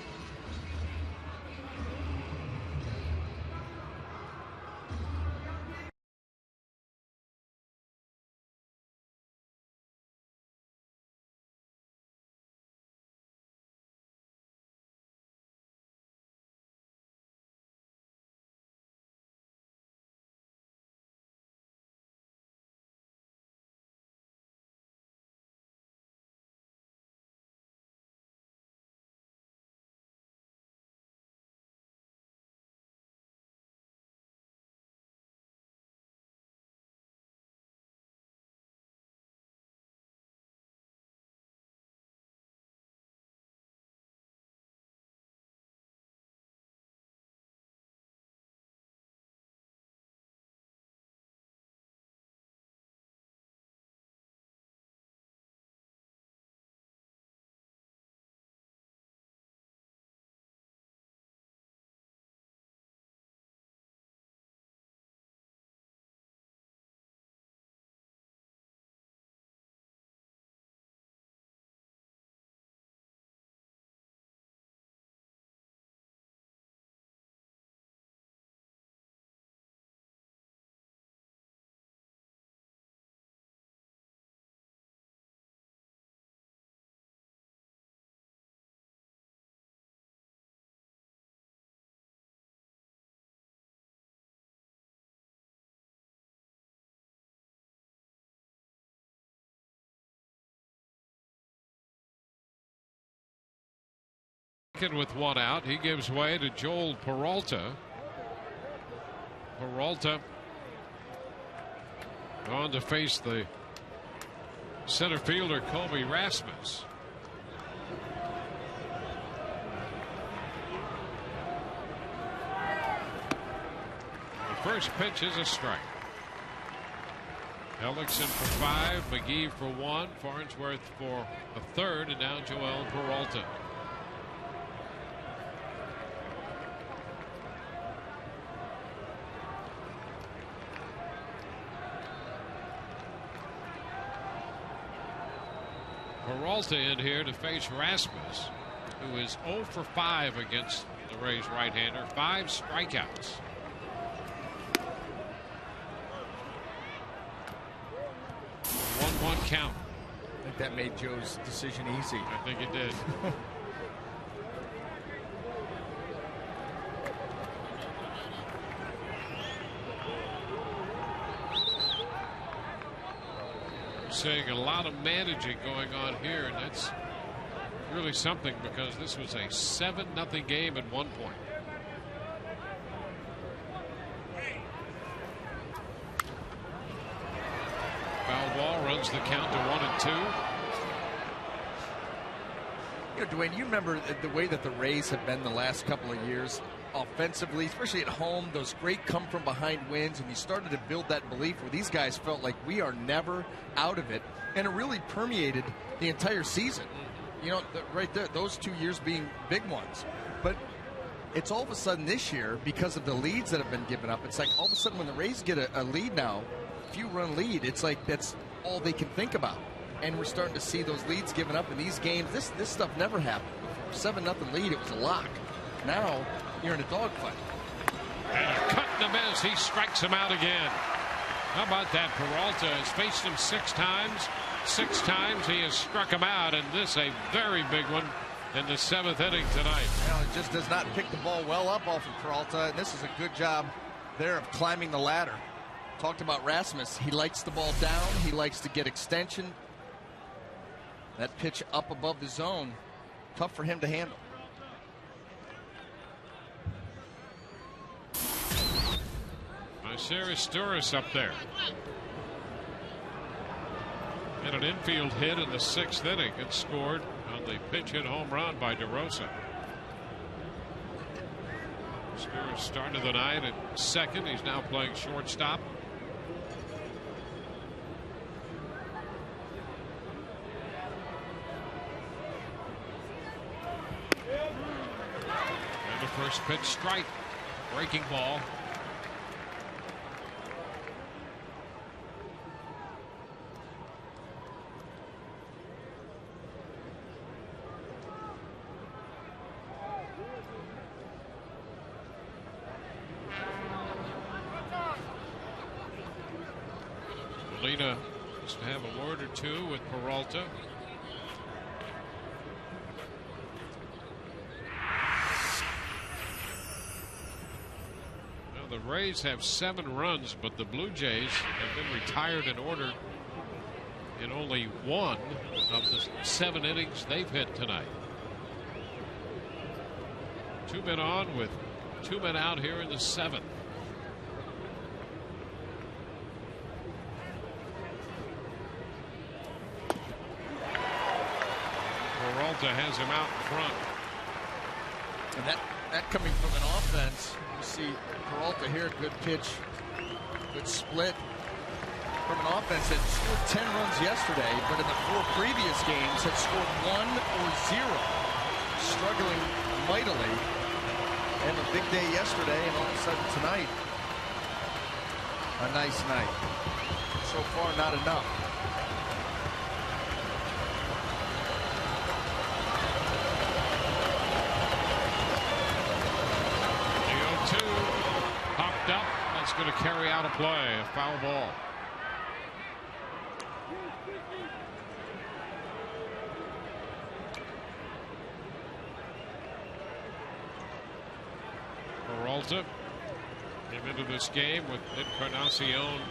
second with one out. He gives way to Joel Peralta. Peralta on to face the center fielder Colby Rasmus. The first pitch is a strike. Ellickson for 5, McGee for 1, Farnsworth for a third, and now Joel Peralta. Peralta in here to face Rasmus, who is 0 for 5 against the Rays right-hander, 5 strikeouts. 1-1 count. I think that made Joe's decision easy. I think it did. Seeing a lot of managing going on here, and that's really something because this was a 7-0 game at one point. Foul ball, runs the count to 1-2. You know, Dwayne, you remember the way that the Rays have been the last couple of years offensively, especially at home, those great come from behind wins, and you started to build that belief where these guys felt like we are never out of it, and it really permeated the entire season. You know, right there, those 2 years being big ones. But it's all of a sudden this year, because of the leads that have been given up, it's like all of a sudden when the Rays get a lead now, few-run lead, it's like that's all they can think about. And we're starting to see those leads given up in these games. This stuff never happened before. 7-0 lead, it was a lock. Now you're in a dogfight. And a cut and a miss. He strikes him out again. How about that? Peralta has faced him 6 times. 6 times he has struck him out, and this a very big one in the 7th inning tonight. Well, it just does not pick the ball well up off of Peralta, and this is a good job there of climbing the ladder. Talked about Rasmus. He likes the ball down. He likes to get extension. That pitch up above the zone, tough for him to handle. Stouris up there. And an infield hit in the 6th inning. It scored on the pitch hit home run by DeRosa. Stouris started the night at second. He's now playing shortstop. And the first pitch strike. Breaking ball. Molina just to have a word or two with Peralta. Now the Rays have 7 runs, but the Blue Jays have been retired in order in only 1 of the 7 innings they've hit tonight. 2 men on with 2 men out here in the 7th. Peralta has him out in front. And that coming from an offense, you see Peralta here, good pitch, good split. From an offense that scored 10 runs yesterday, but in the 4 previous games had scored 1 or 0. Struggling mightily. And a big day yesterday, and all of a sudden tonight, a nice night. So far, not enough. The 0-2 popped up. That's going to carry out a play, a foul ball. Peralta came into this game with Encarnacion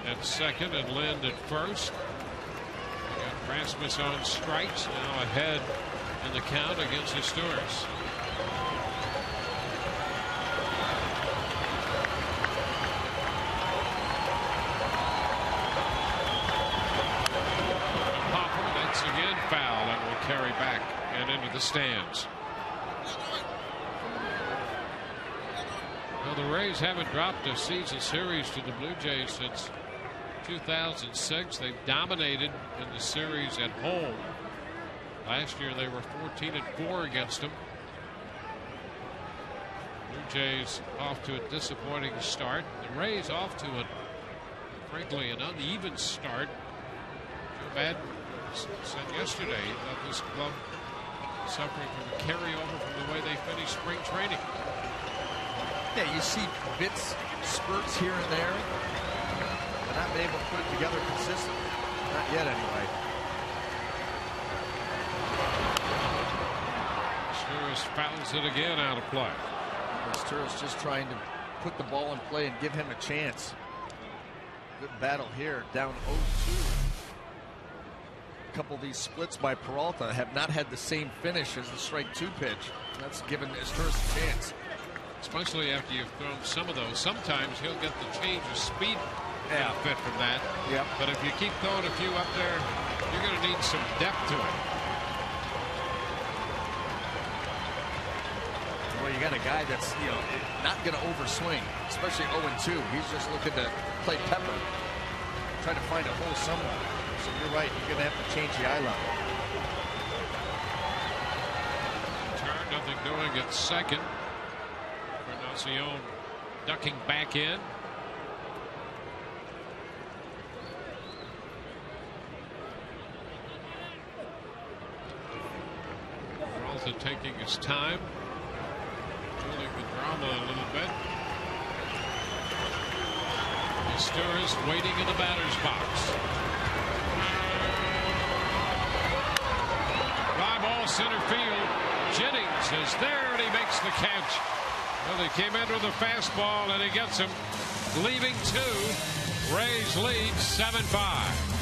at second and Lind at first. We got Rasmus on strikes, now ahead in the count against the Stewards. Hopper once again foul and will carry back and into the stands. Well, the Rays haven't dropped a season series to the Blue Jays since 2006. They've dominated in the series at home. Last year they were 14-4 against them. Blue Jays off to a disappointing start. The Rays off to frankly an uneven start. Joe Madden said yesterday that this club suffering from a carryover from the way they finished spring training. Yeah, you see bits, spurts here and there. They're not been able to put it together consistently. Not yet, anyway. Stewards fouls it again out of play. Stewards just trying to put the ball in play and give him a chance. Good battle here, down 0-2. A couple of these splits by Peralta have not had the same finish as the strike 2 pitch. That's given Stewards a chance. Especially after you've thrown some of those. Sometimes he'll get the change of speed benefit from that. Yep. But if you keep throwing a few up there, you're going to need some depth to it. Well, you got a guy that's, not going to overswing, especially 0-2. He's just looking to play pepper, try to find a hole somewhere. So you're right, you're going to have to change the eye level. Turn, nothing doing at second. Encarnacion ducking back in. Peralta taking his time, building the drama a little bit. Stewards waiting in the batter's box. Fly ball center field. Jennings is there and he makes the catch. Well, he came in with a fastball and he gets him, leaving 2. Rays lead 7-5.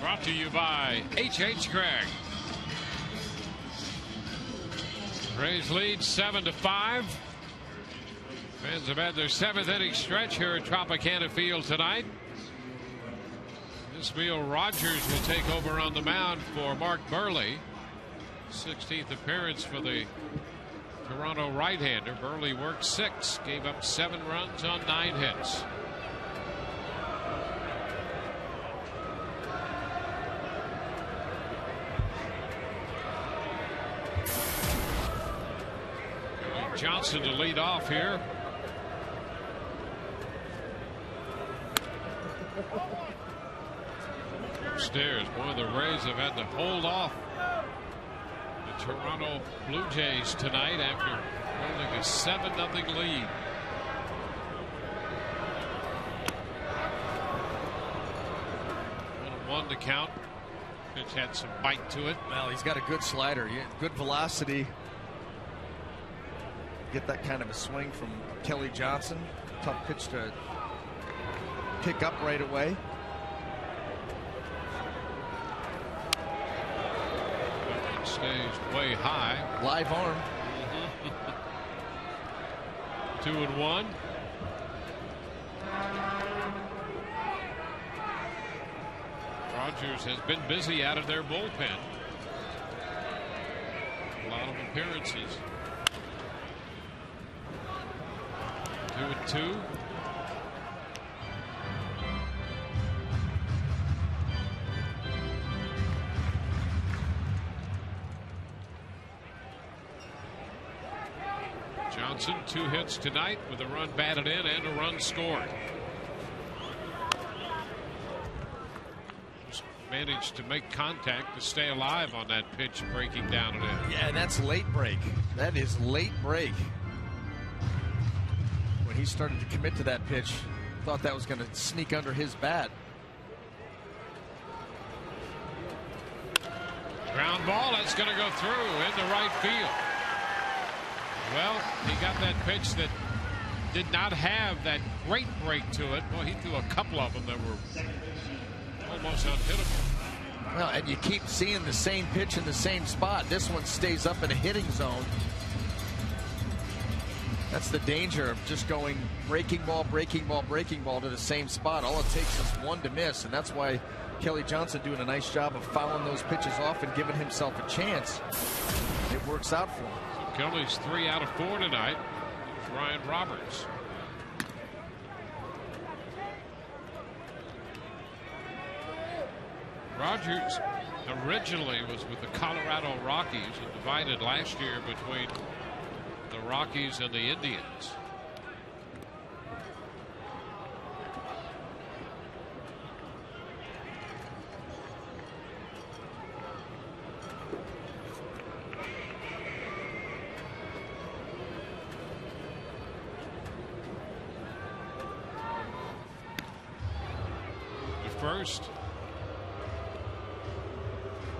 Brought to you by H.H. Gregg. Rays lead 7-5. Fans have had their 7th inning stretch here at Tropicana Field tonight. This field, Rogers will take over on the mound for Mark Burley. 16th appearance for the Toronto right-hander. Burley worked 6, gave up 7 runs on 9 hits. Johnson to lead off here. Upstairs, boy, the Rays have had to hold off the Toronto Blue Jays tonight after holding a 7-0 lead. 1-1 to count. Pitch had some bite to it. Well, he's got a good slider, good velocity. Get that kind of a swing from Kelly Johnson. Tough pitch to pick up right away. It stays way high. Live arm. 2-1. Rogers has been busy out of their bullpen. A lot of appearances. 2-2. Johnson, 2 hits tonight with a run batted in and a run scored. Just managed to make contact to stay alive on that pitch breaking down and in. Yeah, and that's late break. That is late break. When he started to commit to that pitch, thought that was going to sneak under his bat. Ground ball, that's going to go through into right field. Well, he got that pitch that did not have that great break to it. Well, he threw a couple of them that were almost unhittable. Well, and you keep seeing the same pitch in the same spot. This one stays up in a hitting zone. That's the danger of just going breaking ball, breaking ball, breaking ball to the same spot. All it takes is one to miss, and that's why Kelly Johnson doing a nice job of fouling those pitches off and giving himself a chance. It works out for him. Kelly's 3 out of 4 tonight. Here's Ryan Roberts. Rogers originally was with the Colorado Rockies and divided last year between the Rockies and the Indians. First,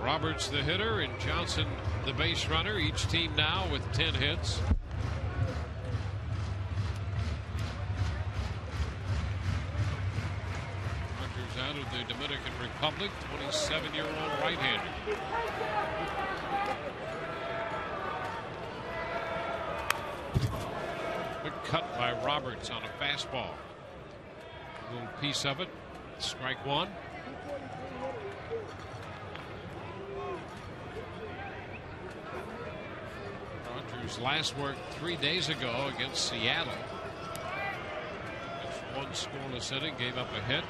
Roberts the hitter and Johnson the base runner. Each team now with 10 hits. Rogers out of the Dominican Republic, 27-year-old right-hander. Good cut by Roberts on a fastball. A little piece of it. Strike one. Rogers last worked 3 days ago against Seattle. Just one scoreless inning, gave up a hit.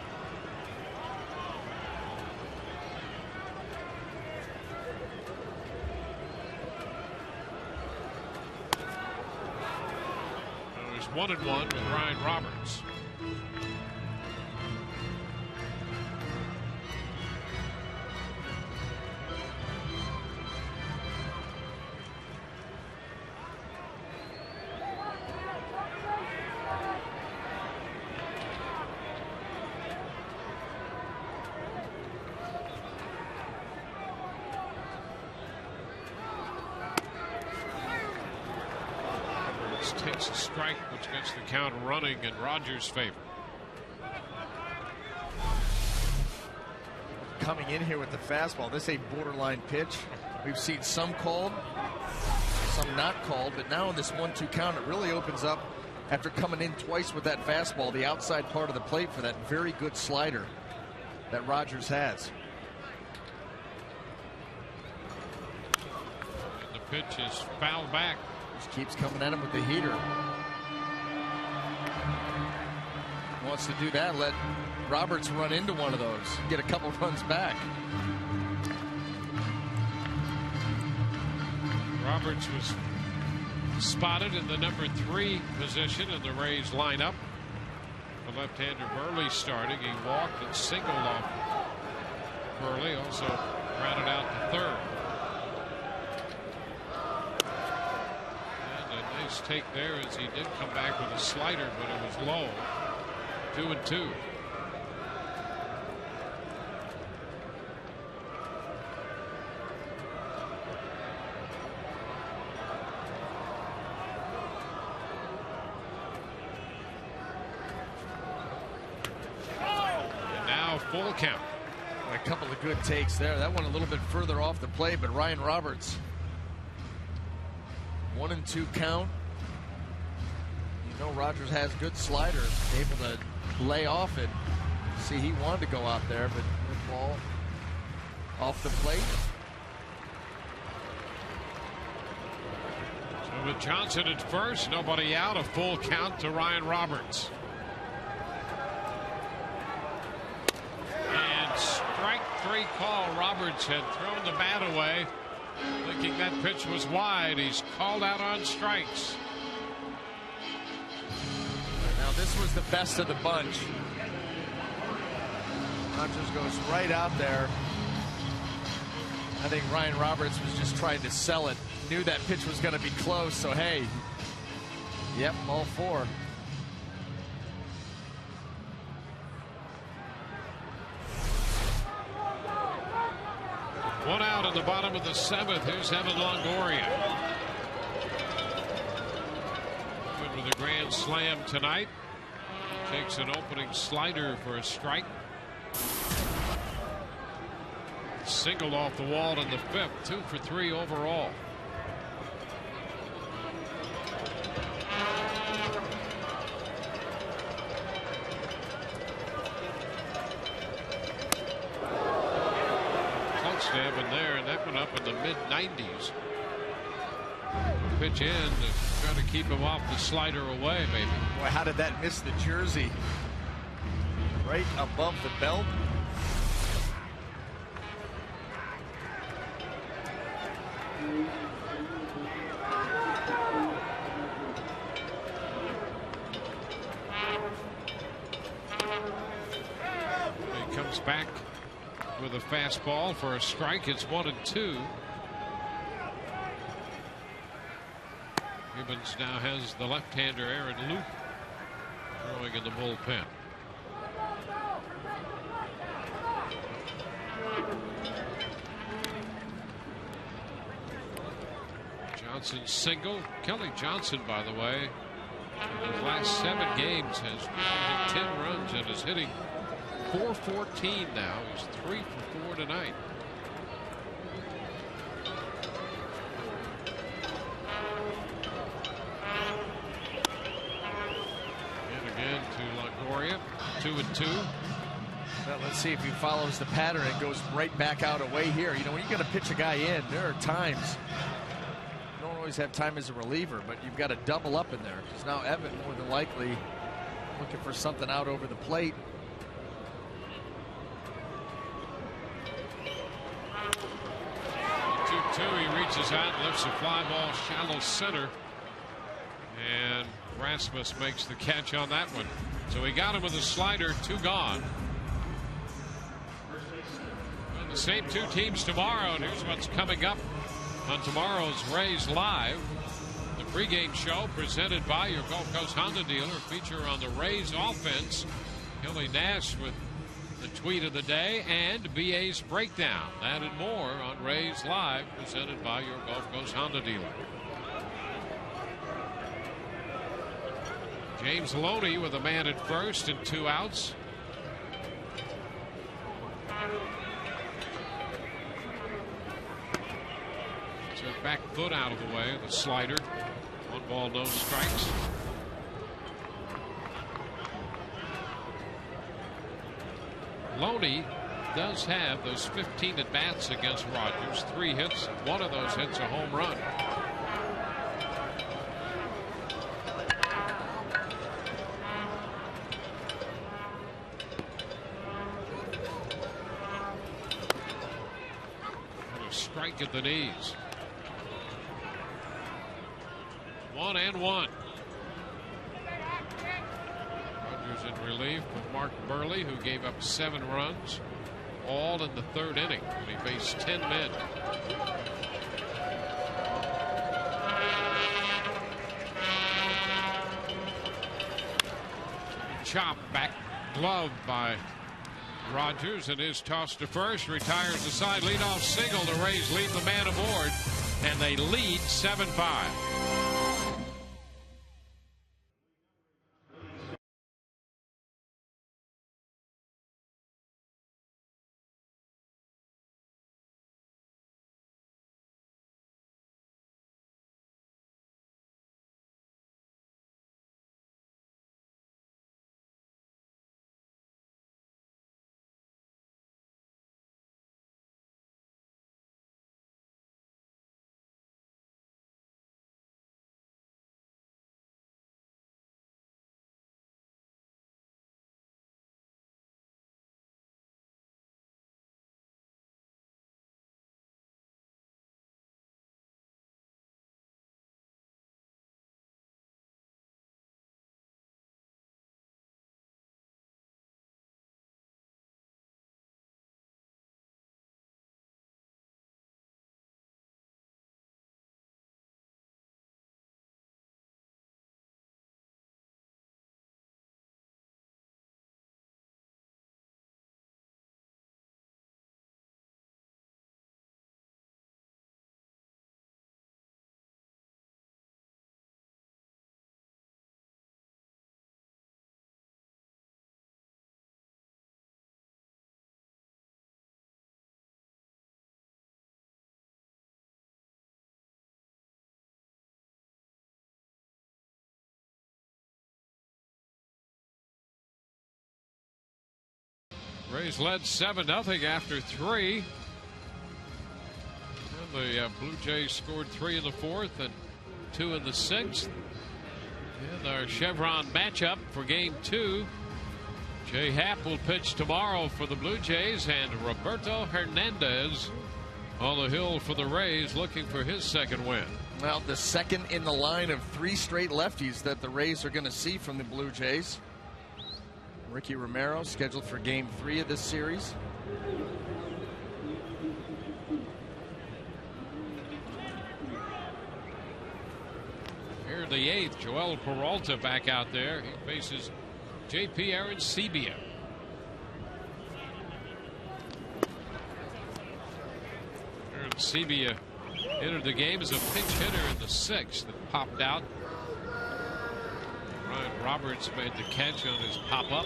It was 1-1 with Ryan Roberts. Takes a strike, which gets the count running in Rogers' favor. Coming in here with the fastball, this is a borderline pitch. We've seen some called, some not called, but now in this 1-2 count, it really opens up after coming in twice with that fastball, the outside part of the plate for that very good slider that Rogers has. And the pitch is fouled back. Just keeps coming at him with the heater. Wants to do that, let Roberts run into one of those, get a couple runs back. Roberts was spotted in the number 3 position in the Rays lineup. The left-hander Burley starting. He walked and singled off Burley. Also grounded out to third. And a nice take there as he did come back with a slider, but it was low. 2-2. Full count. A couple of good takes there. That one a little bit further off the plate, but Ryan Roberts, 1-2 count. You know Rogers has good sliders, able to lay off it. See, he wanted to go out there, but the ball off the plate. So with Johnson at first, nobody out, a full count to Ryan Roberts. Strike three call. Roberts had thrown the bat away, thinking that pitch was wide. He's called out on strikes. Now this was the best of the bunch. Rogers goes right out there. I think Ryan Roberts was just trying to sell it. Knew that pitch was going to be close, so hey, yep, all four. One out in the bottom of the seventh. Here's Evan Longoria. Good with a grand slam tonight. Takes an opening slider for a strike. Singled off the wall in the fifth. 2 for 3 overall. Stabbing there, and that went up in the mid-90s. Pitch in to try to keep him off the slider away, maybe. Boy, how did that miss the jersey? Right above the belt. He comes back with a fastball for a strike. It's 1-2. Gibbons now has the left-hander Aaron Loop throwing in the bullpen. Johnson single. Kelly Johnson, by the way, in his last 7 games has hit 10 runs and is hitting .414 now. He's 3 for 4 tonight. And again to Longoria. 2-2. Well, let's see if he follows the pattern and goes right back out away here. You know, when you're going to pitch a guy in, there are times you don't always have time as a reliever, but you've got to double up in there. Because now Evan, more than likely, looking for something out over the plate. 2-2. He reaches out and lifts a fly ball shallow center. And Rasmus makes the catch on that one. So he got him with a slider. 2 gone. Well, the same 2 teams tomorrow. And here's what's coming up on tomorrow's Rays Live. The pregame show presented by your Gulf Coast Honda dealer. Feature on the Rays offense. Kelly Nash with the tweet of the day and BA's breakdown. That and more on Rays Live, presented by your Gulf Coast Honda dealer. James Loney with a man at first and 2 outs. So back foot out of the way, the slider. 1 ball, no strikes. Loney does have those 15 at-bats against Rogers. 3 hits. 1 of those hits a home run. And a strike at the knees. 1-1. Rogers Rogers in relief with Mark Burley, who gave up 7 runs, all in the 3rd inning when he faced 10 men. Chop back glove by Rogers, and his toss to first, retires the side leadoff single. The Rays leave the man aboard, and they lead 7-5. Rays led 7-0 after 3. And the Blue Jays scored 3 in the 4th and 2 in the 6th. And our Chevron matchup for Game 2. Jay Happ will pitch tomorrow for the Blue Jays, and Roberto Hernandez on the hill for the Rays, looking for his 2nd win. Well, the 2nd in the line of 3 straight lefties that the Rays are going to see from the Blue Jays. Ricky Romero scheduled for Game 3 of this series. Here in the 8th, Joel Peralta back out there. He faces J.P. Arancibia. Arancibia entered the game as a pinch hitter in the 6th and popped out. Ryan Roberts made the catch on his pop-up.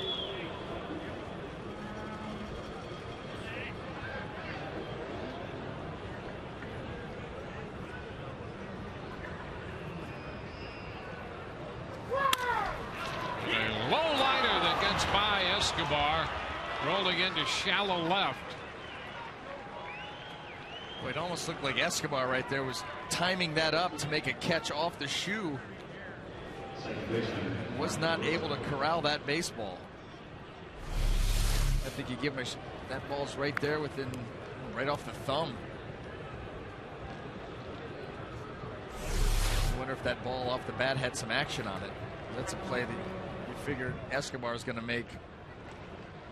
A low liner that gets by Escobar, rolling into shallow left. Well, it almost looked like Escobar right there was timing that up to make a catch off the shoe. Was not able to corral that baseball. I think you give him that ball's right there within, right off the thumb. I wonder if that ball off the bat had some action on it. That's a play that you figure Escobar is going to make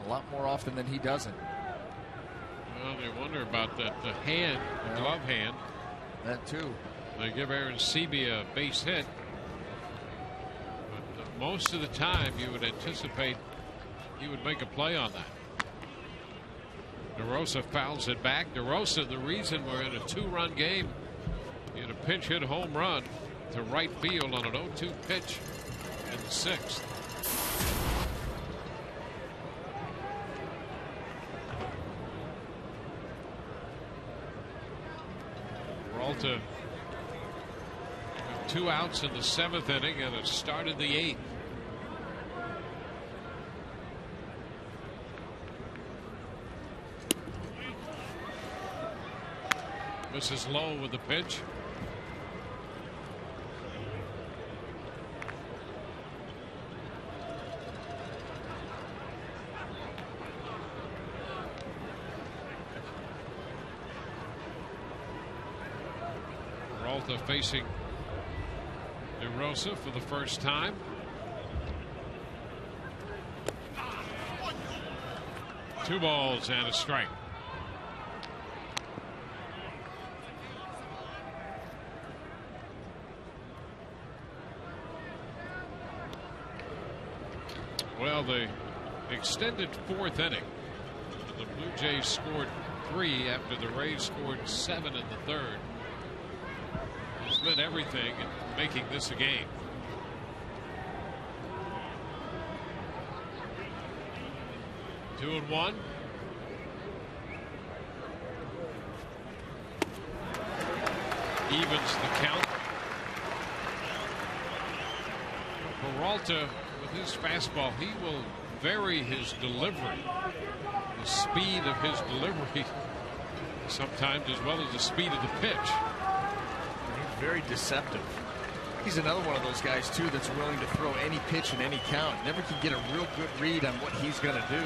a lot more often than he doesn't. Well, they wonder about the hand, the glove hand. That too. They give Arancibia a base hit. But most of the time you would anticipate he would make a play on that. DeRosa fouls it back. DeRosa, the reason we're in a 2-run game, he had a pinch hit home run to right field on an 0-2 pitch in the 6th. Peralta, 2 outs in the 7th inning, and it started the 8th. This is low with the pitch. Peralta facing DeRosa for the first time. 2 balls and a strike. Well, the extended 4th inning, the Blue Jays scored 3 after the Rays scored 7 in the 3rd. It's been everything in making this a game. Two and one. Evens the count. Peralta, with his fastball, he will vary his delivery, the speed of his delivery sometimes, as well as the speed of the pitch. He's very deceptive. He's another one of those guys too that's willing to throw any pitch in any count. Never can get a real good read on what he's going to do.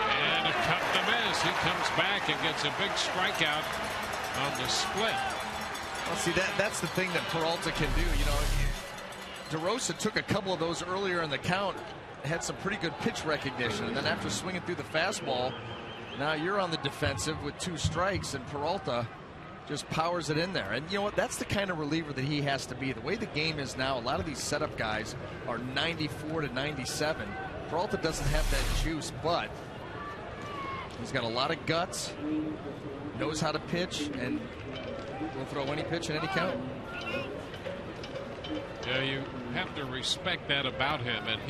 And a cut to miss. He comes back and gets a big strikeout on the split. Well, see, that's the thing that Peralta can do. You know, DeRosa took a couple of those earlier in the count, had some pretty good pitch recognition, and then after swinging through the fastball, now you're on the defensive with 2 strikes, and Peralta just powers it in there. And you know what? That's the kind of reliever that he has to be. The way the game is now, a lot of these setup guys are 94 to 97. Peralta doesn't have that juice, but he's got a lot of guts, knows how to pitch, and will throw any pitch in any count. Yeah, you have to respect that about him, and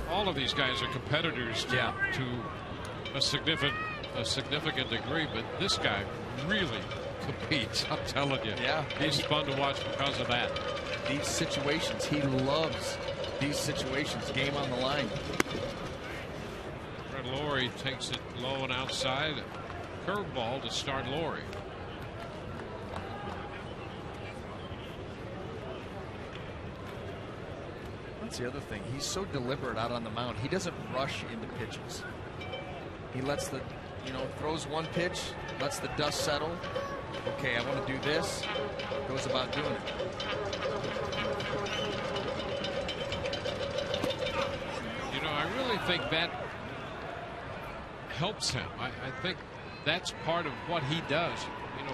all of these guys are competitors to a significant degree, but this guy really competes. I'm telling you. Yeah, he's fun to watch because of that. These situations, he loves these situations. Game on the line. Fred Laurie takes it low and outside. Curveball to start Laurie. That's the other thing. He's so deliberate out on the mound. He doesn't rush into pitches. He lets the, throws one pitch, lets the dust settle. Okay, I want to do this. Goes about doing it. I really think that helps him. I think that's part of what he does.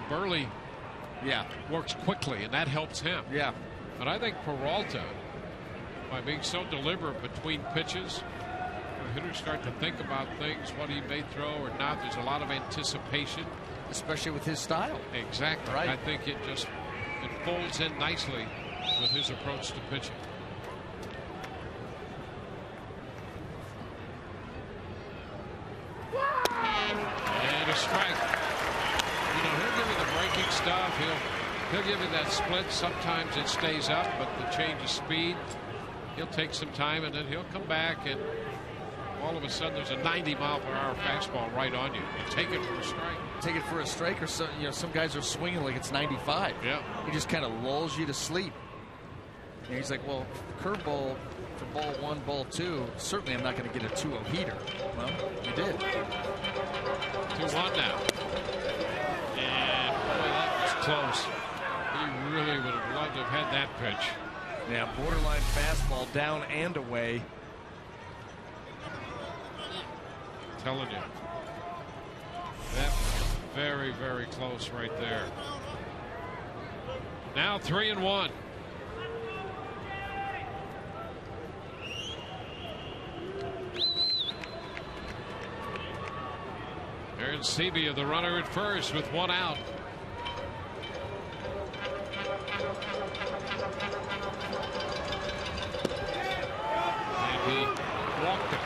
Burley works quickly, and that helps him. Yeah. But I think Peralta, by being so deliberate between pitches, hitters start to think about things, what he may throw or not. There's a lot of anticipation. Especially with his style. Exactly. Right. I think it folds in nicely with his approach to pitching. And a strike. He'll give you the breaking stuff. He'll give you that split. Sometimes it stays up, but the change of speed, he'll take some time, and then he'll come back, and all of a sudden there's a 90-mile-per-hour fastball right on you. You take it for a strike. Take it for a strike, or some guys are swinging like it's 95. Yeah. He just kind of lulls you to sleep. And he's like, well, curveball for ball 1, ball 2. Certainly, I'm not going to get a 2-0 heater. Well, you did. 2-1 now. And boy, that was close. He really would have loved to have had that pitch. Yeah, borderline fastball down and away. Telling you, that was very, very close right there. Now 3-1. Aaron Sebia, the runner at first, with 1 out. And he walked it.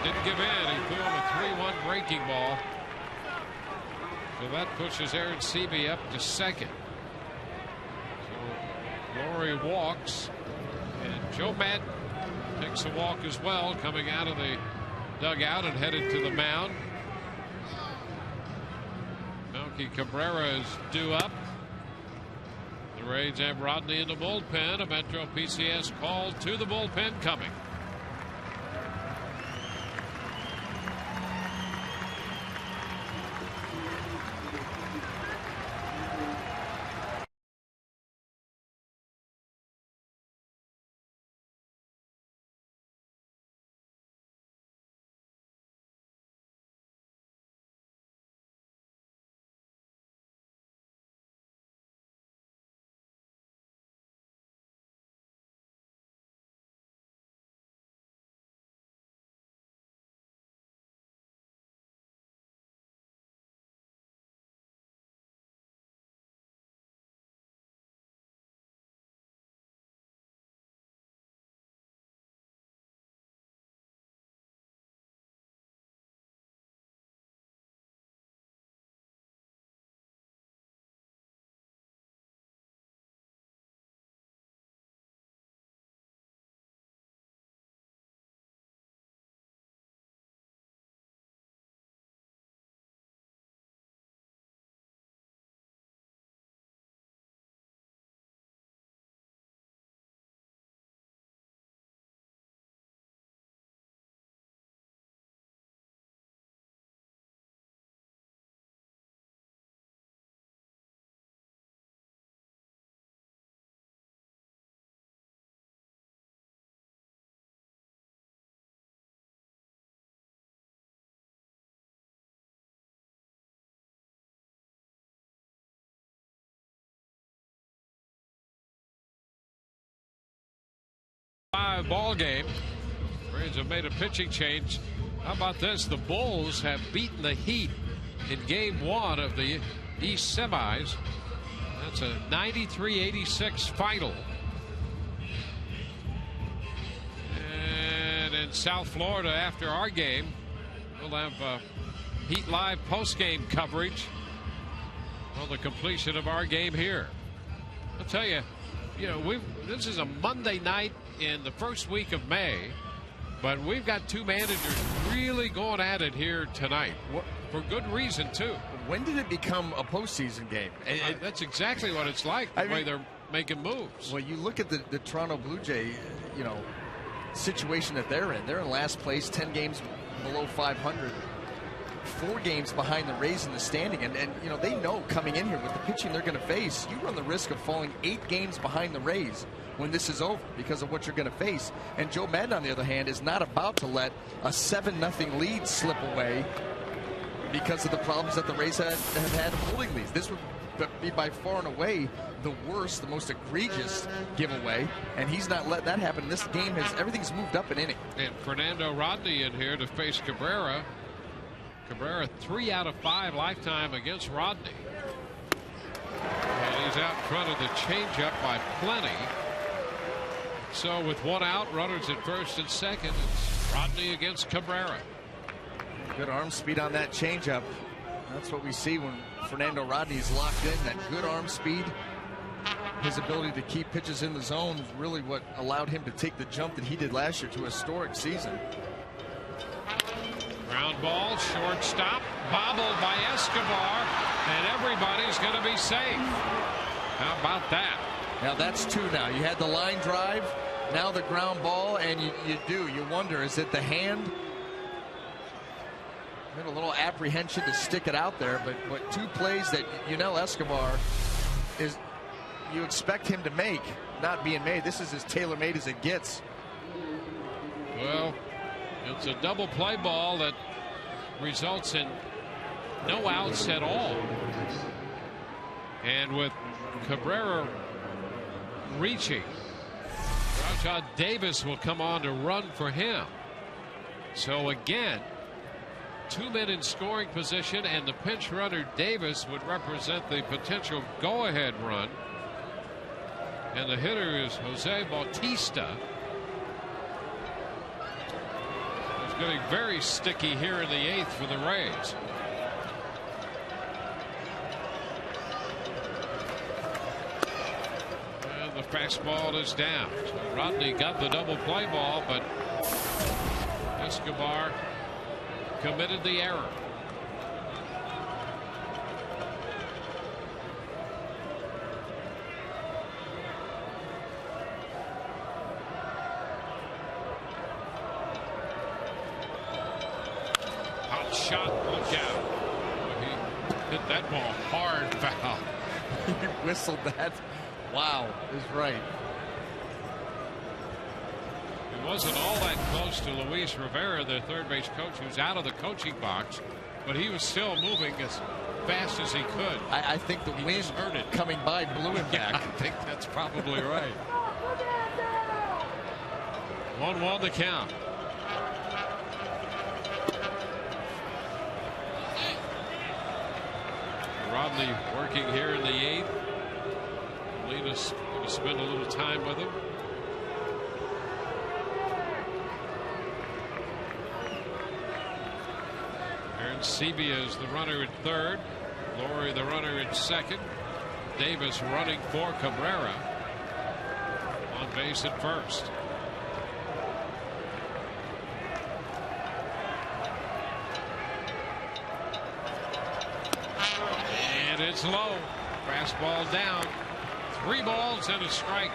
Didn't give in. He threw him a 3-1 breaking ball. So that pushes Aaron Sebia up to second. So Laurie walks, and Joe Madden takes a walk as well, coming out of the dugout and headed to the mound. Melky Cabrera is due up. The Rays have Rodney in the bullpen. A Metro PCS call to the bullpen coming. 6-5 ball game. Rays have made a pitching change. How about this? The Bulls have beaten the Heat in game 1 of the East semis. That's a 93-86 final. And in South Florida, after our game, we'll have Heat Live post-game coverage on the completion of our game here. I'll tell you, this is a Monday night in the first week of May, but we've got two managers really going at it here tonight. For good reason, too. When did it become a postseason game? That's exactly what it's like, the way they're making moves. Well, you look at the Toronto Blue Jay, situation that they're in. They're in last place, 10 games below 500. 4 games behind the Rays in the standing, and they know coming in here with the pitching they're going to face, you run the risk of falling 8 games behind the Rays when this is over because of what you're going to face. And Joe Madden, on the other hand, is not about to let a 7-0 lead slip away because of the problems that the Rays have had holding leads. This would be by far and away the worst, the most egregious giveaway, and he's not let that happen. This game everything's moved up an inning. And Fernando Rodney in here to face Cabrera. Cabrera 3 out of 5 lifetime against Rodney. And he's out front of the changeup by plenty. So with 1 out, runners at first and second, it's Rodney against Cabrera. Good arm speed on that changeup. That's what we see when Fernando Rodney is locked in. That good arm speed. His ability to keep pitches in the zone is really what allowed him to take the jump that he did last year to a historic season. Ground ball, shortstop, bobbled by Escobar, and everybody's going to be safe. How about that? Now that's 2 now. You had the line drive, now the ground ball, and you wonder, is it the hand? Had a little apprehension to stick it out there, but 2 plays that Escobar you expect him to make, not being made. This is as tailor-made as it gets. Well, it's a double play ball that results in no outs at all. And with Cabrera reaching, Rajah Davis will come on to run for him. So again, 2 men in scoring position, and the pinch runner Davis would represent the potential go-ahead run. And the hitter is Jose Bautista. It's getting very sticky here in the 8th for the Rays. And the fastball is down. So Rodney got the double play ball, but Escobar committed the error. Hot shot, look out. He hit that ball hard, foul. He whistled that. Wow, is right. It wasn't all that close to Luis Rivera, the third base coach, who's out of the coaching box, but he was still moving as fast as he could. I think the wind hurt it. coming by blew him back. I think that's probably right. 1-1 the count. Rodney working here in the 8th. Lena's going to spend a little time with him. Aaron Sebia is the runner at third. Laurie the runner at second. Davis running for Cabrera. On base at first. And it's low. Fastball down. 3 balls and a strike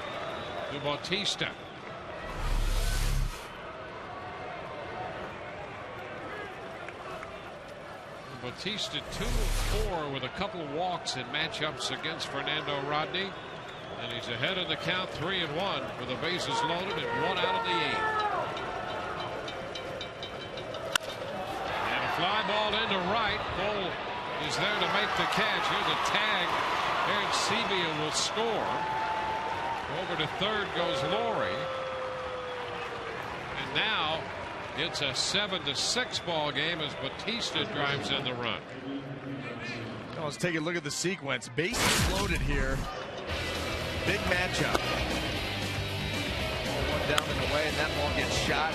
to Bautista. Bautista 2-4 with a couple of walks in matchups against Fernando Rodney. And he's ahead of the count 3-1 with the bases loaded and 1 out of the 8th. And a fly ball into right. Cole is there to make the catch. Here's a tag. Aaron Sebia will score. Over to third goes Laurie. Now it's a 7-6 ball game as Batista drives in the run. Well, let's take a look at the sequence. Bases loaded here. Big matchup. One down and away, and that ball gets shot.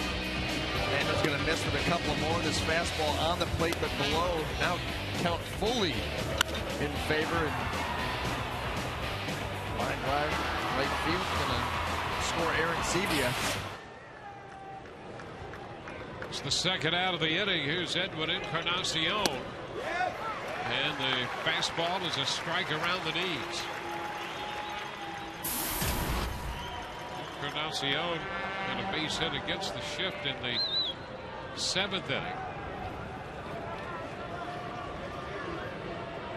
Landon's going to miss with a couple more. This fastball on the plate, but below. Now count fully in favor. And line drive, right field, going to score Aaron Sevilla. It's the second out of the inning. Here's Edwin Encarnacion. And the fastball is a strike around the knees. Encarnacion got a base hit against the shift in the 7th inning.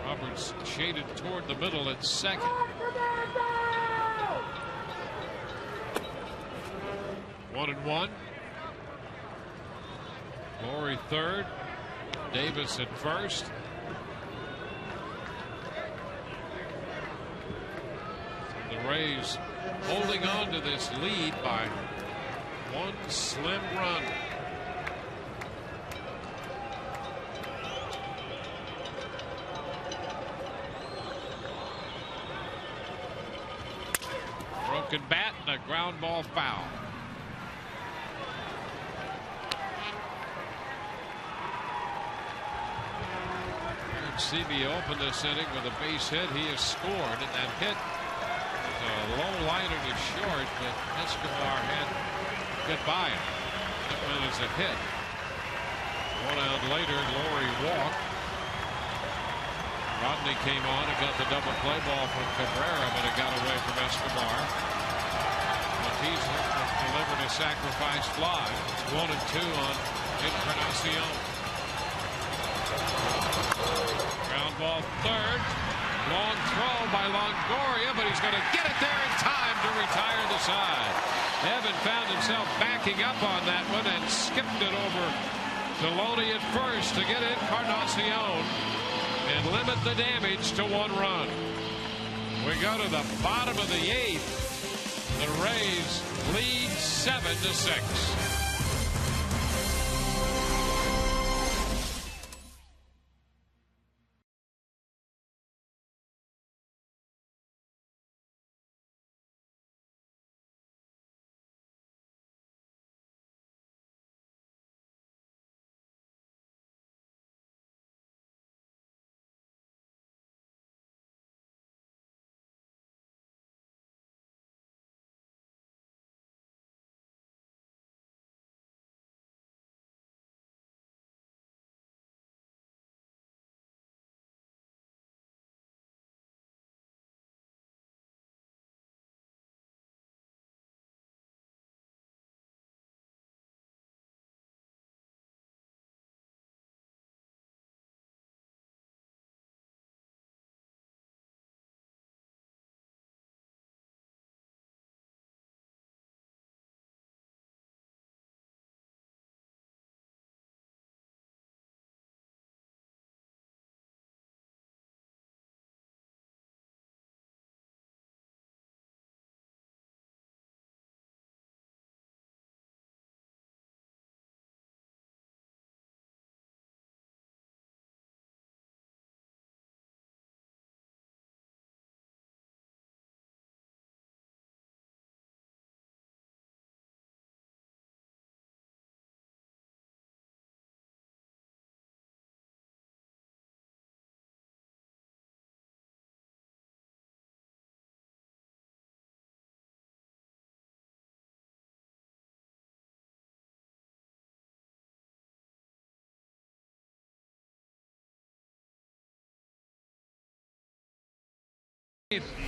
Roberts shaded toward the middle at second. One and one. Laurie third. Davis at first. The Rays holding on to this lead by one slim run. Broken bat and a ground ball foul. Sevilla opened this inning with a base hit. He has scored, and that hit was a low liner to short, but Escobar had to get by him. That one is a hit. 1 out later, Laurie walked. Rodney came on and got the double play ball from Cabrera, but it got away from Escobar. Batista delivered a sacrifice fly. 1 and 2 on Encarnacion. Ground ball third. Long throw by Longoria, but he's going to get it there in time to retire the side. Evan found himself backing up on that one and skipped it over to Loney at first to get Encarnacion and limit the damage to 1 run. We go to the bottom of the 8th. The Rays lead 7-6.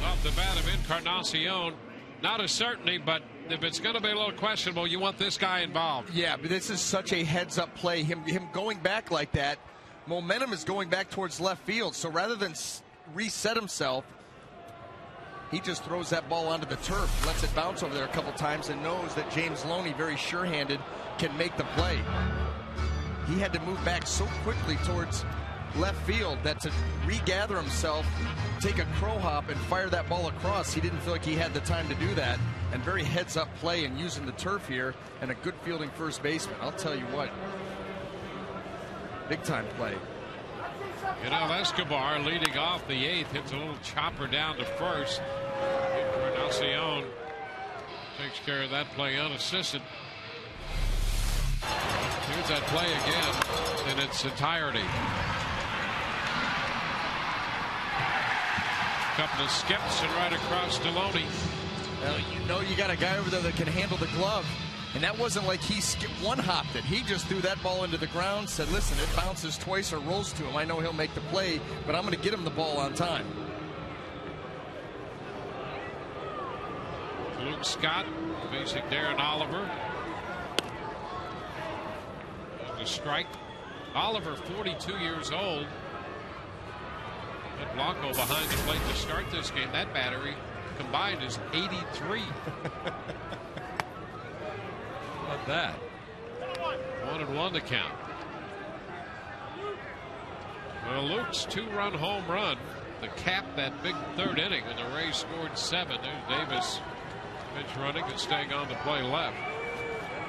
Off the bat of Encarnacion, not a certainty, but if it's going to be a little questionable, you want this guy involved. Yeah, but this is such a heads-up play. Him going back like that, momentum is going back towards left field. So rather than reset himself, he just throws that ball onto the turf, lets it bounce over there a couple times, and knows that James Loney, very sure-handed, can make the play. He had to move back so quickly towards left field that to regather himself, take a crow hop and fire that ball across, he didn't feel like he had the time to do that. And very heads-up play and using the turf here, and a good fielding first baseman. I'll tell you what, big-time play. You know, Escobar leading off the 8th, hits a little chopper down to first. Encarnacion takes care of that play unassisted. Here's that play again in its entirety. Couple of skips and right across Deloney. Well, you know you got a guy over there that can handle the glove. And that wasn't like he one-hopped it. He just threw that ball into the ground, said, listen, it bounces twice or rolls to him. I know he'll make the play, but I'm going to get him the ball on time. Luke Scott facing Darren Oliver. The strike. Oliver, 42 years old. Had Blanco behind the plate to start this game. That battery combined is 83. How about that? 1-1 to count. Well, Luke's 2-run home run to cap that big 3rd inning when the Rays scored 7. There's Davis pitch running and staying on to play left.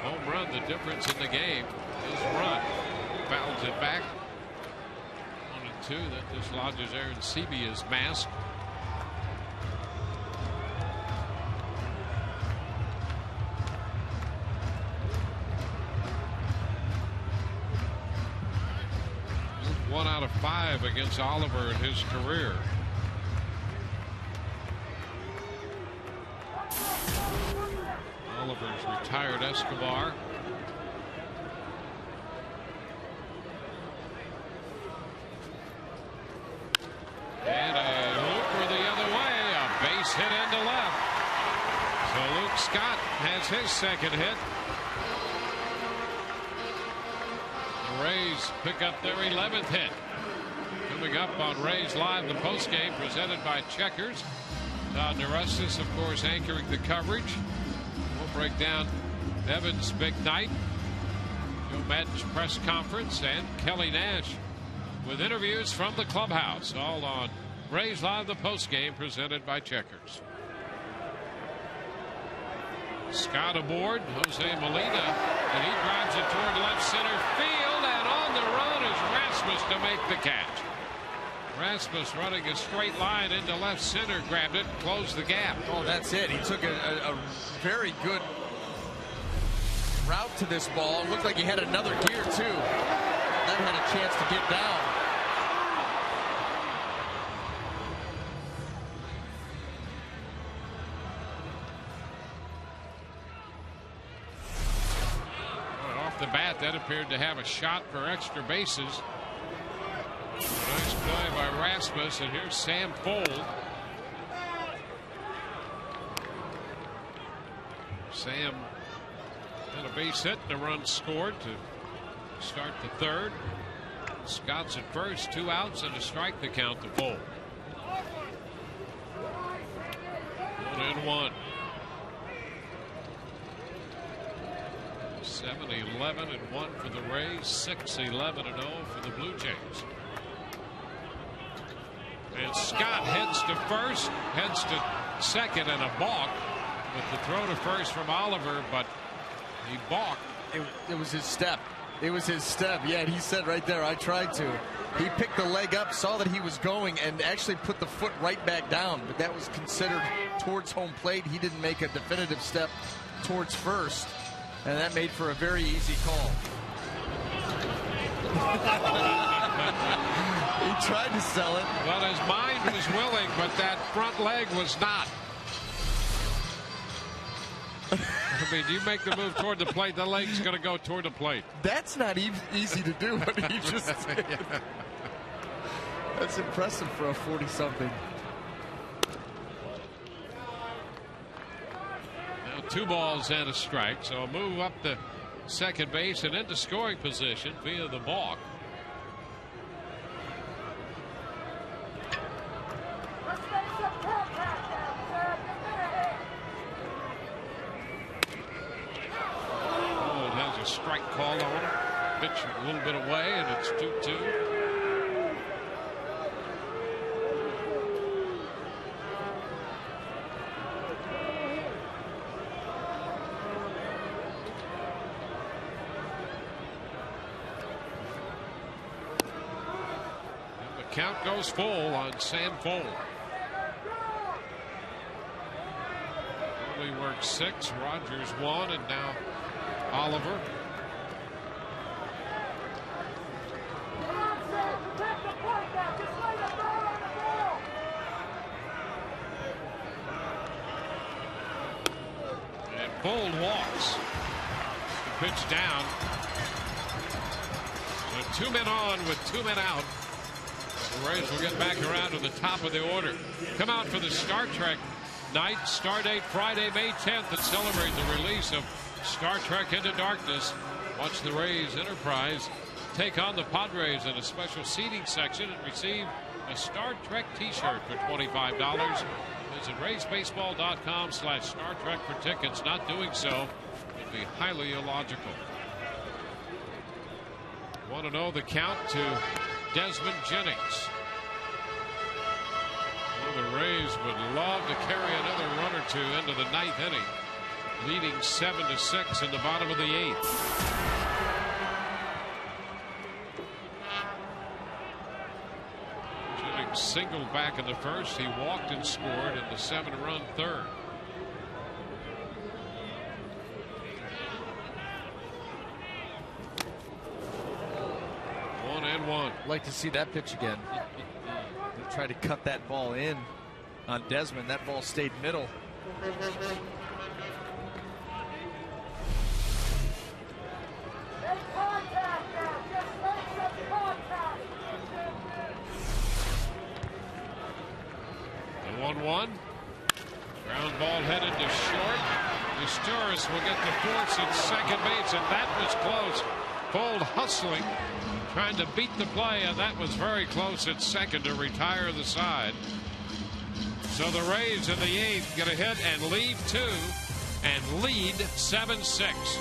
Home run, the difference in the game is run. Fouls it back. 1-2. That dislodges Aaron Sebia's mask. Luke 1 out of 5 against Oliver in his career. Oliver's retired Escobar. And a looper the other way. A base hit into left. So Luke Scott has his 2nd hit. The Rays pick up their 11th hit. Coming up on Rays Live, the postgame presented by Checkers. Todd DeRustis, of course, anchoring the coverage. We'll break down Evan's big night, Joe Maddon's press conference, and Kelly Nash with interviews from the clubhouse. All on Rays Live, the postgame presented by Checkers. Scott aboard, Jose Molina, and he drives it toward left center field, and on the run is Rasmus to make the catch. Rasmus running a straight line into left center, grabbed it, closed the gap. Oh, that's it. He took a very good route to this ball. It looked like he had another gear, too. That had a chance to get down. Well, off the bat, that appeared to have a shot for extra bases. Nice play by Rasmus, and here's Sam Fold. Sam had a base hit and a run scored to start the 3rd. Scott's at first, 2 outs and a strike to count to Fold. 1-1. 7-11-1 for the Rays, 6-11-0 for the Blue Jays. And Scott heads to first, heads to 2nd, and a balk with the throw to first from Oliver, but he balked. It was his step. It was his step. Yeah, he said right there, I tried to. He picked the leg up, saw that he was going, and actually put the foot right back down, but that was considered towards home plate. He didn't make a definitive step towards first, and that made for a very easy call. He tried to sell it. Well, his mind was willing, but that front leg was not. I mean, you make the move toward the plate, the leg's going to go toward the plate. That's not easy to do, but he just did. That's impressive for a 40-something. Now 2 balls and a strike, so a move up to 2nd base and into scoring position via the balk. Strike called on him. Pitch a little bit away, and it's 2-2. count goes full on Sam Fold. Only worked 6, Rogers 1, and now Oliver. And Fold walks. The pitch down. So 2 men on with 2 men out. The Rays will get back around to the top of the order. Come out for the Star Trek night. Stardate Friday, May 10th, and celebrate the release of Star Trek Into Darkness. Watch the Rays Enterprise take on the Padres in a special seating section and receive a Star Trek t-shirt for $25. Visit RaysBaseball.com/Star Trek for tickets. Not doing so would be highly illogical. Want to know the count to Desmond Jennings. Well, the Rays would love to carry another run or 2 into the 9th inning, leading 7-6 in the bottom of the 8th. Jennings singled back in the first. He walked and scored in the 7-run third. I'd like to see that pitch again. They tried to cut that ball in on Desmond. That ball stayed middle. The 1-1. Ground ball headed to short. Juris will get the force at second base, and that was close. Fold hustling, trying to beat the play, and that was very close at second to retire the side. So the Rays in the 8th get a hit and leave 2 and lead 7-6.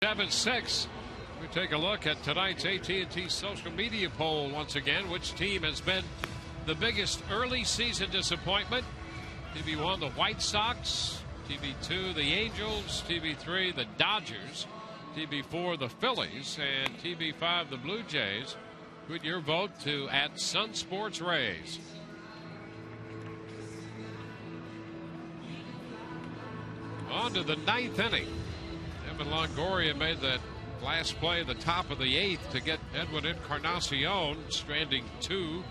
Seven 6. We take a look at tonight's AT&T social media poll once again. Which team has been the biggest early season disappointment? TB1, the White Sox. TB2, the Angels. TB3, the Dodgers. TB4, the Phillies. And TB5, the Blue Jays. Put your vote to @SunSportsRays. On to the 9th inning. Evan Longoria made that last play at the top of the 8th to get Edwin Encarnacion, stranding 2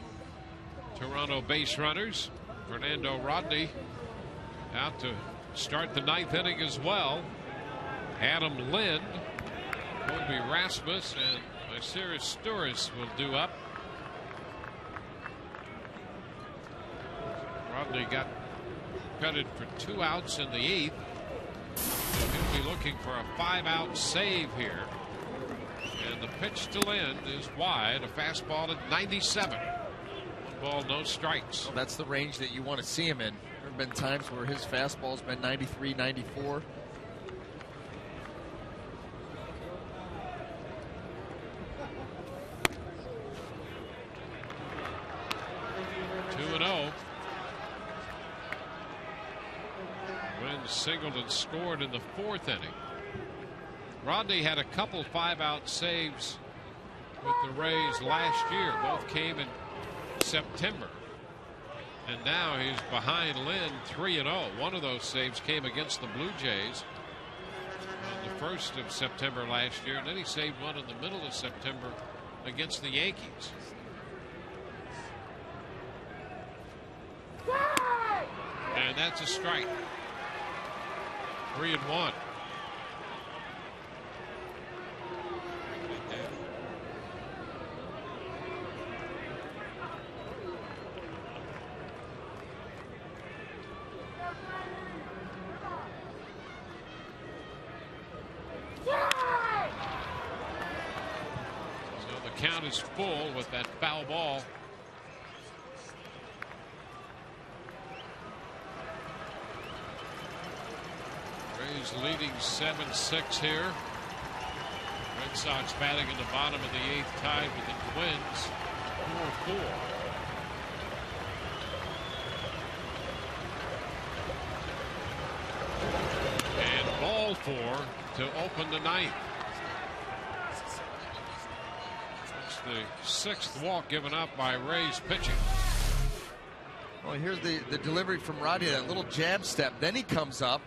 Toronto base runners. Fernando Rodney out to start the 9th inning as well. Adam Lind, Colby Rasmus, and Osiris Sturis will do up. Rodney got credit for 2 outs in the 8th. So he'll be looking for a 5-out save here. And the pitch to Lind is wide, a fastball at 97. 1 ball, no strikes. Well, that's the range that you want to see him in. There have been times where his fastball's been 93, 94. singled and scored in the 4th inning. Rodney had a couple 5-out saves with the Rays last year. Both came in September. And now he's behind Lynn 3-0. One of those saves came against the Blue Jays on the 1st of September last year. And then he saved one in the middle of September against the Yankees. And that's a strike. 3-1. So the count is full with that foul ball. Rays leading 7-6 here. Red Sox batting in the bottom of the 8th, tied with the Twins 4-4. And ball 4 to open the 9th. It's the 6th walk given up by Rays pitching. Well, here's the delivery from Rodney, that little jab step. Then he comes up.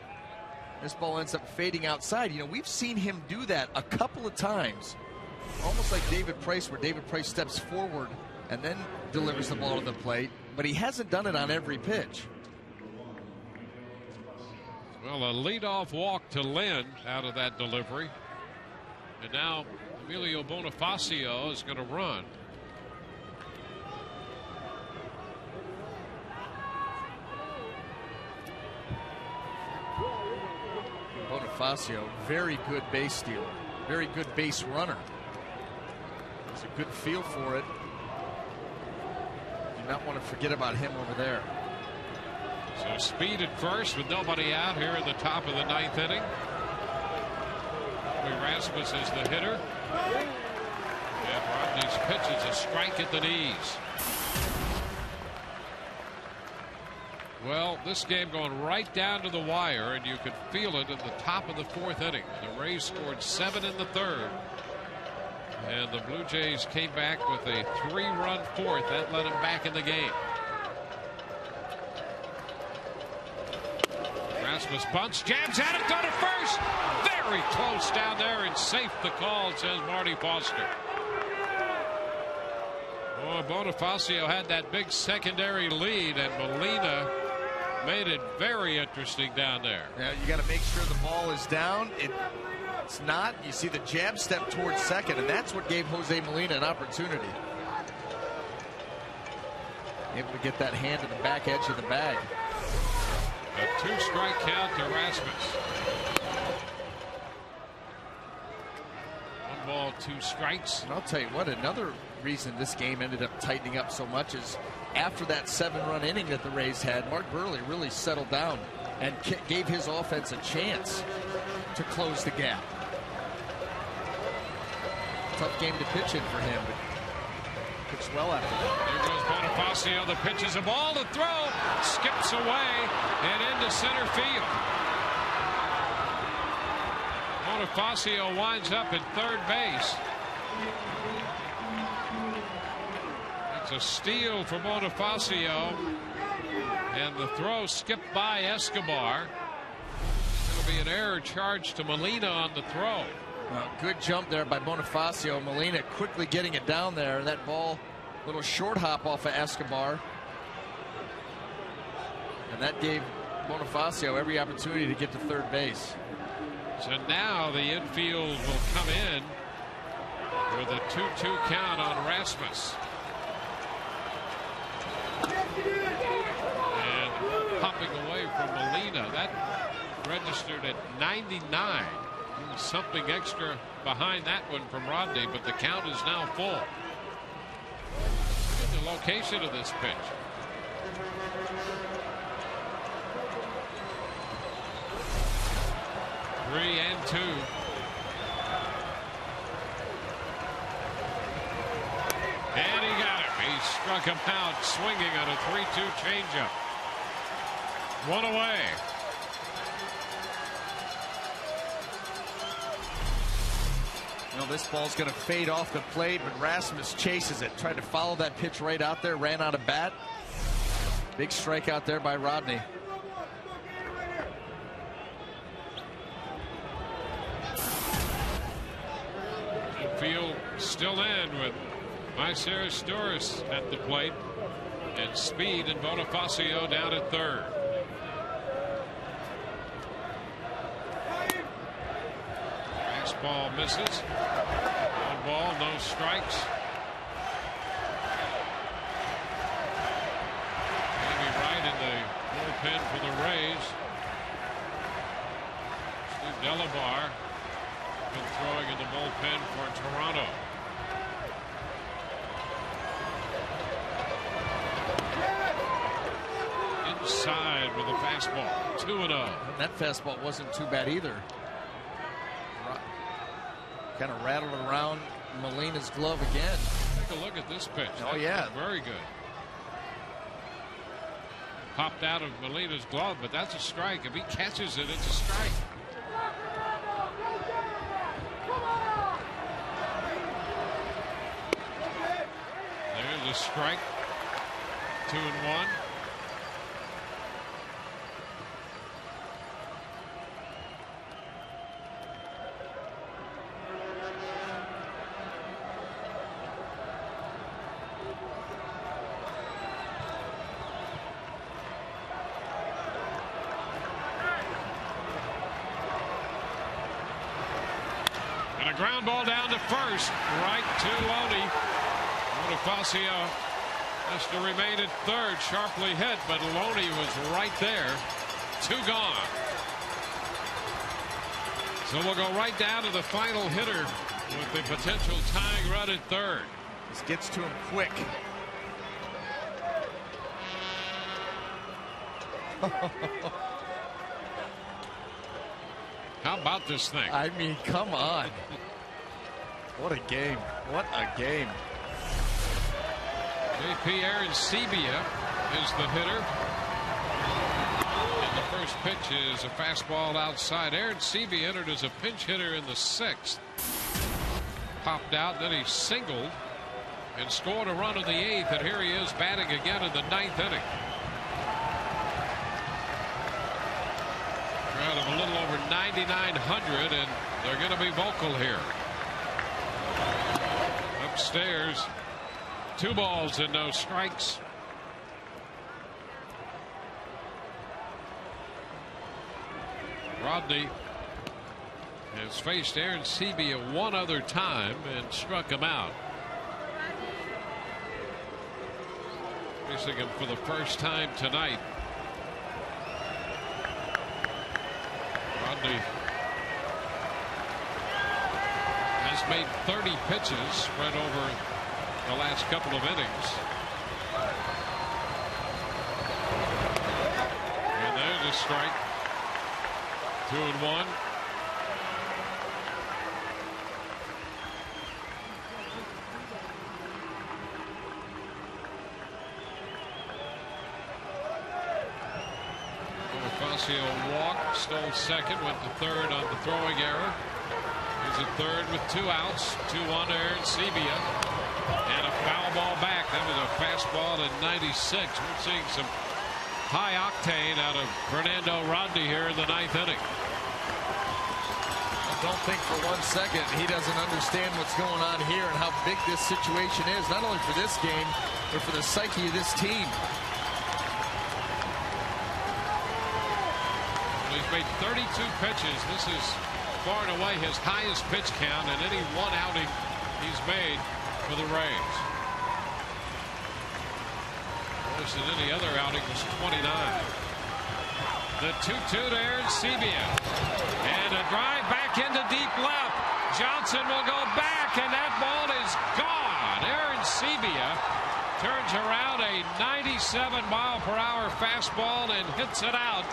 This ball ends up fading outside. You know, we've seen him do that a couple of times, almost like David Price, where David Price steps forward and then delivers the ball to the plate, but he hasn't done it on every pitch. Well, a leadoff walk to Lynn out of that delivery. And now Emilio Bonifacio is going to run. Bonifacio, very good base stealer, very good base runner. There's a good feel for it. Do not want to forget about him over there. So speed at first with nobody out here in the top of the 9th inning. Rasmus is the hitter. And Rodney's pitch is a strike at the knees. Well, this game going right down to the wire, and you could feel it at the top of the 4th inning. The Rays scored 7 in the 3rd. And the Blue Jays came back with a 3-run 4th. That led them back in the game. Rasmus bunts, jabs at it, go to first. Very close down there and safe the call, says Marty Foster. Boy, Bonifacio had that big secondary lead, and Molina made it very interesting down there. Yeah, you got to make sure the ball is down. It's not. You see the jab step towards second, and that's what gave Jose Molina an opportunity. Able to get that hand to the back edge of the bag. A 2-strike count to Rasmus. 1 ball, 2 strikes. And I'll tell you what, another reason this game ended up tightening up so much is after that 7-run inning that the Rays had, Mark Buehrle really settled down and gave his offense a chance to close the gap. Tough game to pitch in for him, but pitched well out of it. There goes Bonifacio. The pitch is a ball to throw. Skips away and into center field. Bonifacio winds up at 3rd base. It's a steal for Bonifacio. And the throw skipped by Escobar. It'll be an error charge to Molina on the throw. Good jump there by Bonifacio. Molina quickly getting it down there. That ball, little short hop off of Escobar. And that gave Bonifacio every opportunity to get to 3rd base. So now the infield will come in with a 2-2 count on Rasmus. And popping away from Molina. That registered at 99. Something extra behind that one from Rodney, but the count is now full. Look at the location of this pitch. Three and 2. And he got him. He struck him out swinging on a 3-2 changeup. 1 away. Well, this ball's going to fade off the plate, but Rasmus chases it. Tried to follow that pitch right out there, ran out of bat. Big strikeout there by Rodney. Field still in with Myceris at the plate, and Speed and Bonifacio down at third. Fastball misses. 1 ball, no strikes. Maybe right in the bullpen for the Rays. Steve Delabar been throwing in the bullpen for Toronto. Inside with a fastball, 2-0. That fastball wasn't too bad either. Kind of rattled around Molina's glove again. Take a look at this pitch. Oh, yeah. Very good. Popped out of Molina's glove, but that's a strike. If he catches it, it's a strike. There's a strike. 2-1. Ground ball down to first, right to Loney. Bonifacio has to remain at third, sharply hit, but Loney was right there. 2 gone. So we'll go right down to the final hitter with the potential tying run at third. This gets to him quick. How about this thing? I mean, come on. What a game. What a game. JP Arancibia is the hitter. And the first pitch is a fastball outside. Arancibia entered as a pinch hitter in the 6th. Popped out, then he singled and scored a run in the 8th. And here he is batting again in the 9th inning. Crowd of a little over 9,900, and they're going to be vocal here. Upstairs, 2 balls and no strikes. Rodney has faced Arancibia 1 other time and struck him out. Facing him for the first time tonight. Rodney has made 30 pitches spread over the last couple of innings. And there's a strike. 2-1. Bonifacio walked, stole second, went to third on the throwing error. He's at third with 2 outs. 2-1 to Arancibia. And a foul ball back. That was a fastball at 96. We're seeing some high octane out of Fernando Rodney here in the 9th inning. I don't think for 1 second he doesn't understand what's going on here and how big this situation is, not only for this game, but for the psyche of this team. He's made 32 pitches. This is far and away his highest pitch count in any one outing he's made for the Rays. Most in any other outing was 29. The 2-2 to Arancibia. And a drive back into deep left. Johnson will go back, and that ball is gone. Arancibia turns around a 97-mile-per-hour fastball and hits it out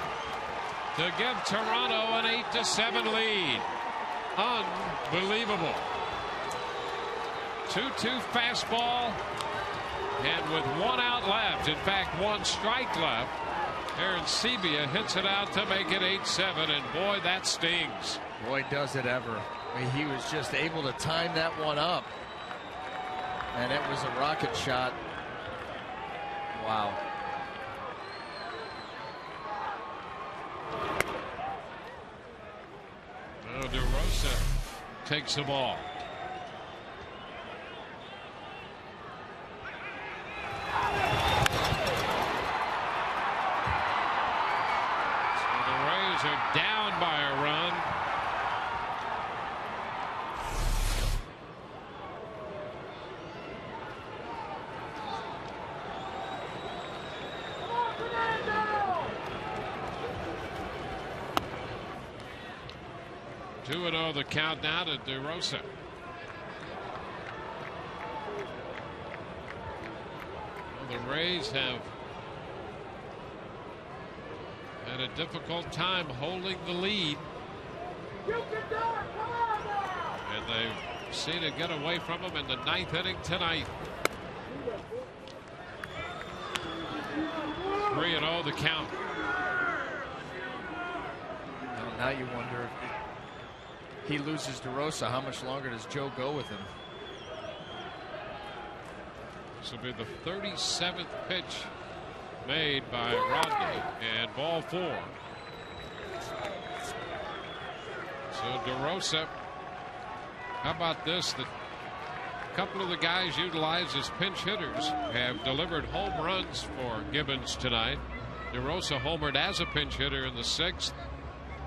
to give Toronto an 8-7 lead. Unbelievable. 2-2 fastball, and with 1 out left, in fact 1 strike left, Arancibia hits it out to make it 8-7, and boy, that stings. Boy, does it ever. He was just able to time that one up. And it was a rocket shot. Wow. Well, DeRosa takes the ball. So the Rays are down by a run. Two and 0 the count now to DeRosa. Well, the Rays have had a difficult time holding the lead. And they've seen it get away from them in the 9th inning tonight. 3 and 0 the count. Well, now you wonder if he loses DeRosa, how much longer does Joe go with him? This will be the 37th pitch made by Rodney, and ball 4. So DeRosa, how about this? A couple of the guys utilized as pinch hitters have delivered home runs for Gibbons tonight. DeRosa homered as a pinch hitter in the 6th.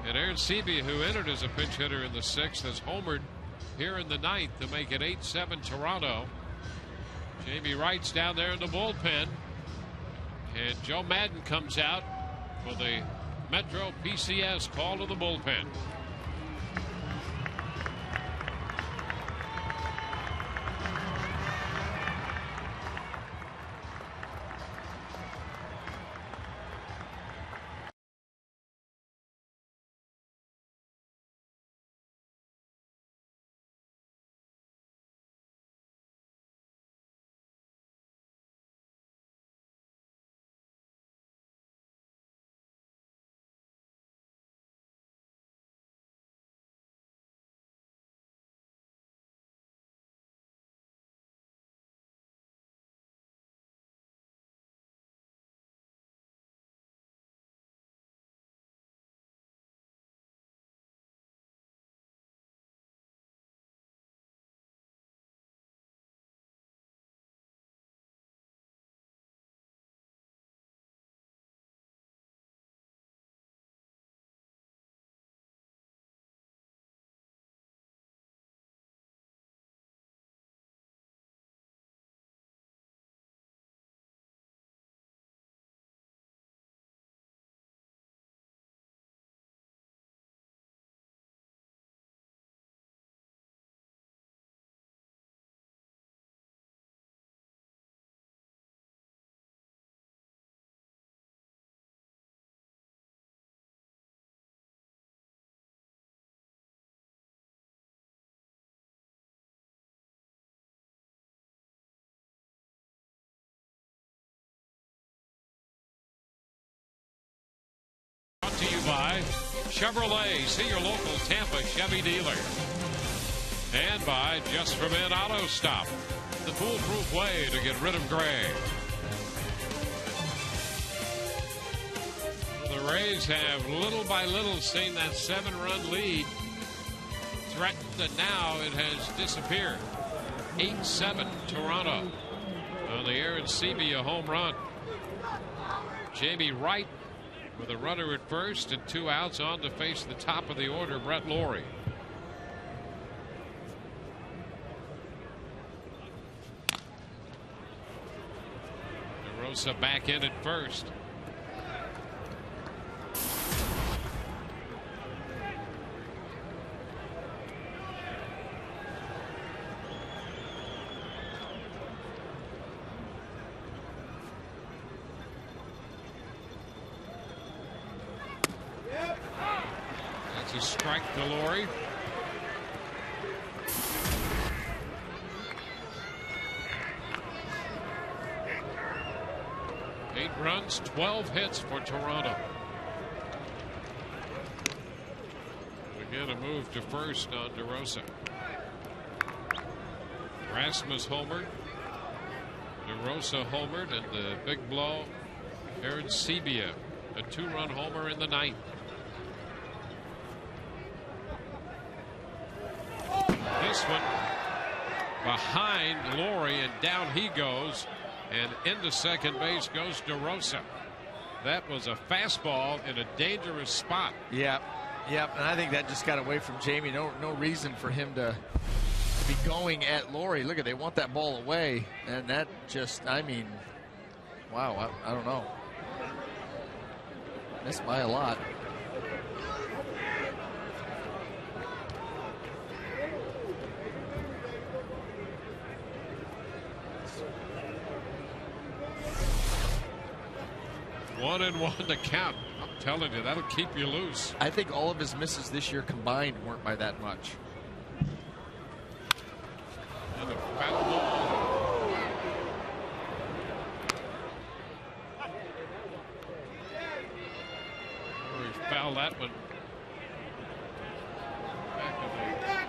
And Aaron Seavey, who entered as a pinch hitter in the 6th, has homered here in the 9th to make it 8-7 Toronto. Jamie Wright's down there in the bullpen. And Joe Madden comes out for the Metro PCS call to the bullpen. Brought to you by Chevrolet. See your local Tampa Chevy dealer. And by Just For Men Auto Stop, the foolproof way to get rid of gray. The Rays have little by little seen that 7-run lead threatened, and now it has disappeared. 8-7 Toronto on the Aaron Seavey home run. Jamie Wright with a runner at first and 2 outs on to face the top of the order, Brett Lawrie. DeRosa back in at first. A strike to Lawrie. Eight runs, 12 hits for Toronto. Again, a move to first on DeRosa. Rasmus homered. DeRosa homered, and the big blow, Aaron Sebia, a 2-run homer in the ninth. This one behind Laurie, and down he goes, and into second base goes DeRosa. That was a fastball in a dangerous spot. Yep, and I think that just got away from Jamie. No reason for him to be going at Laurie. Look at, they want that ball away, and that just, I mean, wow, I don't know. Missed by a lot. One and one to count. I'm telling you, that'll keep you loose. I think all of his misses this year combined weren't by that much. And a foul ball. He fouled that one. Back of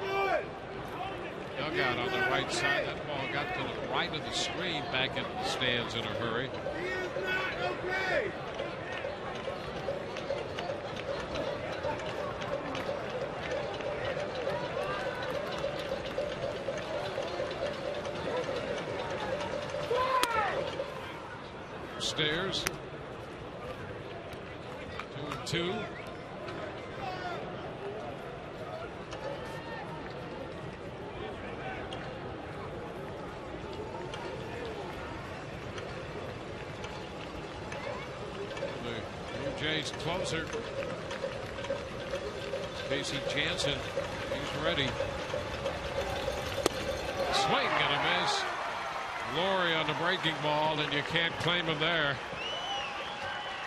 the dugout on the right side. That ball got to the right of the screen, back in the stands in a hurry. Stairs. 2-2. The Jays closer, Casey Jansen. He's ready. Swing and a miss. Laurie on the breaking ball, and you can't claim him there.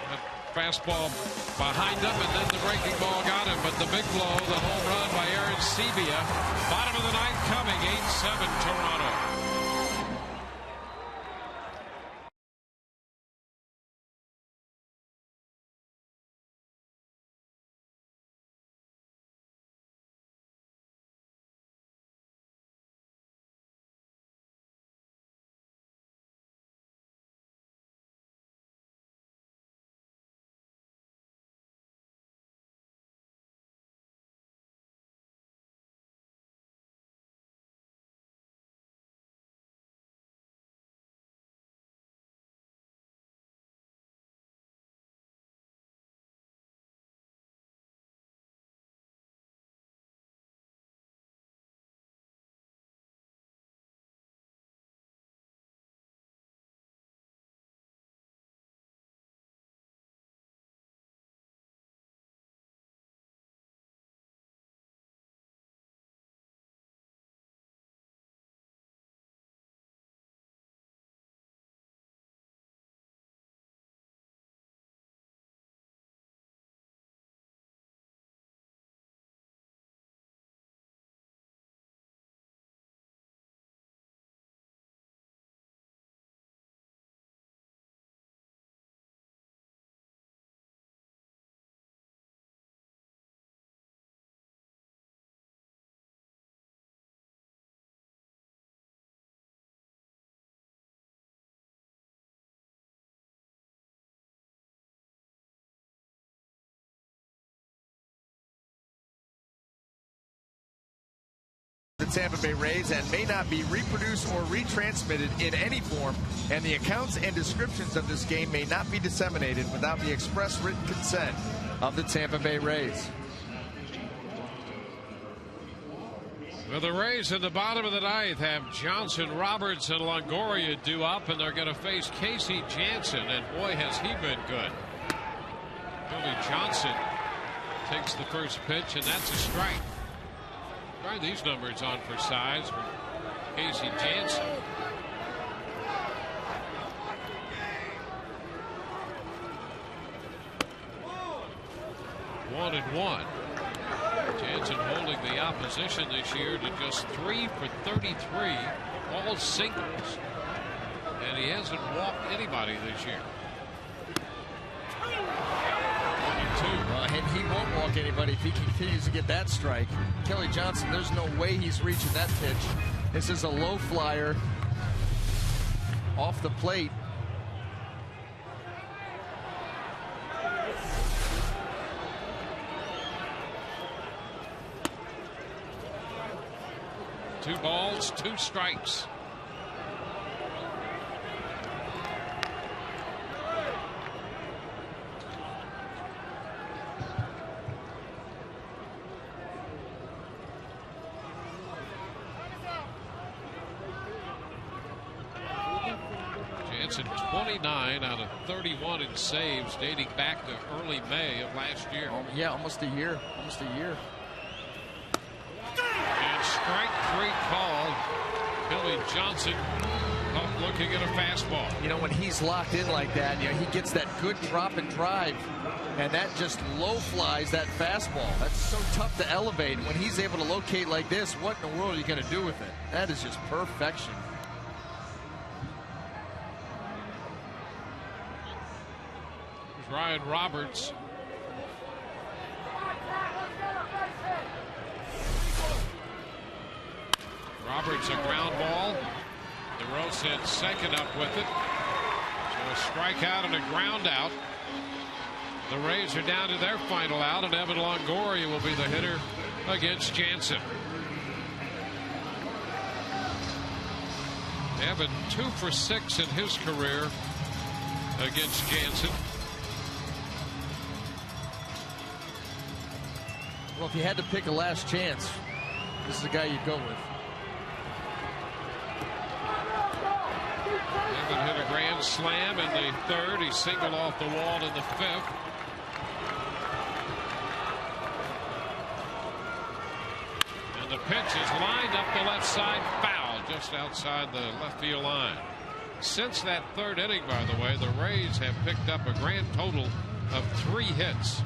That fastball behind him, and then the breaking ball got him. But the big blow, the home run by Aaron Sebia. Bottom of the ninth coming, 8-7 Toronto. The Tampa Bay Rays and may not be reproduced or retransmitted in any form, and the accounts and descriptions of this game may not be disseminated without the express written consent of the Tampa Bay Rays. Well, the Rays in the bottom of the ninth have Johnson, Roberts, and Longoria due up, and they're going to face Casey Jansen, and boy, has he been good. Billy Johnson takes the first pitch, and that's a strike. Try these numbers on for size for Casey Jansen. One and one. Jansen holding the opposition this year to just 3 for 33, all singles, and he hasn't walked anybody this year. 22. And he won't walk anybody if he continues to get that strike. Kelly Johnson, there's no way he's reaching that pitch. This is a low flyer off the plate. Two balls, two strikes. Jansen 29 out of 31 in saves dating back to early May of last year. Yeah, almost a year. Almost a year. And strike three called. Billy Johnson up looking at a fastball. You know, when he's locked in like that, you know, he gets that good drop and drive, and that just low flies that fastball. That's so tough to elevate. And when he's able to locate like this, what in the world are you going to do with it? That is just perfection. Here's Ryan Roberts. Roberts a ground ball. DeRose hit second up with it. So a strikeout and a ground out. The Rays are down to their final out, and Evan Longoria will be the hitter against Jansen. Evan 2 for 6 in his career against Jansen. Well, if you had to pick a last chance, this is the guy you'd go with. Evan hit a grand slam in the third. He singled off the wall in the fifth. And the pitch is lined up the left side, foul just outside the left field line. Since that third inning, by the way, the Rays have picked up a grand total of 3 hits.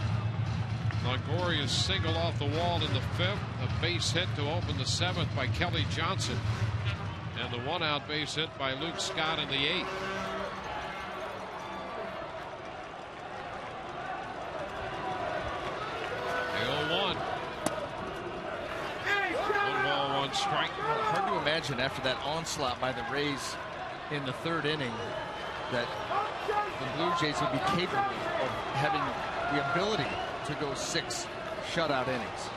Longoria's single off the wall in the fifth, a base hit to open the seventh by Kelly Johnson, and the one-out base hit by Luke Scott in the eighth. The 0-1. 1 ball, 1 strike. Hard to imagine after that onslaught by the Rays in the third inning that the Blue Jays would be capable of having the ability to go 6 shutout innings.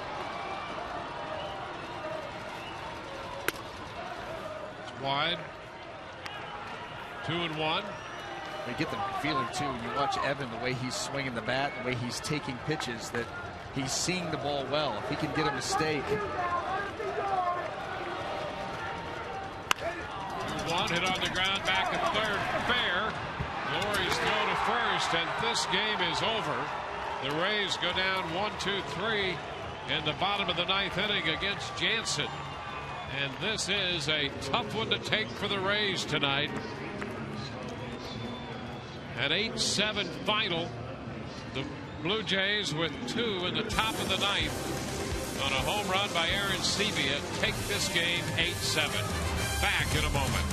It's wide. 2-1. They get the feeling too. You watch Evan, the way he's swinging the bat, the way he's taking pitches, that he's seeing the ball well. If he can get a mistake. 2-1, hit on the ground, back at third, fair. Lori's throw to first, and this game is over. The Rays go down 1-2-3 in the bottom of the 9th inning against Jansen. And this is a tough one to take for the Rays tonight. An 8-7 final. The Blue Jays with 2 in the top of the 9th on a home run by Aaron Sebia take this game 8-7. Back in a moment.